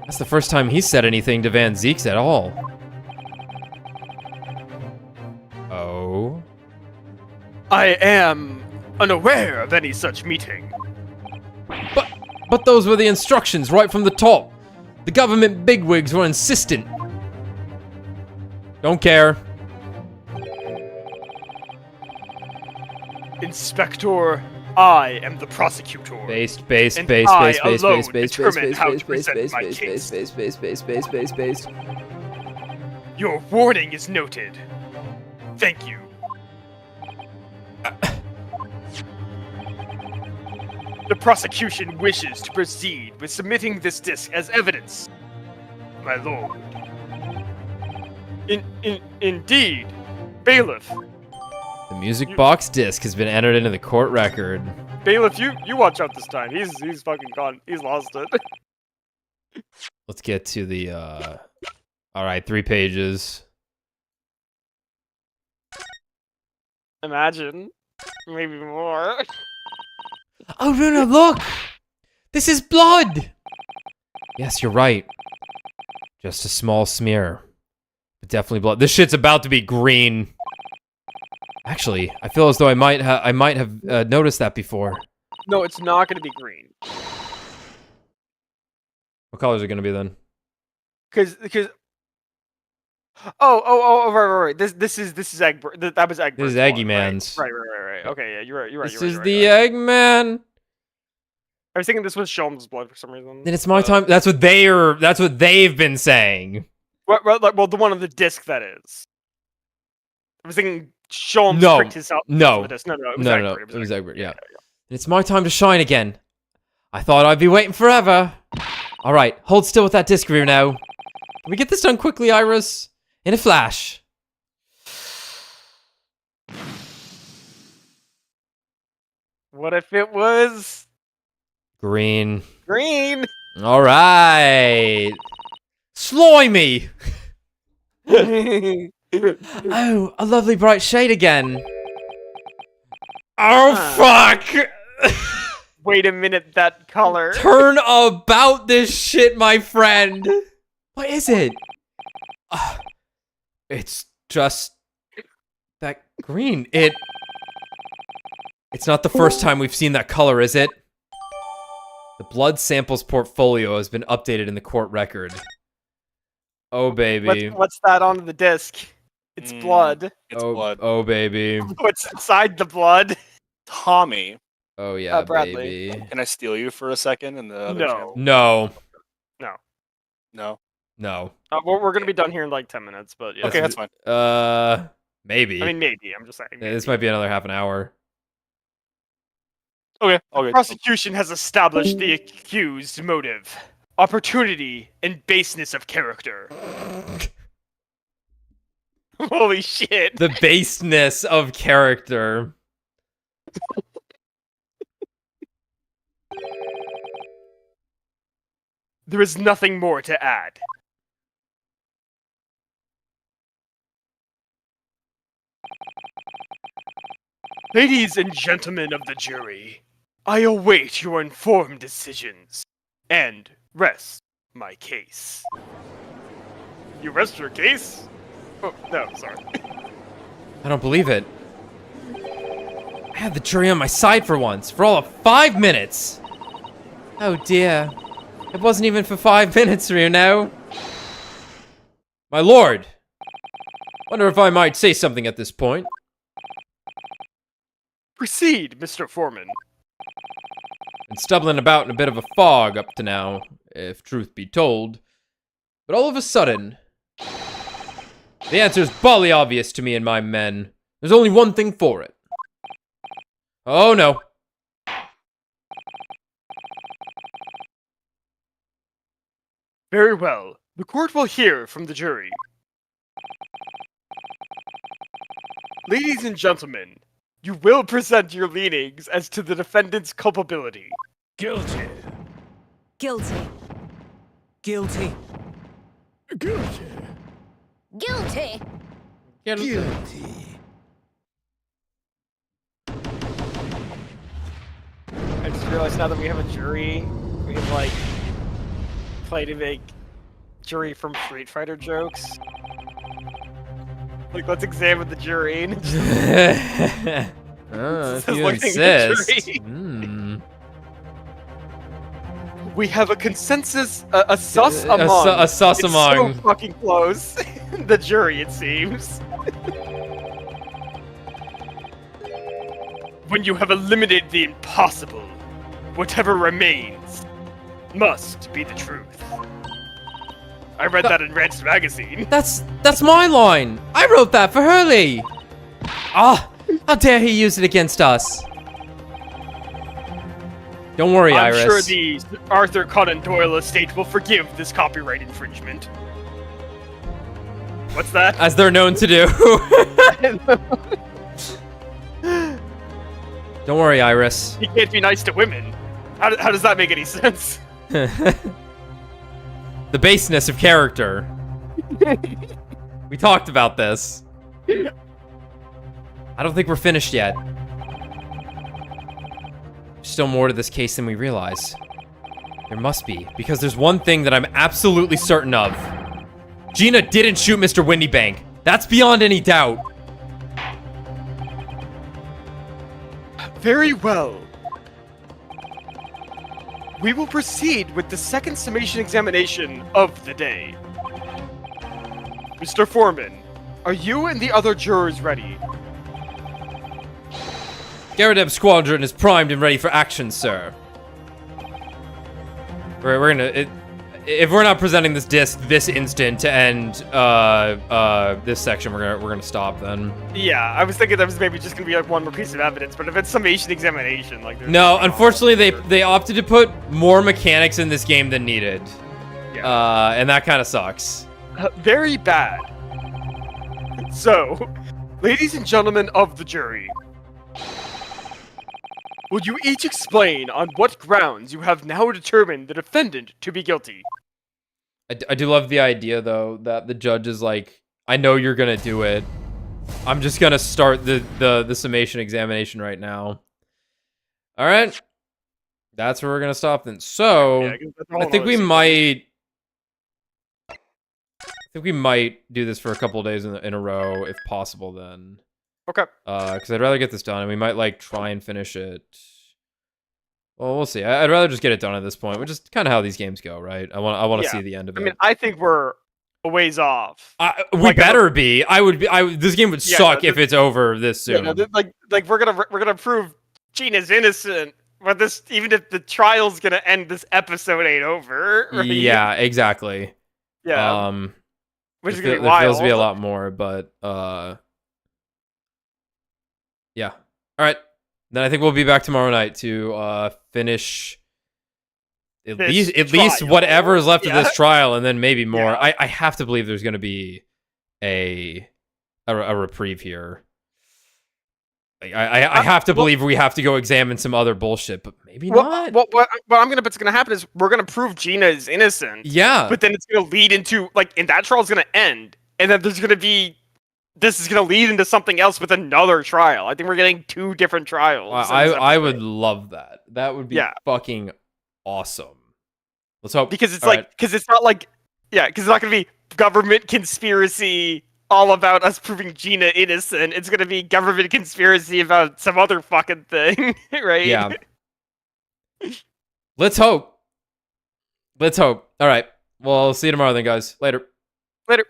That's the first time he said anything to Van Zeeks at all. Oh? I am unaware of any such meeting. But those were the instructions right from the top. The government bigwigs were insistent. Don't care. Inspector, I am the prosecutor. Based. Your warning is noted. Thank you. The prosecution wishes to proceed with submitting this disc as evidence, my lord. Indeed, bailiff. The music box disc has been entered into the court record. Bailiff, you watch out this time. He's fucking gone. He's lost it. Let's get to the, Alright, 3 pages. Imagine. Maybe more. Oh, Runa, look! This is blood! Yes, you're right. Just a small smear. But definitely blood. This shit's about to be green. Actually, I feel as though I might have noticed that before. No, it's not gonna be green. What color is it gonna be then? Because right. This is egg. That was egg. This is Eggy Man's. Right. Okay, yeah, you're right. This is the Eggman. I was thinking this was Sholmes' blood for some reason. Then it's my time. That's what they've been saying. Well, the one on the disc that is. I was thinking Sholmes pricked himself. No, it was Egbert. It was Egbert. Yeah. It's my time to shine again. I thought I'd be waiting forever. All right, hold still with that disc review now. Can we get this done quickly, Iris? In a flash. What if it was green? Green. All right. Slimy. Oh, a lovely bright shade again. Oh, fuck. Wait a minute, that color. Turn about this shit, my friend. What is it? It's just that green. It's not the first time we've seen that color, is it? The blood samples portfolio has been updated in the court record. Oh, baby. What's that on the disc? It's blood. It's blood. Oh, baby. What's inside the blood? Tommy. Oh yeah, Bradley. baby. Can I steal you for a second in the other No. channel? No. No. No. We're gonna be done here in like 10 minutes, but yeah. Okay, that's fine. Maybe. I mean, maybe. I'm just saying. Yeah, this maybe. might be another half an hour. Okay, okay. Prosecution has established the accused motive, opportunity, and baseness of character. Holy shit! The baseness of character. There is nothing more to add. Ladies and gentlemen of the jury, I await your informed decisions and rest my case. You rest your case? Oh, no, sorry. I don't believe it. I had the jury on my side for once, for all of 5 minutes. Oh dear. It wasn't even for 5 minutes, you know. My lord. Wonder if I might say something at this point. Proceed, Mr. Foreman. Been stumbling about in a bit of a fog up to now, if truth be told. But all of a sudden, the answer's bally obvious to me and my men. There's only one thing for it. Oh no. Very well. The court will hear from the jury. Ladies and gentlemen, you will present your leanings as to the defendant's culpability. Guilty. Guilty. Guilty. Guilty. Guilty. Guilty. I just realized now that we have a jury, we have like play to make jury from Street Fighter jokes. Like, let's examine the jury. And just Oh, if Says you looking at the insist. jury. Hmm. we have a consensus, a sus among. A sus It's among. so fucking close. The jury, it seems. When you have eliminated the impossible, whatever remains must be the truth. I read that in Red's magazine. That's my line. I wrote that for Hurley. Ah, how dare he use it against us? Don't worry, I'm Iris. sure the Arthur Conan Doyle estate will forgive this copyright infringement. What's that? As they're known to do. Don't worry, Iris. He can't be nice to women. How does that make any sense? The baseness of character. We talked about this. I don't think we're finished yet. There's still more to this case than we realize. There must be, because there's one thing that I'm absolutely certain of. Gina didn't shoot Mr. Windybank. That's beyond any doubt. Very well. We will proceed with the second summation examination of the day. Mr. Foreman, are you and the other jurors ready? Garadeb Squadron is primed and ready for action, sir. We're gonna... if we're not presenting this disc this instant to end this section, we're gonna stop then. Yeah, I was thinking that was maybe just gonna be like one more piece of evidence, but if it's summation examination, like there's No, unfortunately they opted to put more mechanics in this game than needed. Yeah. And that kind of sucks. Very bad. So, ladies and gentlemen of the jury, will you each explain on what grounds you have now determined the defendant to be guilty? I do love the idea though that the judge is like, I know you're gonna do it. I'm just gonna start the summation examination right now. All right, that's where we're gonna stop then. So Yeah, 'cause that's a whole I think nother we might do this for a couple of days in a row if possible. Then Okay. because I'd rather get this done, and we might like try and finish it. Well, we'll see. I'd rather just get it done at this point, which is kind of how these games go, right? I want to Yeah. see the end of it. I mean, I think we're a ways off. We like, better be. I would be. This game would Yeah, suck no, if it's over this soon. Yeah, no, like we're gonna prove Gina's innocent. But this, even if the trial's gonna end, this episode ain't over. Right? Yeah, exactly. Yeah. Which is gonna be there wild. feels to be a lot more, but yeah. All right. Then I think we'll be back tomorrow night to finish at least trial. whatever is left of Yeah. this trial, and then maybe more. Yeah. I have to believe there's going to be a reprieve here. Like, I have to believe we have to go examine some other bullshit, but maybe not. What I'm gonna bet's gonna happen is we're gonna prove Gina is innocent. Yeah. But then it's gonna lead into and that trial's gonna end, and then there's gonna be this is gonna lead into something else with another trial. I think we're getting 2 different trials. I would love that. That would be Yeah. fucking awesome. Let's hope, because it's all right. because it's not because it's not gonna be government conspiracy all about us proving Gina innocent. It's gonna be government conspiracy about some other fucking thing, right? Yeah. Let's hope. All right. Well, see you tomorrow then, guys. Later. Later.